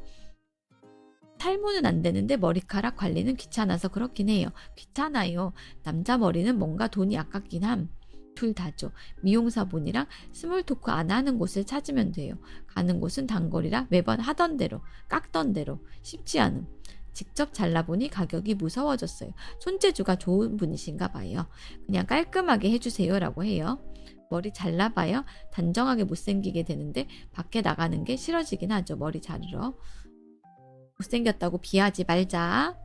탈모는 안 되는데 머리카락 관리는 귀찮아서 그렇긴 해요. 귀찮아요. 남자 머리는 뭔가 돈이 아깝긴 함. 둘 다죠. 미용사분이랑 스몰 토크 안 하는 곳을 찾으면 돼요. 가는 곳은 단거리라 매번 하던 대로 깎던 대로 쉽지 않음. 직접 잘라보니 가격이 무서워졌어요. 손재주가 좋은 분이신가 봐요. 그냥 깔끔하게 해주세요 라고 해요. 머리 잘라봐요. 단정하게 못생기게 되는데 밖에 나가는 게 싫어지긴 하죠. 머리 자르러. 못생겼다고 비하지 말자.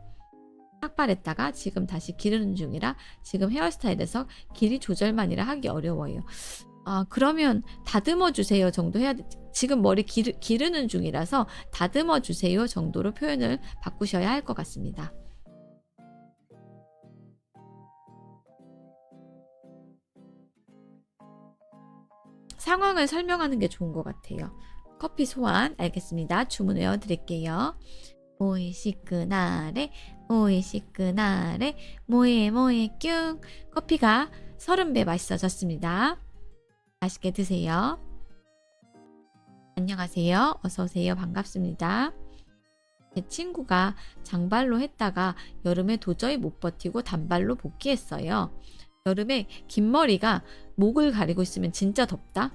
삭발했다가 지금 다시 기르는 중이라 지금 헤어스타일에서 길이 조절만이라 하기 어려워요. 아, 그러면 다듬어 주세요 정도 해야 돼. 지금 머리 기르는 중이라서 다듬어 주세요 정도로 표현을 바꾸셔야 할 것 같습니다. 상황을 설명하는 게 좋은 것 같아요. 커피 소환 알겠습니다. 주문 외워드릴게요. 오이시끄나레 오이시끄나레 모에 뀨. 커피가 30배 맛있어졌습니다. 맛있게 드세요. 안녕하세요. 어서오세요. 반갑습니다. 제 친구가 장발로 했다가 여름에 도저히 못 버티고 단발로 복귀했어요. 여름에 긴 머리가 목을 가리고 있으면 진짜 덥다.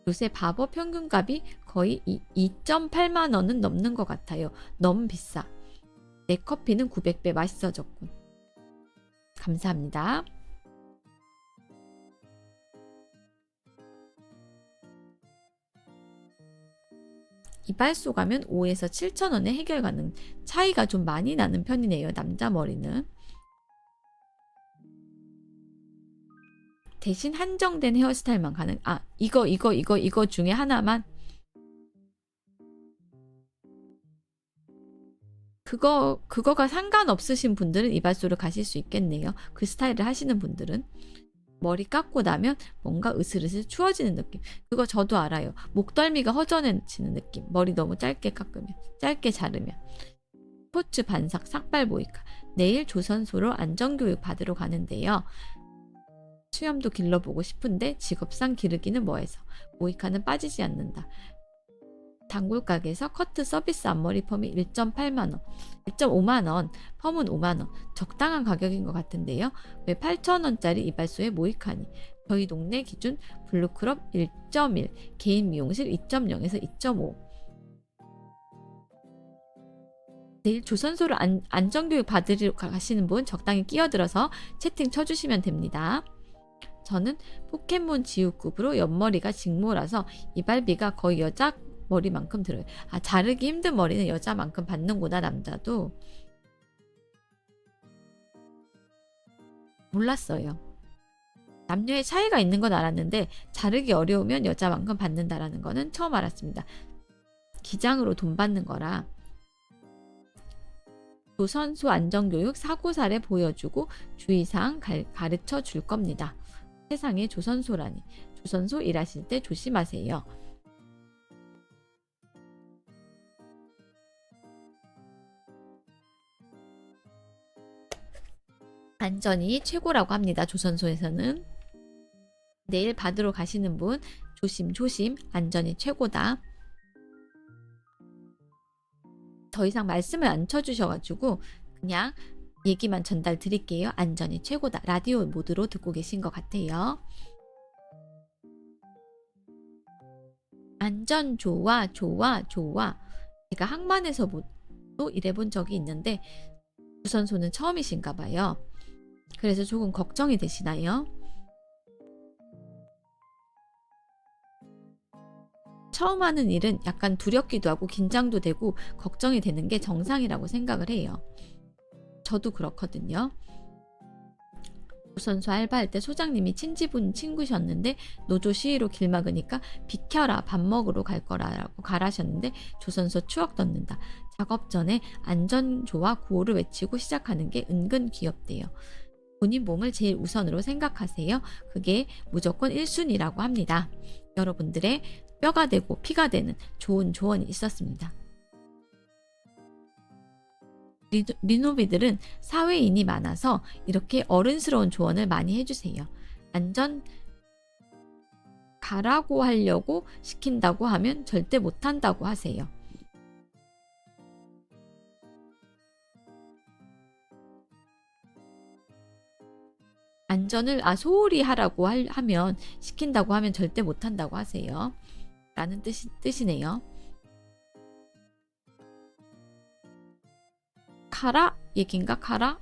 요새 바버 평균값이 거의 2.8만 원은 넘는 것 같아요. 너무 비싸. 내 커피는 900배 맛있어졌군. 감사합니다. 이발소 가면 5에서 7천 원에 해결 가능. 차이가 좀 많이 나는 편이네요. 남자 머리는. 대신 한정된 헤어스타일만 가능. 아, 이거 중에 하나만. 그거가 상관없으신 분들은 이발소를 가실 수 있겠네요. 그 스타일을 하시는 분들은. 머리 깎고 나면 뭔가 으슬으슬 추워지는 느낌. 그거 저도 알아요. 목덜미가 허전해지는 느낌. 머리 너무 짧게 깎으면, 짧게 자르면. 스포츠 반삭 삭발 모이카. 내일 조선소로 안전교육 받으러 가는데요. 수염도 길러보고 싶은데 직업상 기르기는 뭐해서. 모이카는 빠지지 않는다. 단골 가게에서 커트 서비스 앞머리 펌이 1.8만원, 1.5만원, 펌은 5만원. 적당한 가격인 것 같은데요. 왜 8,000원짜리 이발소에 모이카니? 저희 동네 기준 블루클럽 1.1, 개인 미용실 2.0에서 2.5. 내일 조선소로 안전교육 받으러 가시는 분 적당히 끼어들어서 채팅 쳐주시면 됩니다. 저는 포켓몬 지우급으로 옆머리가 직모라서 이발비가 거의 여자 머리만큼 들어요. 아, 자르기 힘든 머리는 여자만큼 받는구나, 남자도. 몰랐어요. 남녀의 차이가 있는 건 알았는데 자르기 어려우면 여자만큼 받는다라는 거는 처음 알았습니다. 기장으로 돈 받는 거라. 조선소 안전교육 사고 사례 보여주고 주의사항 가르쳐 줄 겁니다. 세상에 조선소라니. 조선소 일하실 때 조심하세요. 안전이 최고라고 합니다. 조선소에서는. 내일 받으러 가시는 분 조심 안전이 최고다. 더 이상 말씀을 안 쳐주셔가지고 그냥 얘기만 전달 드릴게요. 안전이 최고다. 라디오 모드로 듣고 계신 것 같아요. 안전 좋아. 제가 항만에서도 일해본 적이 있는데 조선소는 처음이신가 봐요. 그래서 조금 걱정이 되시나요? 처음 하는 일은 약간 두렵기도 하고 긴장도 되고 걱정이 되는 게 정상이라고 생각을 해요. 저도 그렇거든요. 조선소 알바할 때 소장님이 친지분 친구셨는데 노조 시위로 길 막으니까 비켜라, 밥 먹으러 갈 거라고 가라셨는데 조선소 추억 돋는다. 작업 전에 안전조와 구호를 외치고 시작하는 게 은근 귀엽대요. 본인 몸을 제일 우선으로 생각하세요. 그게 무조건 1순위라고 합니다. 여러분들의 뼈가 되고 피가 되는 좋은 조언이 있었습니다. 리노비들은 사회인이 많아서 이렇게 어른스러운 조언을 많이 해주세요. 안전 가라고 하려고 시킨다고 하면 절대 못한다고 하세요. 안전을 소홀히 하라고 하면 시킨다고 하면 절대 못한다고 하세요. 라는 뜻이네요. 가라? 얘긴가? 가라?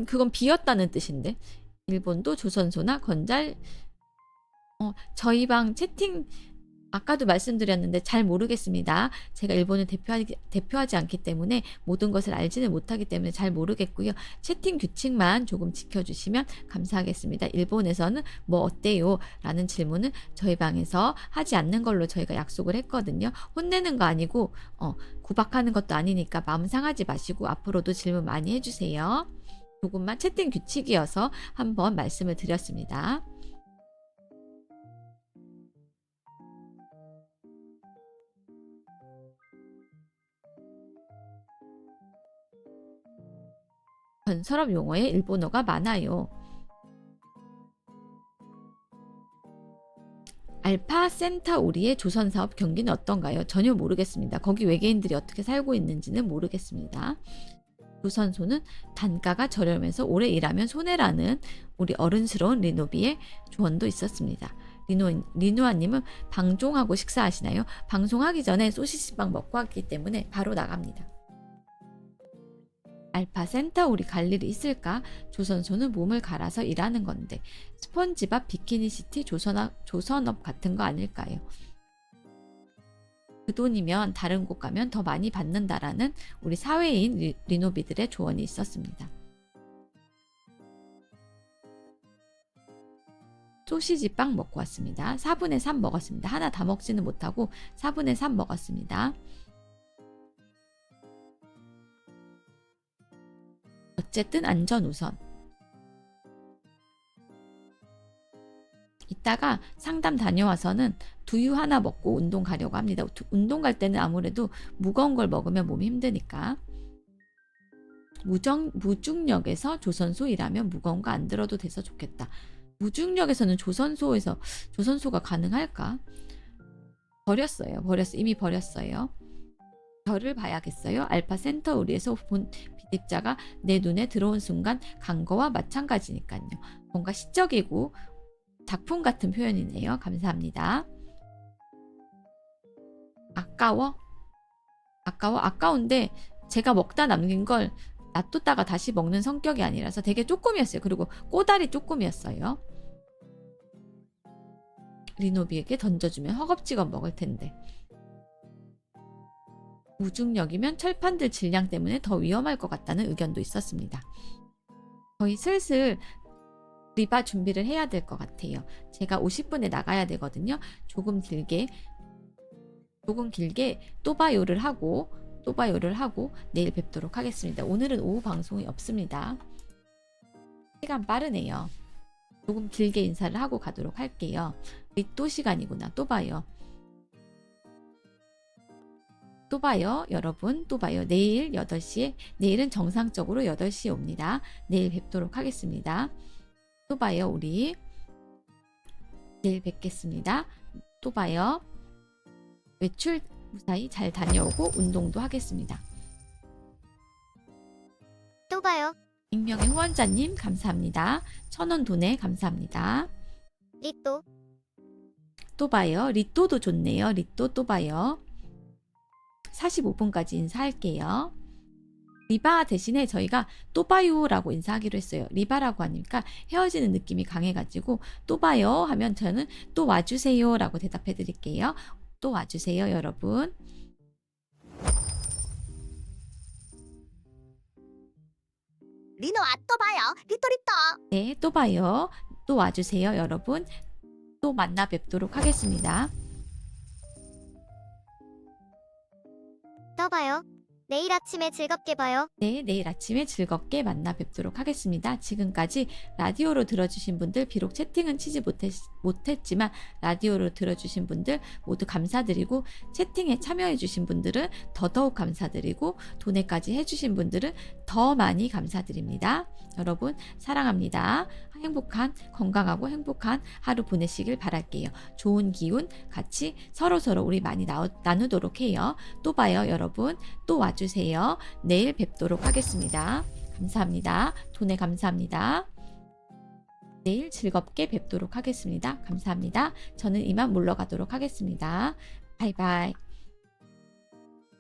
그건 비었다는 뜻인데. 일본도 조선소나 건잘 저희 방 채팅 아까도 말씀드렸는데 잘 모르겠습니다. 제가 일본을 대표하지 않기 때문에 모든 것을 알지는 못하기 때문에 잘 모르겠고요. 채팅 규칙만 조금 지켜주시면 감사하겠습니다. 일본에서는 뭐 어때요? 라는 질문은 저희 방에서 하지 않는 걸로 저희가 약속을 했거든요. 혼내는 거 아니고 구박하는 것도 아니니까 마음 상하지 마시고 앞으로도 질문 많이 해주세요. 조금만 채팅 규칙이어서 한번 말씀을 드렸습니다. 건설업 용어에 일본어가 많아요. 알파 센타우리의 조선사업 경기는 어떤가요? 전혀 모르겠습니다. 거기 외계인들이 어떻게 살고 있는지는 모르겠습니다. 조선소는 단가가 저렴해서 오래 일하면 손해라는 우리 어른스러운 리노비의 조언도 있었습니다. 리노아님은 방종하고 식사하시나요? 방송하기 전에 소시지빵 먹고 왔기 때문에 바로 나갑니다. 알파 센타우리 갈 일이 있을까? 조선소는 몸을 갈아서 일하는 건데 스펀지밥 비키니시티 조선업 같은 거 아닐까요? 그 돈이면 다른 곳 가면 더 많이 받는다라는 우리 사회인 리노비들의 조언이 있었습니다. 소시지빵 먹고 왔습니다. 4분의 3 먹었습니다. 하나 다 먹지는 못하고 4분의 3 먹었습니다. 어쨌든 안전 우선. 이따가 상담 다녀와서는 두유 하나 먹고 운동 가려고 합니다. 운동 갈 때는 아무래도 무거운 걸 먹으면 몸이 힘드니까. 무중력에서 조선소 일하면 무거운 거 안 들어도 돼서 좋겠다. 무중력에서는 조선소가 가능할까? 이미 버렸어요. 별을 봐야겠어요. 알파 센터우리에서 본 비집자가 내 눈에 들어온 순간 간 거와 마찬가지니까요. 뭔가 시적이고 작품 같은 표현이네요. 감사합니다. 아까운데 제가 먹다 남긴 걸 놔뒀다가 다시 먹는 성격이 아니라서 되게 조금이었어요. 그리고 꼬다리 조금이었어요. 리노비에게 던져주면 허겁지겁 먹을 텐데. 무중력이면 철판들 질량 때문에 더 위험할 것 같다는 의견도 있었습니다. 저희 슬슬 리바 준비를 해야 될 것 같아요. 제가 50분에 나가야 되거든요. 조금 길게 또바요를 하고 내일 뵙도록 하겠습니다. 오늘은 오후 방송이 없습니다. 시간 빠르네요. 조금 길게 인사를 하고 가도록 할게요. 리또 시간이구나. 또 봐요 여러분. 또 봐요. 내일 8시에 내일은 정상적으로 8시에 옵니다. 내일 뵙도록 하겠습니다. 또 봐요. 우리 내일 뵙겠습니다. 또 봐요. 외출 무사히 잘 다녀오고 운동도 하겠습니다. 또 봐요. 익명의 후원자님 감사합니다. 1,000원 도네 감사합니다. 리또. 또 봐요. 리또도 좋네요. 리또 또 봐요. 45분까지 인사할게요. 리바 대신에 저희가 또 봐요라고 인사하기로 했어요. 리바라고 하니까 헤어지는 느낌이 강해가지고 또 봐요 하면 저는 또 와주세요 라고 대답해 드릴게요. 또 와주세요 여러분. 리노아 또 봐요. 리또. 네, 또 봐요. 또 와주세요 여러분. 또 만나 뵙도록 하겠습니다. 또 봐요. 내일 아침에 즐겁게 봐요. 네, 내일 아침에 즐겁게 만나 뵙도록 하겠습니다. 지금까지 라디오로 들어주신 분들, 비록 채팅은 치지 못했지만 라디오로 들어주신 분들 모두 감사드리고, 채팅에 참여해주신 분들은 더더욱 감사드리고, 도네까지 해주신 분들은 더 많이 감사드립니다. 여러분 사랑합니다. 행복한, 건강하고 행복한 하루 보내시길 바랄게요. 좋은 기운 같이 서로서로 우리 많이 나누도록 해요. 또 봐요 여러분. 또 와주세요. 내일 뵙도록 하겠습니다. 감사합니다. 돈에 감사합니다. 내일 즐겁게 뵙도록 하겠습니다. 감사합니다. 저는 이만 물러가도록 하겠습니다. 바이바이.